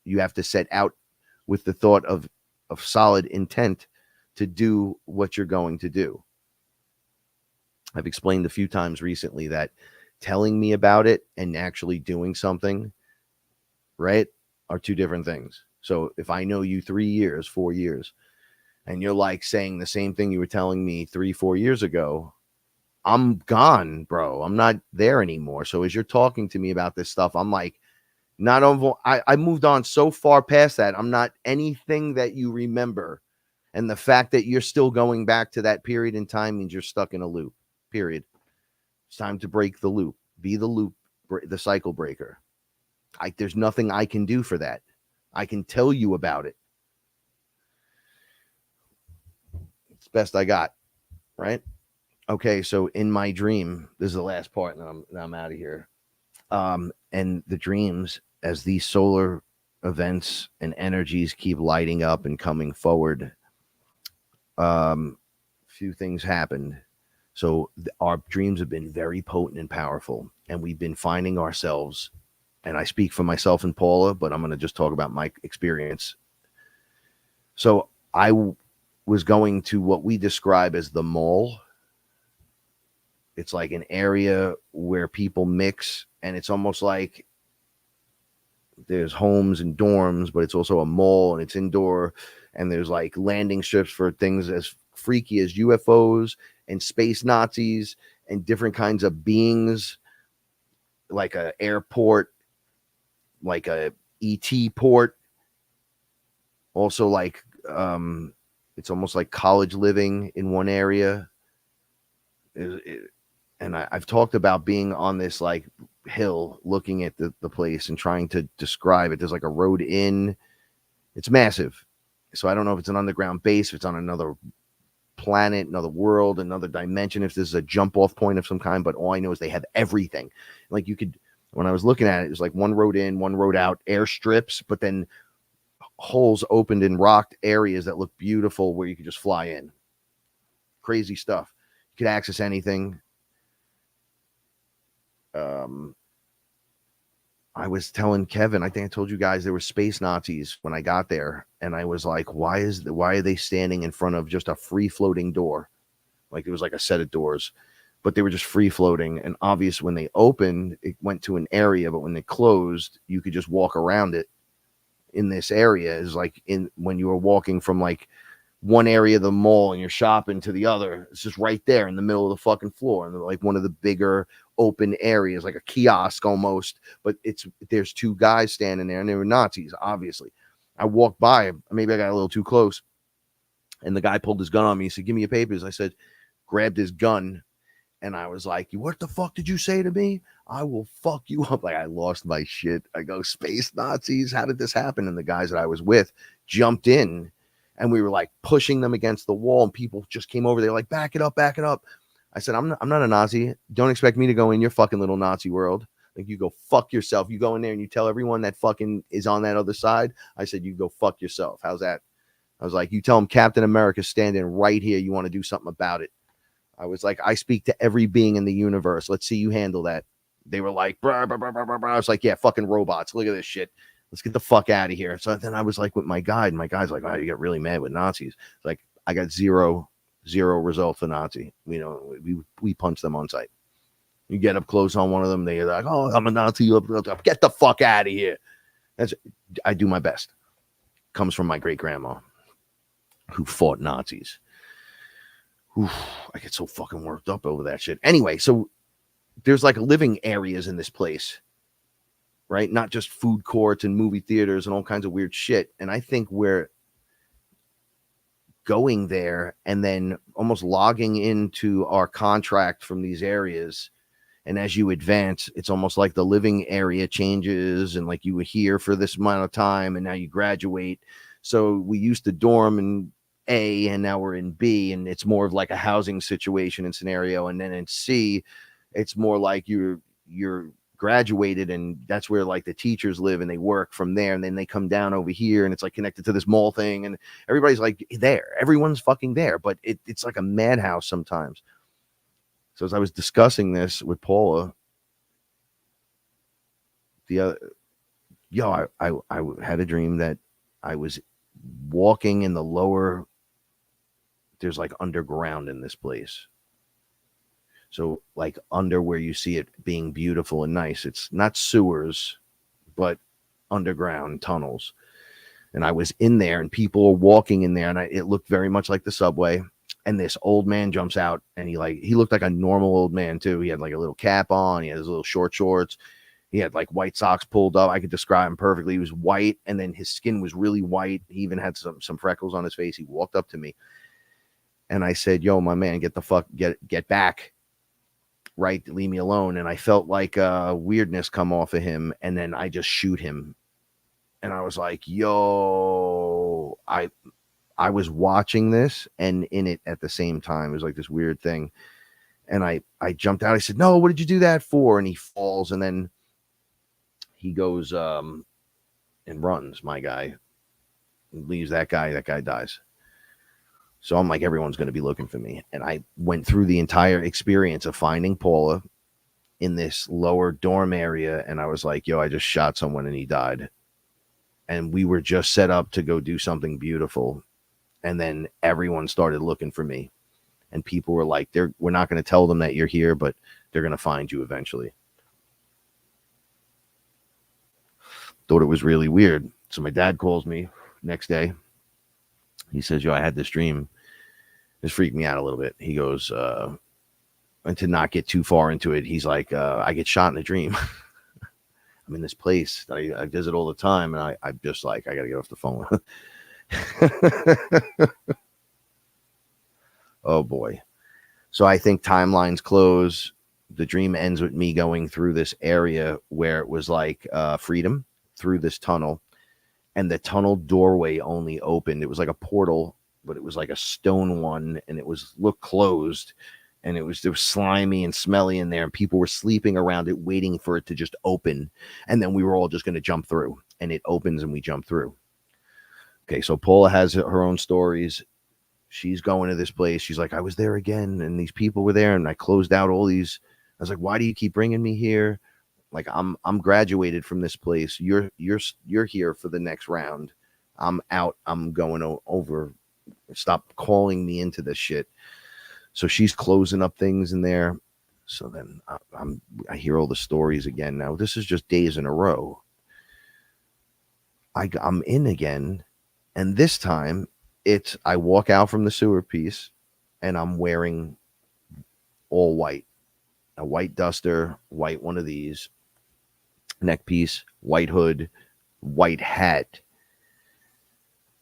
You have to set out with the thought of solid intent to do what you're going to do. I've explained a few times recently that telling me about it and actually doing something, right, are two different things. So if I know you 3 years, 4 years, and you're like saying the same thing you were telling me 3-4 years ago, I'm gone, bro. I'm not there anymore. So as you're talking to me about this stuff, I'm like, I moved on so far past that. I'm not anything that you remember. And the fact that you're still going back to that period in time means you're stuck in a loop, period. It's time to break the loop. Be the loop, the cycle breaker. There's nothing I can do for that. I can tell you about it. It's best I got, right? Okay, so in my dream, this is the last part, and I'm out of here. And the dreams, as these solar events and energies keep lighting up and coming forward, few things happened. So our dreams have been very potent and powerful, and we've been finding ourselves, and I speak for myself and Paula, but I'm going to just talk about my experience. So I was going to what we describe as the mall. It's like an area where people mix, and it's almost like there's homes and dorms, but it's also a mall, and it's indoor, and there's like landing strips for things as freaky as UFOs and space Nazis and different kinds of beings, like a airport, like a ET port. Also, like it's almost like college living in one area. And I've talked about being on this like hill looking at the place and trying to describe it. There's like a road in. It's massive. So I don't know if it's an underground base, if it's on another planet, another world, another dimension, if this is a jump off point of some kind. But all I know is they have everything. Like you could, when I was looking at it, it was like one road in, one road out, airstrips, but then holes opened in rocked areas that look beautiful where you could just fly in. Crazy stuff. You could access anything. I was telling Kevin, I think I told you guys there were space Nazis when I got there, and I was like, why are they standing in front of just a free floating door? Like it was like a set of doors, but they were just free floating. And obvious when they opened, it went to an area, but when they closed, you could just walk around it. In this area is like when you were walking from like one area of the mall and you're shopping to the other, it's just right there in the middle of the fucking floor, and like one of the bigger open areas, like a kiosk almost, but there's two guys standing there, and they were Nazis, obviously. I walked by, maybe I got a little too close, and the guy pulled his gun on me. He said, "Give me your papers." I said, grabbed his gun, and I was like, "What the fuck did you say to me? I will fuck you up." Like I lost my shit. I go, space Nazis, how did this happen? And the guys that I was with jumped in, and we were like pushing them against the wall, and people just came over. They're like, back it up, back it up. I said, I'm not a Nazi. Don't expect me to go in your fucking little Nazi world. Like, you go fuck yourself. You go in there and you tell everyone that fucking is on that other side. I said, you go fuck yourself. How's that? I was like, you tell them Captain America's standing right here. You want to do something about it. I was like, I speak to every being in the universe. Let's see you handle that. They were like, brr, brr, brr, brr, brr. I was like, yeah, fucking robots. Look at this shit. Let's get the fuck out of here. So then I was like with my guide. My guide's like, oh, you get really mad with Nazis. Like, I got zero result for Nazi. You know, we punch them on sight. You get up close on one of them, they're like, oh, I'm a Nazi. Get the fuck out of here. I do my best. Comes from my great grandma who fought Nazis. Oof, I get so fucking worked up over that shit. Anyway, so there's like living areas in this place, right? Not just food courts and movie theaters and all kinds of weird shit. And I think we're going there and then almost logging into our contract from these areas. And as you advance, it's almost like the living area changes, and like you were here for this amount of time and now you graduate. So we used to dorm in A and now we're in B, and it's more of like a housing situation and scenario. And then in C, it's more like you're graduated, and that's where like the teachers live and they work from there, and then they come down over here and it's like connected to this mall thing, and everybody's like there. Everyone's fucking there, but it's like a madhouse sometimes. So as I was discussing this with Paula, I had a dream that I was walking in the lower, there's like underground in this place. So like under where you see it being beautiful and nice. It's not sewers, but underground tunnels. And I was in there and people were walking in there, and it looked very much like the subway. And this old man jumps out, and he looked like a normal old man too. He had like a little cap on. He had his little short shorts. He had like white socks pulled up. I could describe him perfectly. He was white, and then his skin was really white. He even had some freckles on his face. He walked up to me, and I said, yo, my man, get back. Right, leave me alone. And I felt like weirdness come off of him, and then I just shoot him. And I was like, yo, I was watching this and in it at the same time. It was like this weird thing. And I jumped out. I said, no, what did you do that for? And he falls, and then he goes and runs, my guy. Leaves that guy dies. So I'm like, everyone's going to be looking for me. And I went through the entire experience of finding Paula in this lower dorm area. And I was like, yo, I just shot someone and he died. And we were just set up to go do something beautiful. And then everyone started looking for me. And people were like, we're not going to tell them that you're here, but they're going to find you eventually. Thought it was really weird. So my dad calls me next day. He says, yo, I had this dream. This freaked me out a little bit. He goes, and to not get too far into it, he's like, I get shot in a dream. I'm in this place that I visit all the time, and I'm just like, I got to get off the phone. Oh, boy. So I think timelines close. The dream ends with me going through this area where it was like freedom through this tunnel. And the tunnel doorway only opened. It was like a portal, but it was like a stone one, and it looked closed, and it was slimy and smelly in there, and people were sleeping around it, waiting for it to just open. And then we were all just going to jump through, and it opens and we jump through. Okay. So Paula has her own stories. She's going to this place. She's like, I was there again, and these people were there, and I closed out all these. I was like, why do you keep bringing me here? Like, I'm graduated from this place. You're here for the next round. I'm out. I'm going over. Stop calling me into this shit. So she's closing up things in there. So then I hear all the stories again. Now this is just days in a row. I'm in again, and this time I walk out from the sewer piece, and I'm wearing all white, a white duster, white one of these. Neck piece, white hood, white hat.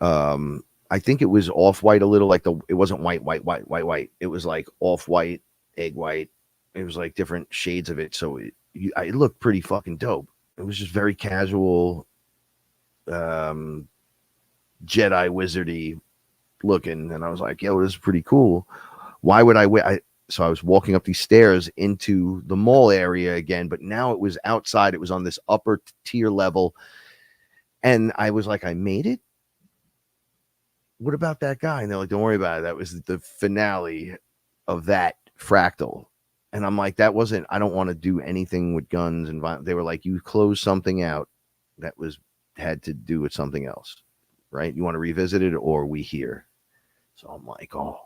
I think it was off-white a little, like it wasn't white. It was like off-white, egg white. It was like different shades of it. So it looked pretty fucking dope. It was just very casual, Jedi wizardy looking. And I was like, yo, this is pretty cool. Why would I wear? so I was walking up these stairs into the mall area again, but now it was outside. It was on this upper tier level. And I was like, I made it. What about that guy? And they're like, don't worry about it. That was the finale of that fractal. And I'm like, that wasn't, I don't want to do anything with guns and violence. They were like, you closed something out that had to do with something else, right? You want to revisit it, or we here? So I'm like, oh,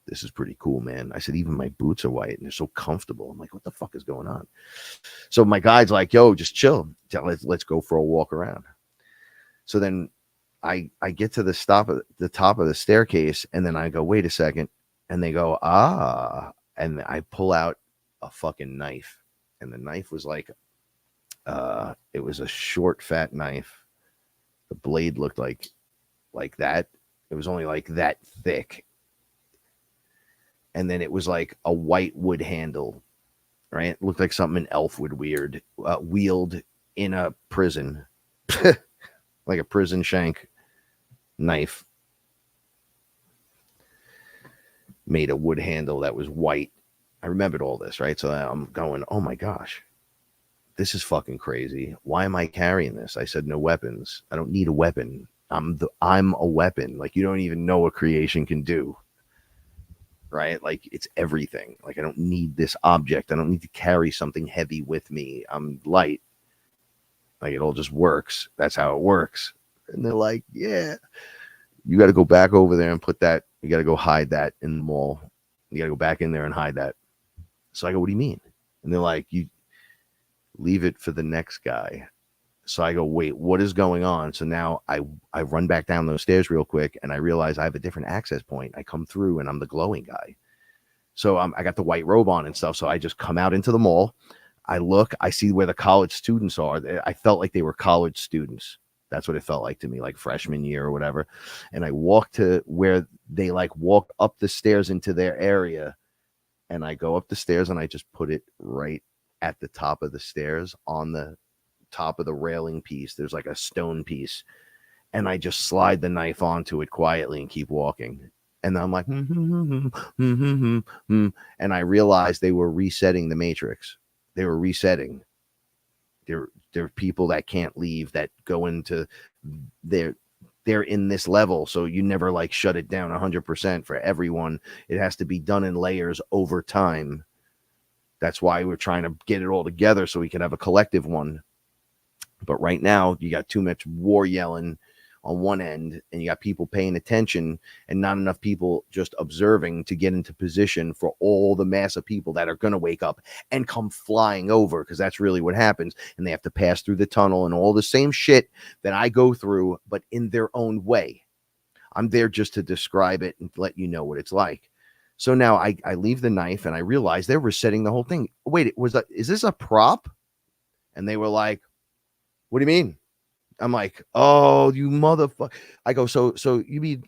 this is pretty cool, man. I said, even my boots are white and they're so comfortable. I'm like, what the fuck is going on? So my guide's like, yo, just chill. Let's go for a walk around. So then I get to the top of the staircase, and then I go, wait a second. And they go, and I pull out a fucking knife. And the knife was like, it was a short, fat knife. The blade looked like that. It was only like that thick. And then it was like a white wood handle, right? It looked like something an elf would wield in a prison, like a prison shank knife. Made a wood handle that was white. I remembered all this, right? So I'm going, oh my gosh, this is fucking crazy. Why am I carrying this? I said, no weapons. I don't need a weapon. I'm a weapon. Like, you don't even know what creation can do. Right? Like, it's everything. Like, I don't need this object. I don't need to carry something heavy with me. I'm light. Like, it all just works. That's how it works. And they're like, yeah, you got to go back over there and put that. You got to go hide that in the mall. You got to go back in there and hide that. So I go, what do you mean? And they're like, you leave it for the next guy. So I go, wait, what is going on? So now I run back down those stairs real quick, and I realize I have a different access point. I come through, and I'm the glowing guy. So I got the white robe on and stuff. So I just come out into the mall. I look, I see where the college students are. I felt like they were college students. That's what it felt like to me, like freshman year or whatever. And I walk to where they like walk up the stairs into their area. And I go up the stairs, and I just put it right at the top of the stairs on the top of the railing piece. There's like a stone piece, and I just slide the knife onto it quietly and keep walking. And I'm like, and I realized they were resetting the matrix. They were resetting. There are people that can't leave, that go into they're in this level, so you never like shut it down 100% for everyone. It has to be done in layers over time. That's why we're trying to get it all together so we can have a collective one. But right now, you got too much war yelling on one end, and you got people paying attention and not enough people just observing to get into position for all the mass of people that are going to wake up and come flying over, because that's really what happens. And they have to pass through the tunnel and all the same shit that I go through, but in their own way. I'm there just to describe it and let you know what it's like. So now I leave the knife, and I realize they were setting the whole thing. Wait, is this a prop? And they were like, what do you mean? I'm like, oh, you motherfucker. I go, so you mean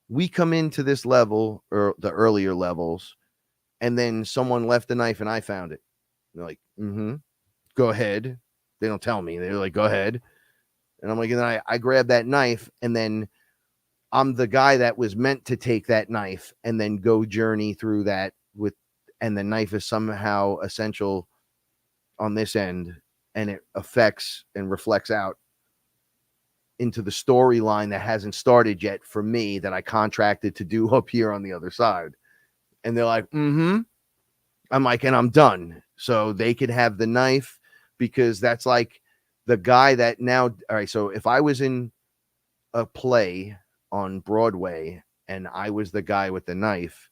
we come into this level, or the earlier levels, and then someone left the knife and I found it. They're like, go ahead. They don't tell me. They're like, go ahead. And I'm like, and then I grab that knife, and then I'm the guy that was meant to take that knife and then go journey through that with, and the knife is somehow essential on this end. And it affects and reflects out into the storyline that hasn't started yet for me, that I contracted to do up here on the other side. And they're like, I'm like, and I'm done. So they could have the knife, because that's like the guy that now, all right. So if I was in a play on Broadway and I was the guy with the knife,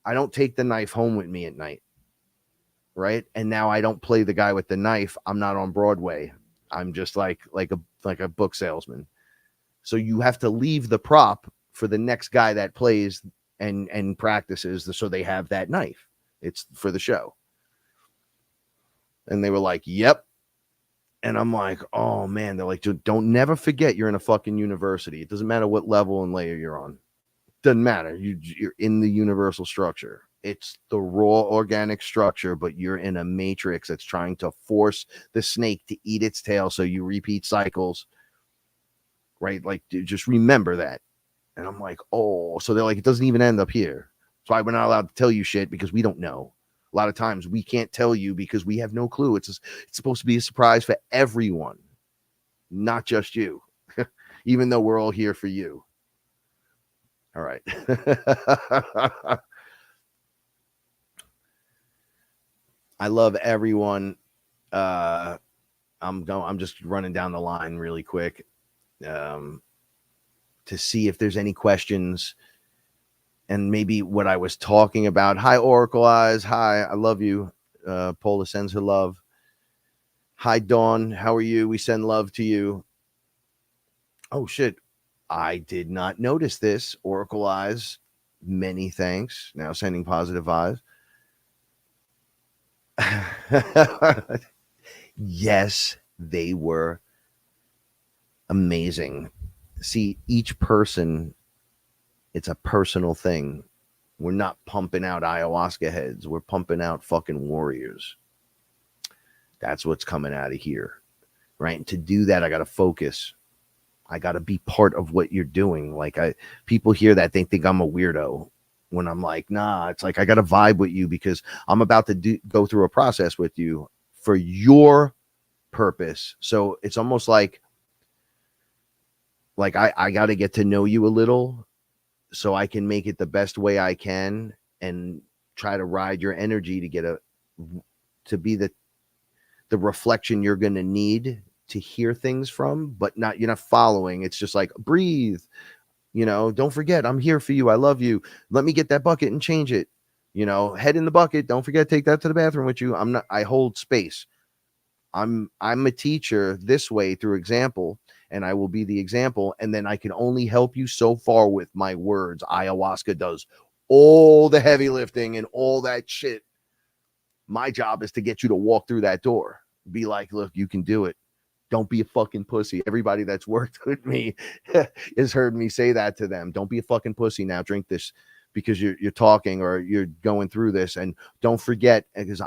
I don't take the knife home with me at night. Right. And now I don't play the guy with the knife. I'm not on Broadway. I'm just like a book salesman. So you have to leave the prop for the next guy that plays and practices, so they have that knife. It's for the show. And they were like, yep. And I'm like, oh man. They're like, don't never forget you're in a fucking university. It doesn't matter what level and layer you're on. Doesn't matter. You're in the universal structure. It's the raw organic structure, but you're in a matrix that's trying to force the snake to eat its tail, so you repeat cycles, right? Like, just remember that. And I'm like, oh, so they're like, it doesn't even end up here. That's why we're not allowed to tell you shit, because we don't know. A lot of times we can't tell you because we have no clue. It's supposed to be a surprise for everyone, not just you, even though we're all here for you. All right. I love everyone. I'm just running down the line really quick to see if there's any questions. And maybe what I was talking about. Hi, Oracle Eyes. Hi, I love you. Paula sends her love. Hi, Dawn. How are you? We send love to you. Oh, shit. I did not notice this. Oracle Eyes. Many thanks. Now sending positive vibes. Yes, they were amazing. See, each person, it's a personal thing. We're not pumping out ayahuasca heads. We're pumping out fucking warriors. That's what's coming out of here, right? And to do that, I got to focus. I got to be part of what you're doing. Like, people hear that, they think I'm a weirdo. When I'm like, nah, it's like I got to vibe with you because I'm about to go through a process with you for your purpose. So it's almost like I got to get to know you a little, so I can make it the best way I can and try to ride your energy to be the reflection you're going to need to hear things from, but you're not following. It's just like, breathe, don't forget, I'm here for you. I love you. Let me get that bucket and change it. Head in the bucket. Don't forget, take that to the bathroom with you. I hold space. I'm a teacher this way through example, and I will be the example. And then I can only help you so far with my words. Ayahuasca does all the heavy lifting and all that shit. My job is to get you to walk through that door. Be like, look, you can do it. Don't be a fucking pussy. Everybody that's worked with me has heard me say that to them. Don't be a fucking pussy. Now drink this because you're talking or you're going through this. And don't forget, because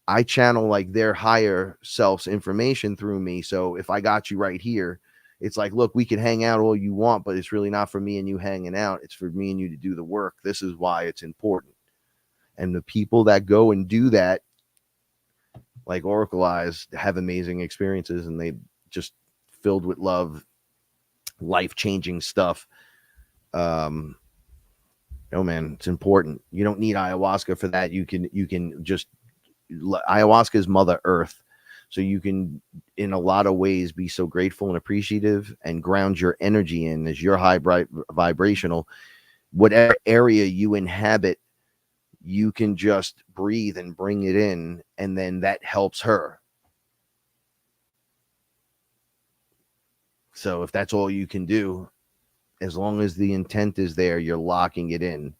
I channel like their higher self's information through me. So if I got you right here, it's like, look, we can hang out all you want, but it's really not for me and you hanging out. It's for me and you to do the work. This is why it's important. And the people that go and do that, like Oracle Eyes, have amazing experiences, and they just filled with love, life-changing stuff. Oh man, it's important. You don't need ayahuasca for that. You can just, ayahuasca is Mother Earth. So you can, in a lot of ways, be so grateful and appreciative and ground your energy in as your high vibrational, whatever area you inhabit, you can just breathe and bring it in, and then that helps her. So if that's all you can do, as long as the intent is there, you're locking it in,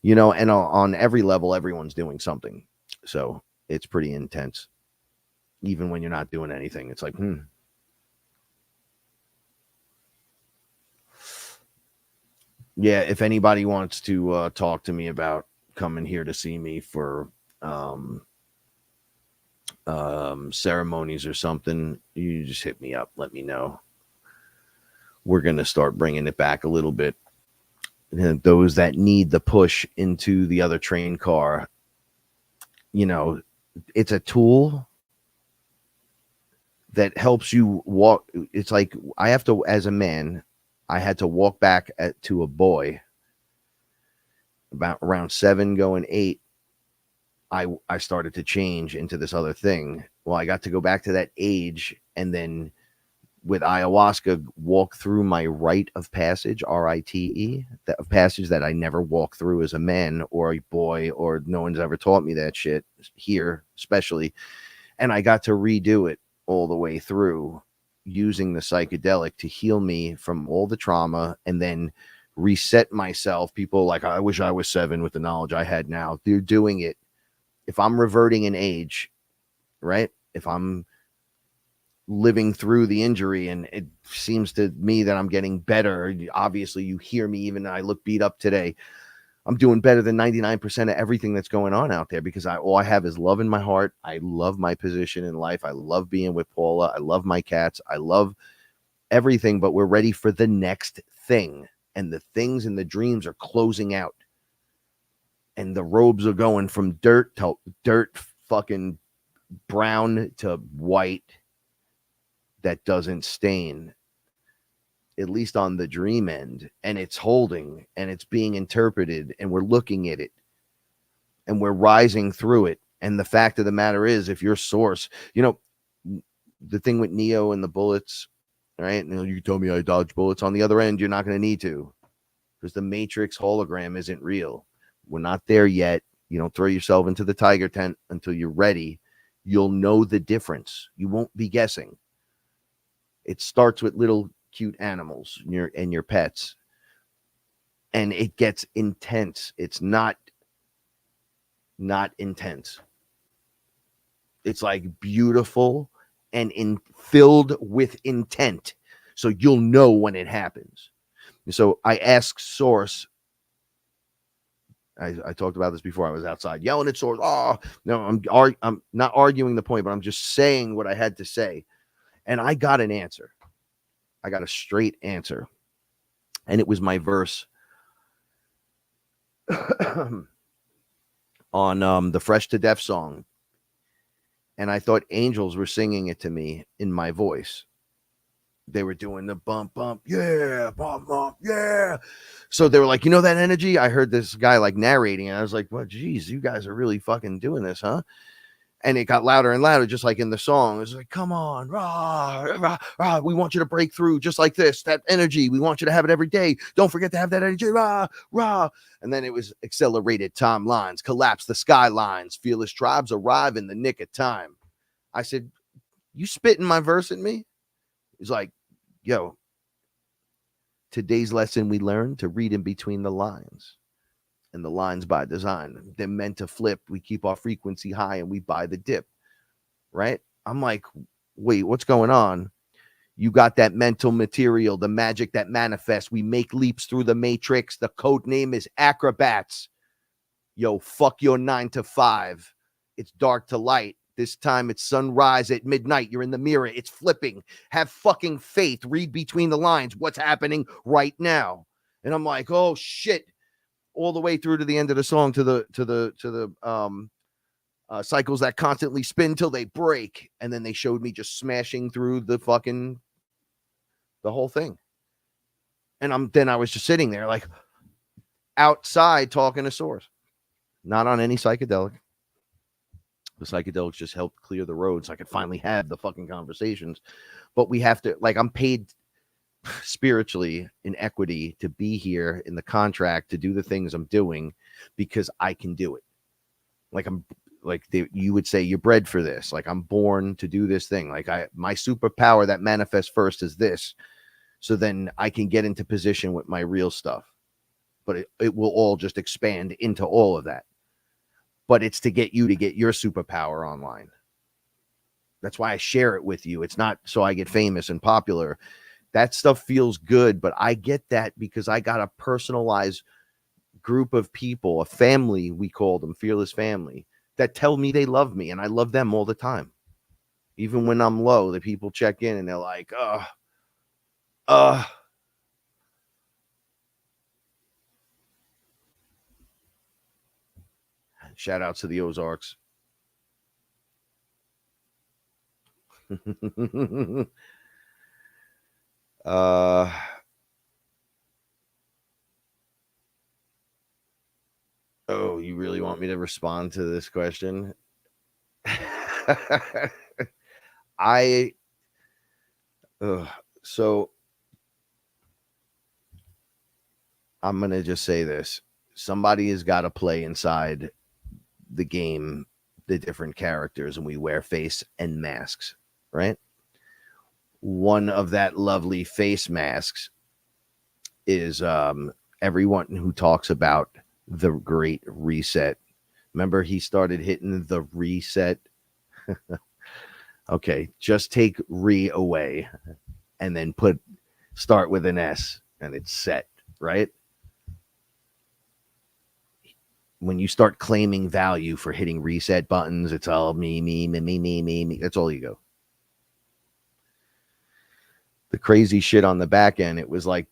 and on every level, everyone's doing something. So it's pretty intense. Even when you're not doing anything, it's like, Yeah, if anybody wants to talk to me about coming here to see me for ceremonies or something, you just hit me up. Let me know. We're going to start bringing it back a little bit. And those that need the push into the other train car, it's a tool that helps you walk. It's like I have to, as a man, I had to walk back to a boy about around 7 going 8. I started to change into this other thing. Well, I got to go back to that age, and then with ayahuasca, walk through my rite of passage, RITE, that passage that I never walked through as a man or a boy, or no one's ever taught me that shit here, especially. And I got to redo it all the way through, using the psychedelic to heal me from all the trauma and then reset myself. People like, I wish I was 7 with the knowledge I had now. They're doing it. If I'm reverting in age, right? If I'm living through the injury and it seems to me that I'm getting better, obviously you hear me, even though I look beat up today, I'm doing better than 99% of everything that's going on out there, because all I have is love in my heart. I love my position in life. I love being with Paula. I love my cats. I love everything, but we're ready for the next thing. and the things in the dreams are closing out. And the robes are going from dirt to dirt, fucking brown to white that doesn't stain, at least on the dream end. And it's holding and it's being interpreted and we're looking at it and we're rising through it. And the fact of the matter is, if your source, you know, the thing with Neo and the bullets, right? You told me I dodge bullets. On the other end, you're not going to need to, because the Matrix hologram isn't real. We're not there yet. You don't throw yourself into the tiger tent until you're ready. You'll know the difference. You won't be guessing. It starts with little cute animals and your pets, and it gets intense. It's not intense. It's like beautiful and filled with intent. So you'll know when it happens. So I asked Source. I talked about this before. I was outside yelling at Source. Oh no, I'm not arguing the point, but I'm just saying what I had to say. And I got an answer. I got a straight answer. And it was my verse on the Fresh to Death song. And I thought angels were singing it to me in my voice. They were doing the bump, bump, yeah, bump, bump, yeah. So they were like, you know that energy? I heard this guy like narrating, and I was like, well, geez, you guys are really fucking doing this, huh? And it got louder and louder, just like in the song. It was like, come on, rah, rah, rah. We want you to break through just like this, that energy. We want you to have it every day. Don't forget to have that energy, rah, rah. And then it was accelerated timelines, collapse the skylines. Fearless tribes arrive in the nick of time. I said, you spitting my verse at me? He's like, yo, today's lesson we learned to read in between the lines. And the lines by design. They're meant to flip. We keep our frequency high and we buy the dip. Right? I'm like, wait, what's going on? You got that mental material, the magic that manifests. We make leaps through the matrix. The code name is acrobats. Yo, fuck your 9 to 5. It's dark to light. This time it's sunrise at midnight. You're in the mirror. It's flipping. Have fucking faith. Read between the lines. What's happening right now? And I'm like, oh shit. All the way through to the end of the song, to the cycles that constantly spin till they break. And then they showed me just smashing through the whole thing. And then I was just sitting there like outside talking to Source, not on any psychedelic. The psychedelics just helped clear the road so I could finally have the fucking conversations. But we have to, like, I'm paid spiritually in equity to be here in the contract to do the things I'm doing because I can do it. Like you would say, you're bred for this. Like, I'm born to do this thing. Like, my superpower that manifests first is this. So then I can get into position with my real stuff, but it will all just expand into all of that. But it's to get you to get your superpower online. That's why I share it with you. It's not so I get famous and popular. That stuff feels good, but I get that because I got a personalized group of people, a family, we call them, Fearless Family, that tell me they love me, and I love them all the time. Even when I'm low, the people check in and they're like, shout out to the Ozarks. Oh, you really want me to respond to this question? So I'm going to just say this. Somebody has got to play inside the game, the different characters, and we wear face and masks, right? One of that lovely face masks is everyone who talks about the Great Reset. Remember, he started hitting the reset. Okay, just take re away and then start with an S and it's set, right? When you start claiming value for hitting reset buttons, it's all me. That's all you go. The crazy shit on the back end, it was like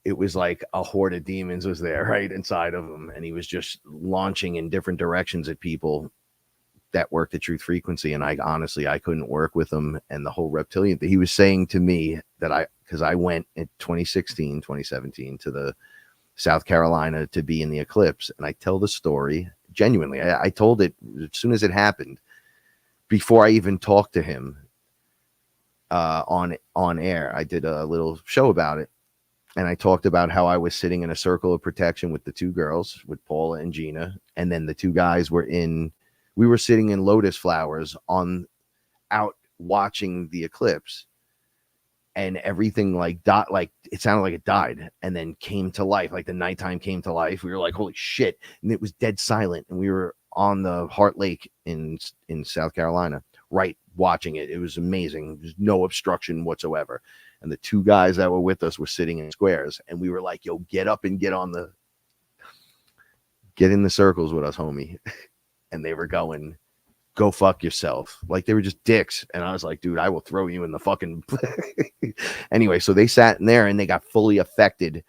it was like a horde of demons was there right inside of him, and he was just launching in different directions at people that worked at Truth Frequency. And I honestly, I couldn't work with him. And the whole reptilian thing, he was saying to me that because I went in 2016, 2017 to the South Carolina to be in the eclipse. And I tell the story genuinely. I told it as soon as it happened, before I even talked to him on air. I did a little show about it. And I talked about how I was sitting in a circle of protection with the two girls, with Paula and Gina. And then the two guys we were sitting in lotus flowers out watching the eclipse. And everything like it sounded like it died and then came to life. Like the nighttime came to life. We were like, holy shit. And it was dead silent. And we were on the Heart Lake in South Carolina, right, watching it. It was amazing. There's no obstruction whatsoever. And the two guys that were with us were sitting in squares. And we were like, yo, get up and get in the circles with us, homie. And they were going, go fuck yourself. Like they were just dicks. And I was like, dude, I will throw you in the fucking. Anyway, so they sat in there and they got fully affected.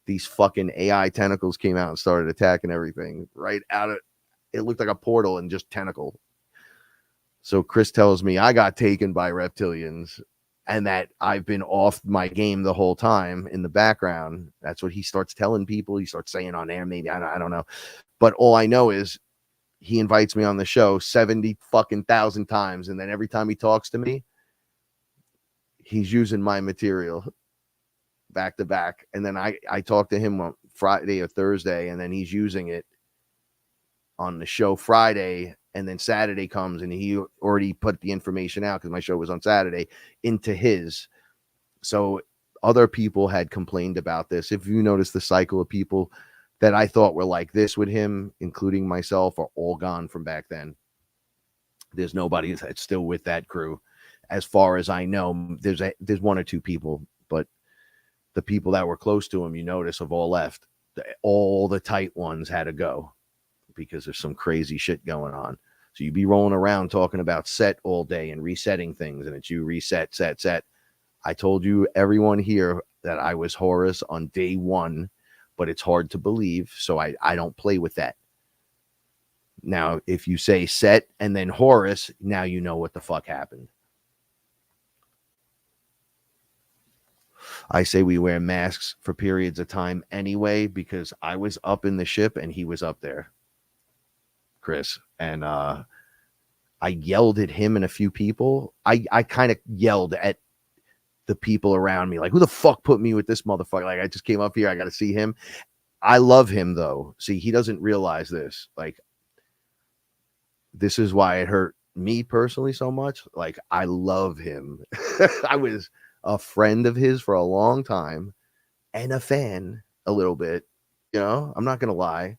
These fucking AI tentacles came out and started attacking everything right out of it. Looked like a portal and just tentacle. So Chris tells me I got taken by reptilians and that I've been off my game the whole time in the background. That's what he starts telling people. He starts saying on air, maybe. I don't know. But all I know is he invites me on the show 70 fucking thousand times. And then every time he talks to me, he's using my material back to back. And then I talk to him on Friday or Thursday, and then he's using it on the show Friday. And then Saturday comes and he already put the information out, because my show was on Saturday, into his. So other people had complained about this. If you notice, the cycle of people that I thought were like this with him, including myself, are all gone from back then. There's nobody that's still with that crew. As far as I know, there's one or two people, but the people that were close to him, you notice, have all left. All the tight ones had to go because there's some crazy shit going on. So you'd be rolling around talking about set all day and resetting things, and it's you reset, set. I told you, everyone here, that I was Horus on day one, but it's hard to believe, so I don't play with that. Now, if you say set and then Horus, now you know what the fuck happened. I say we wear masks for periods of time anyway, because I was up in the ship and he was up there, Chris. And I yelled at him and a few people. I kind of yelled at the people around me, like, who the fuck put me with this motherfucker? Like, I just came up here. I got to see him. I love him, though. See, he doesn't realize this. Like, this is why it hurt me personally so much. Like, I love him. I was a friend of his for a long time and a fan a little bit. You know, I'm not going to lie.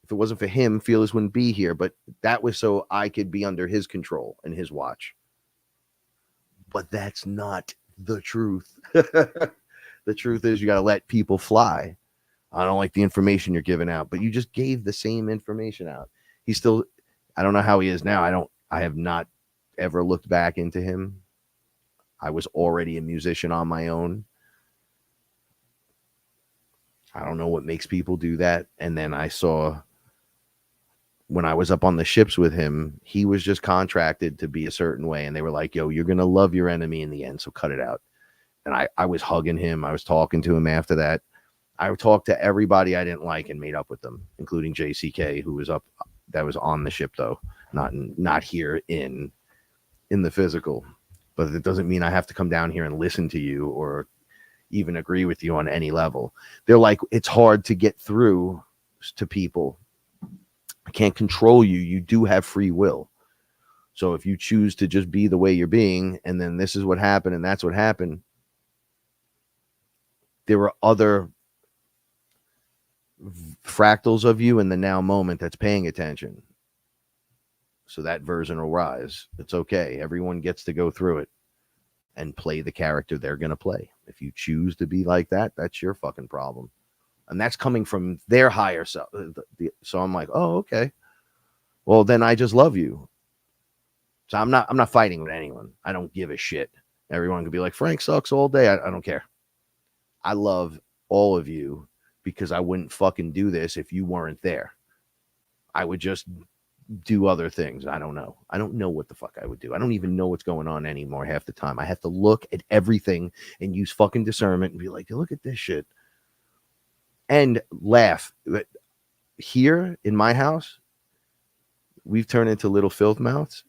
If it wasn't for him, Fearless wouldn't be here. But that was so I could be under his control and his watch. But that's not the truth. The truth is, you got to let people fly. I don't like the information you're giving out, but you just gave the same information out. He's still, I don't know how he is now. I have not ever looked back into him. I was already a musician on my own. I don't know what makes people do that. And then I saw, when I was up on the ships with him, he was just contracted to be a certain way. And they were like, yo, you're going to love your enemy in the end, so cut it out. And I was hugging him. I was talking to him after that. I talked to everybody I didn't like and made up with them, including JCK, who was up, that was on the ship, though, not here in the physical. But it doesn't mean I have to come down here and listen to you or even agree with you on any level. They're like, it's hard to get through to people. I can't control you. You do have free will. So if you choose to just be the way you're being, and then this is what happened and that's what happened, there were other fractals of you in the now moment that's paying attention. So that version will rise. It's okay. Everyone gets to go through it and play the character they're going to play. If you choose to be like that, that's your fucking problem. And that's coming from their higher self. So I'm like, oh, okay. Well, then I just love you. So I'm not fighting with anyone. I don't give a shit. Everyone could be like, Frank sucks all day. I don't care. I love all of you, because I wouldn't fucking do this if you weren't there. I would just do other things. I don't know. I don't know what the fuck I would do. I don't even know what's going on anymore half the time. I have to look at everything and use fucking discernment and be like, look at this shit. And laugh. But here in my house, we've turned into little filth mouths,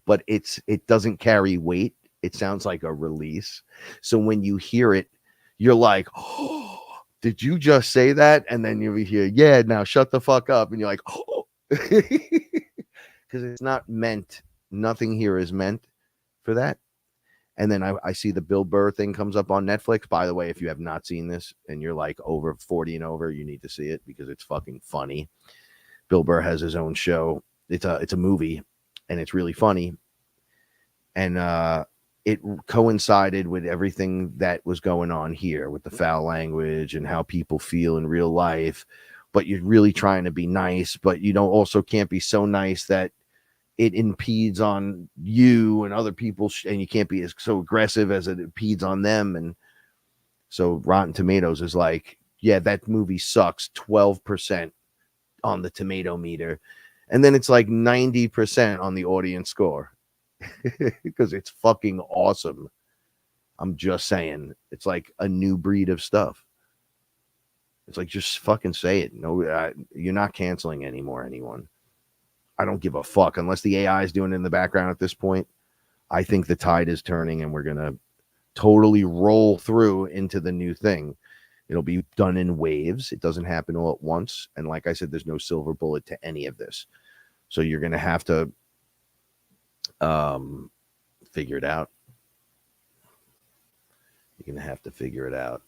but it doesn't carry weight. It sounds like a release. So when you hear it, you're like, oh, did you just say that? And then you hear, yeah, now shut the fuck up. And you're like, oh, because it's not meant. Nothing here is meant for that. And then I see the Bill Burr thing comes up on Netflix. By the way, if you have not seen this and you're like over 40 and over, you need to see it because it's fucking funny. Bill Burr has his own show. It's a movie and it's really funny. And it coincided with everything that was going on here with the foul language and how people feel in real life. But you're really trying to be nice, but you don't also can't be so nice that it impedes on you and other people, and you can't be as so aggressive as it impedes on them. And so Rotten Tomatoes is like, yeah, that movie sucks 12% on the tomato meter. And then it's like 90% on the audience score because it's fucking awesome. I'm just saying, it's like a new breed of stuff. It's like, just fucking say it. No, you're not canceling anymore, anyone. I don't give a fuck unless the AI is doing it in the background at this point. I think the tide is turning and we're going to totally roll through into the new thing. It'll be done in waves. It doesn't happen all at once. And like I said, there's no silver bullet to any of this. So you're going to have to figure it out. You're going to have to figure it out.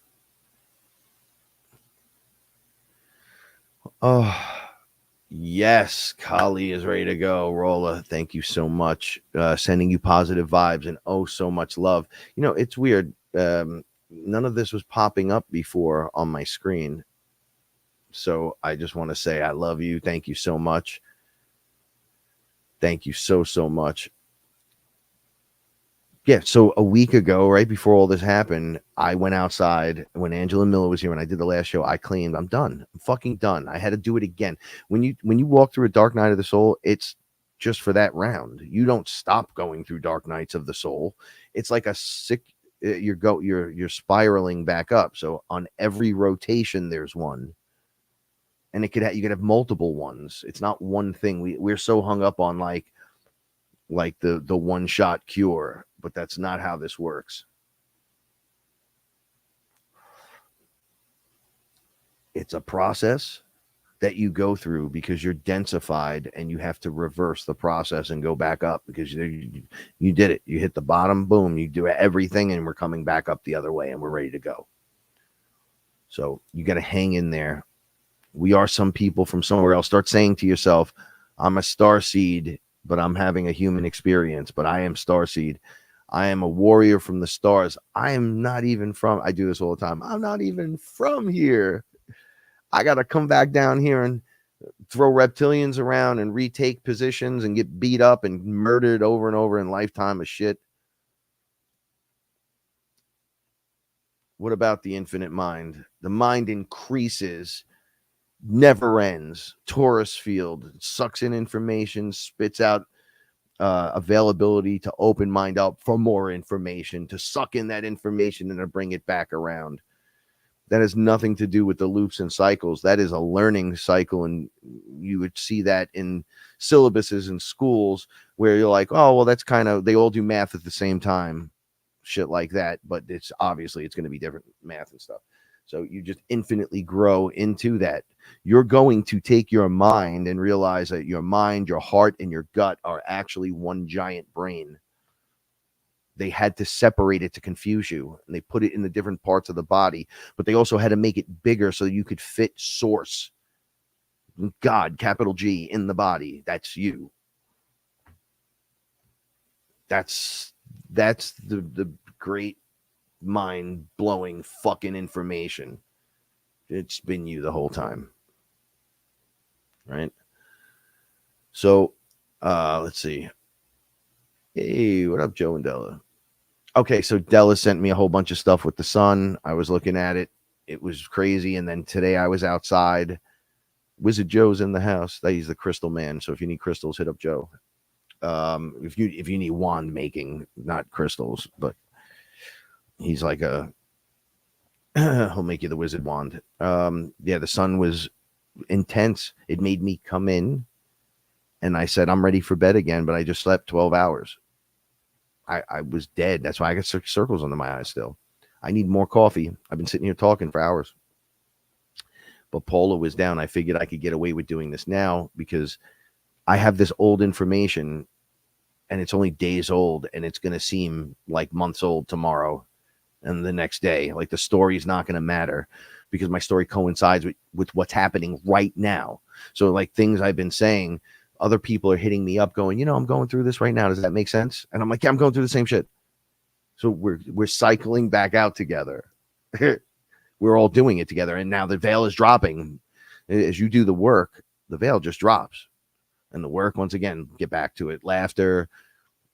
Oh, yes. Kali is ready to go. Rolla, thank you so much. Sending you positive vibes and oh, so much love. You know, it's weird. None of this was popping up before on my screen. So I just want to say I love you. Thank you so much. Thank you so much. Yeah, so a week ago, right before all this happened, I went outside when Angela Miller was here and I did the last show. I claimed I'm done. I'm fucking done. I had to do it again. When you walk through a dark night of the soul, it's just for that round. You don't stop going through dark nights of the soul. It's like a sick you're spiraling back up. So on every rotation there's one. And you could have multiple ones. It's not one thing. We're so hung up on like the one shot cure, but that's not how this works. It's a process that you go through because you're densified and you have to reverse the process and go back up because you did it. You hit the bottom, boom, you do everything and we're coming back up the other way and we're ready to go. So you got to hang in there. We are some people from somewhere else. Start saying to yourself, I'm a starseed, but I'm having a human experience, but I am starseed. I am a warrior from the stars. I am not even from, I do this all the time. I'm not even from here. I got to come back down here and throw reptilians around and retake positions and get beat up and murdered over and over in lifetime of shit. What about the infinite mind? The mind increases, never ends. Torus field sucks in information, spits out availability to open mind up for more information, to suck in that information and to bring it back around. That has nothing to do with the loops and cycles. That is a learning cycle. And you would see that in syllabuses in schools where you're like, oh, well, that's kind of, they all do math at the same time, shit like that. But it's obviously it's going to be different math and stuff. So you just infinitely grow into that. You're going to take your mind and realize that your mind, your heart, and your gut are actually one giant brain. They had to separate it to confuse you, and they put it in the different parts of the body, but they also had to make it bigger so you could fit source. God, capital G, in the body. That's you. That's the great mind-blowing fucking information. It's been you the whole time. Right? So, let's see. Hey, what up, Joe and Della? Okay, so Della sent me a whole bunch of stuff with the sun. I was looking at it. It was crazy. And then today I was outside. Wizard Joe's in the house. He's the crystal man. So if you need crystals, hit up Joe. If you need wand making, not crystals, but he's like he'll make you the wizard wand. Yeah, the sun was intense. It made me come in, and I said I'm ready for bed again, but I just slept 12 hours. I was dead. That's why I got circles under my eyes still. I need more coffee. I've been sitting here talking for hours. But Paula was down. I figured I could get away with doing this now because I have this old information and it's only days old and it's going to seem like months old tomorrow and the next day. Like the story is not going to matter because my story coincides with what's happening right now. So like things I've been saying, other people are hitting me up going, I'm going through this right now. Does that make sense? And I'm like, yeah, I'm going through the same shit. So we're cycling back out together. We're all doing it together. And now the veil is dropping. As you do the work, the veil just drops. And the work, once again, get back to it. Laughter,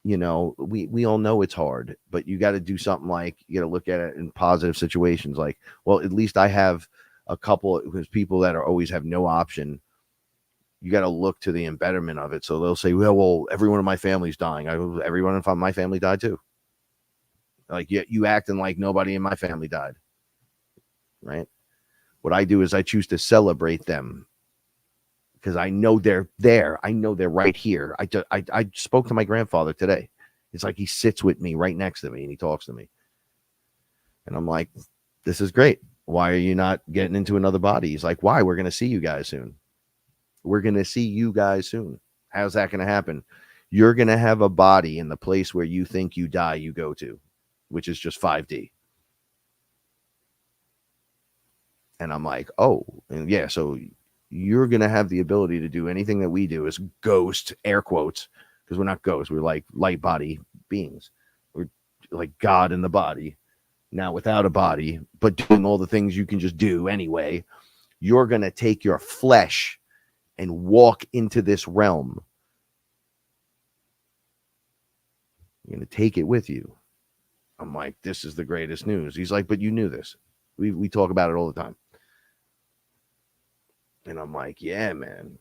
we all know it's hard, but you got to do something like, you got to look at it in positive situations. Like, well, at least I have a couple because people that are always have no option. You got to look to the embetterment of it. So they'll say, well, everyone in my family's dying. Everyone in my family died too. Like you acting like nobody in my family died. Right. What I do is I choose to celebrate them because I know they're there. I know they're right here. I spoke to my grandfather today. It's like he sits with me right next to me and he talks to me. And I'm like, this is great. Why are you not getting into another body? He's like, why? We're going to see you guys soon. We're going to see you guys soon. How's that going to happen? You're going to have a body in the place where you think you die, you go to, which is just 5D. And I'm like, oh, and yeah, so you're going to have the ability to do anything that we do as ghost, air quotes, because we're not ghosts. We're like light body beings. We're like God in the body, now without a body, but doing all the things you can just do anyway. You're going to take your flesh and walk into this realm. You're going to take it with you. I'm like, this is the greatest news. He's like, but you knew this. We talk about it all the time. And I'm like, yeah, man.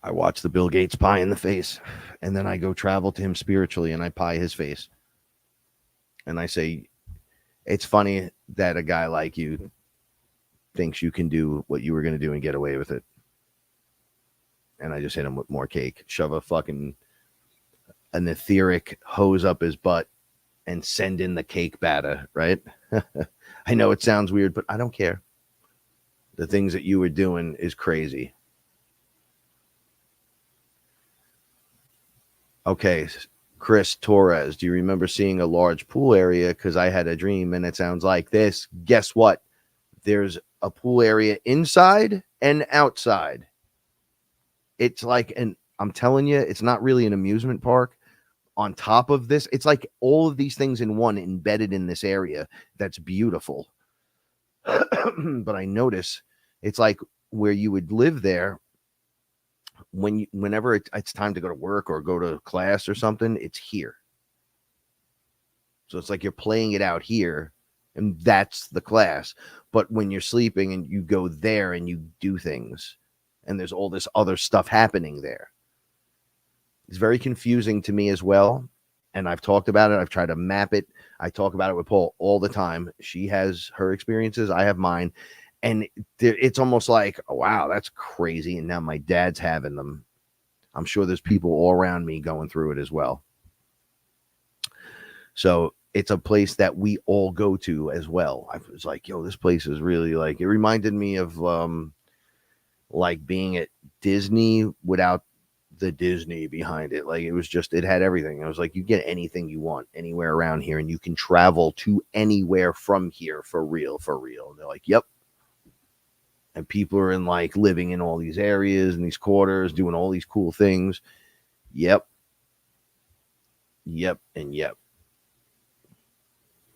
I watch the Bill Gates pie in the face, and then I go travel to him spiritually, and I pie his face. And I say, it's funny that a guy like you thinks you can do what you were going to do and get away with it. And I just hit him with more cake, shove an etheric hose up his butt, and send in the cake batter, right? I know it sounds weird, but I don't care. The things that you were doing is crazy. Okay, Chris Torres, do you remember seeing a large pool area? Because I had a dream and it sounds like this. Guess what? There's a pool area inside and outside. It's like, I'm telling you, it's not really an amusement park. On top of this, it's like all of these things in one embedded in this area. That's beautiful. But I notice it's like where you would live there whenever it's time to go to work or go to class or something, it's here. So it's like you're playing it out here and that's the class. But when you're sleeping and you go there and you do things and there's all this other stuff happening there. It's very confusing to me as well. And I've talked about it. I've tried to map it. I talk about it with Paul all the time. She has her experiences. I have mine. And it's almost like, oh, wow, that's crazy. And now my dad's having them. I'm sure there's people all around me going through it as well. So it's a place that we all go to as well. I was like, yo, this place is really like, it reminded me of like being at Disney without the Disney behind it. Like it had everything. I was like, you get anything you want anywhere around here and you can travel to anywhere from here for real. And they're like, yep. And people are living in all these areas and these quarters, doing all these cool things. Yep. And yep.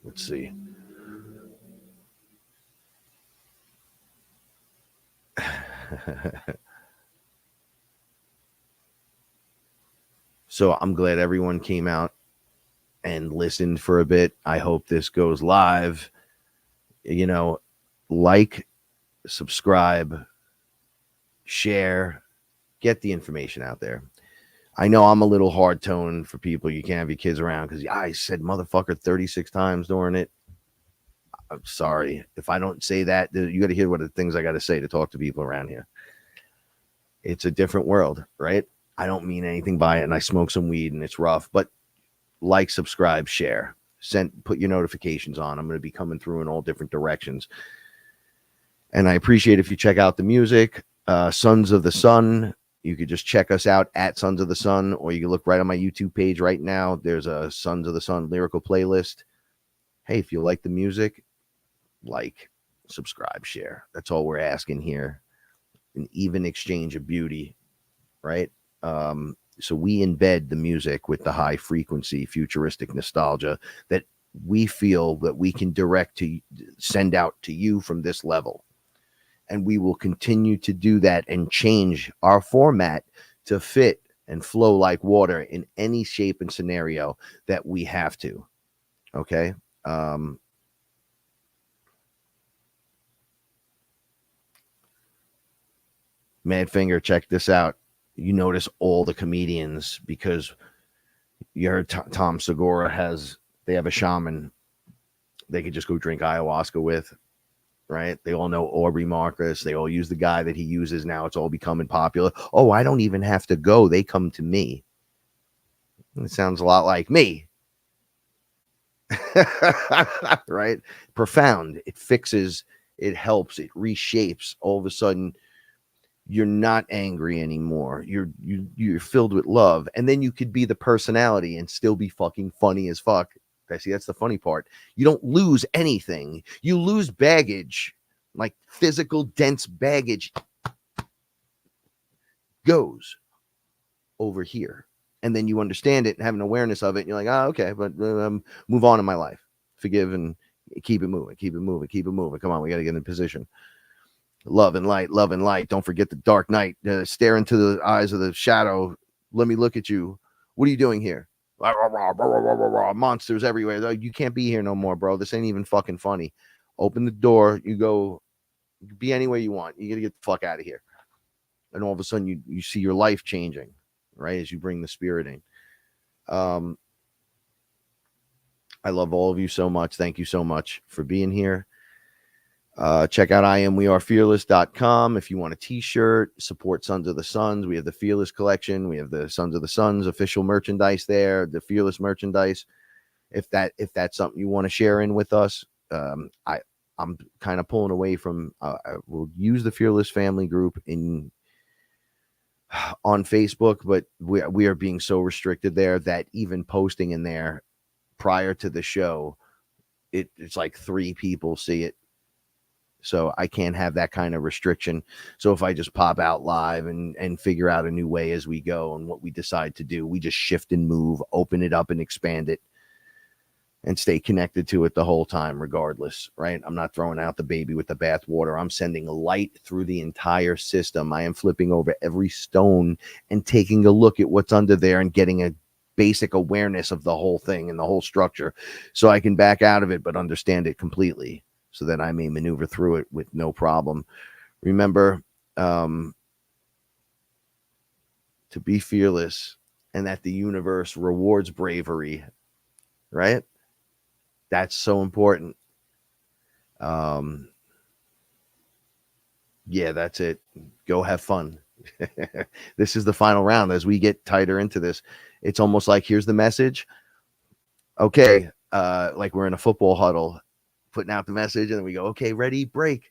Let's see. So I'm glad everyone came out and listened for a bit. I hope this goes live. You know, like, subscribe, share, get the information out there. I know I'm a little hard toned for people. You can't have your kids around because I said motherfucker 36 times during it. I'm sorry. If I don't say that, you got to hear what the things I got to say to talk to people around here. It's a different world, right? I don't mean anything by it, and I smoke some weed and it's rough, but like, subscribe, share, put your notifications on. I'm going to be coming through in all different directions. And I appreciate if you check out the music. Sons of the Sun. You could just check us out at Sons of the Sun, or you can look right on my YouTube page right now. There's a Sons of the Sun lyrical playlist. Hey, if you like the music, like, subscribe, share. That's all we're asking here. An even exchange of beauty, right? So we embed the music with the high frequency futuristic nostalgia that we feel that we can send out to you from this level. And we will continue to do that and change our format to fit and flow like water in any shape and scenario that we have to. Okay. Madfinger, check this out. You notice all the comedians, because you heard Tom Segura they have a shaman they could just go drink ayahuasca with, right? They all know Aubrey Marcus. They all use the guy that he uses now. It's all becoming popular. Oh, I don't even have to go. They come to me. It sounds a lot like me. Right? Profound. It fixes, it helps, it reshapes. All of a sudden, you're not angry anymore. You're filled with love. And then you could be the personality and still be fucking funny as fuck. I see, that's the funny part. You don't lose anything. You lose baggage, like physical, dense baggage goes over here. And then you understand it and have an awareness of it. And you're like, oh, okay, but move on in my life. Forgive and keep it moving, keep it moving, keep it moving. Come on, we got to get in position. Love and light, love and light. Don't forget the dark night. Stare into the eyes of the shadow. Let me look at you. What are you doing here? Monsters everywhere. You can't be here no more, bro. This ain't even fucking funny. Open the door. You go be anywhere you want. You got to get the fuck out of here. And all of a sudden you see your life changing, right? As you bring the spirit in. I love all of you so much. Thank you so much for being here. Check out IamWeAreFearless.com if you want a t-shirt. Support Sons of the Suns. We have the Fearless collection. We have the Sons of the Suns official merchandise there, the Fearless merchandise. If that's something you want to share in with us, I'm kind of pulling away from. We'll use the Fearless family group on Facebook, but we are being so restricted there that even posting in there prior to the show, it's like 3 people see it. So I can't have that kind of restriction. So if I just pop out live and figure out a new way as we go and what we decide to do, we just shift and move, open it up and expand it and stay connected to it the whole time, regardless, right? I'm not throwing out the baby with the bathwater. I'm sending light through the entire system. I am flipping over every stone and taking a look at what's under there and getting a basic awareness of the whole thing and the whole structure so I can back out of it, but understand it completely, so that I may maneuver through it with no problem. Remember, to be fearless, and that the universe rewards bravery, right? That's so important. Yeah, that's it. Go have fun. This is the final round. As we get tighter into this, it's almost like, here's the message. Okay, like we're in a football huddle, putting out the message, and then we go, okay, ready, break.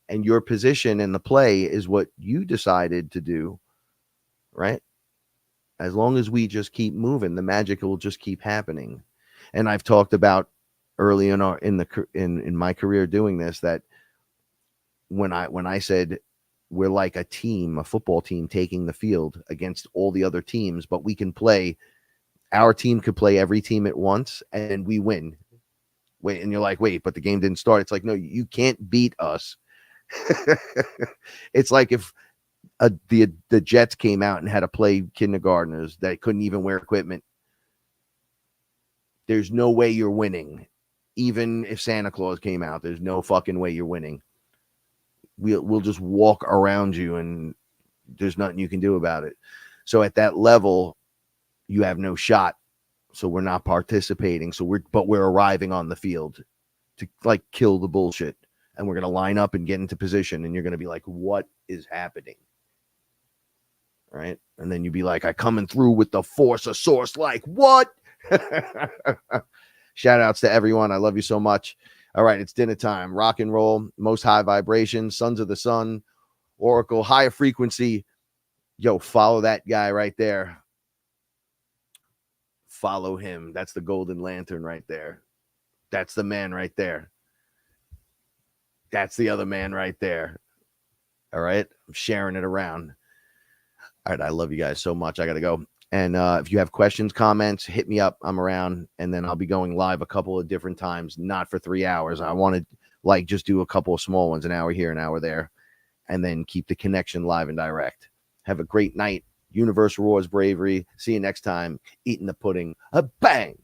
And your position in the play is what you decided to do, right? As long as we just keep moving, the magic will just keep happening. And I've talked about early in my career doing this, that when I said we're like a team, a football team taking the field against all the other teams, but we can play, our team could play every team at once and we win. Wait, and you're like, wait, but the game didn't start. It's like, no, you can't beat us. It's like if the Jets came out and had to play kindergartners that couldn't even wear equipment. There's no way you're winning. Even if Santa Claus came out, there's no fucking way you're winning. We'll just walk around you and there's nothing you can do about it. So at that level, you have no shot. So we're not participating. But we're arriving on the field to like kill the bullshit. And we're going to line up and get into position. And you're going to be like, what is happening? Right. And then you'd be like, I coming through with the force of source. Like what? Shout outs to everyone. I love you so much. All right. It's dinner time. Rock and roll. Most high vibrations. Sons of the sun. Oracle. Higher frequency. Yo, follow that guy right there. Follow him. That's the golden lantern right there. That's the man right there. That's the other man right there. All right. I'm sharing it around. All right. I love you guys so much. I got to go. And if you have questions, comments, hit me up. I'm around. And then I'll be going live a couple of different times, not for 3 hours. I want to like just do a couple of small ones, an hour here, an hour there, and then keep the connection live and direct. Have a great night. Universe Roars Bravery. See you next time. Eating the pudding. A bang.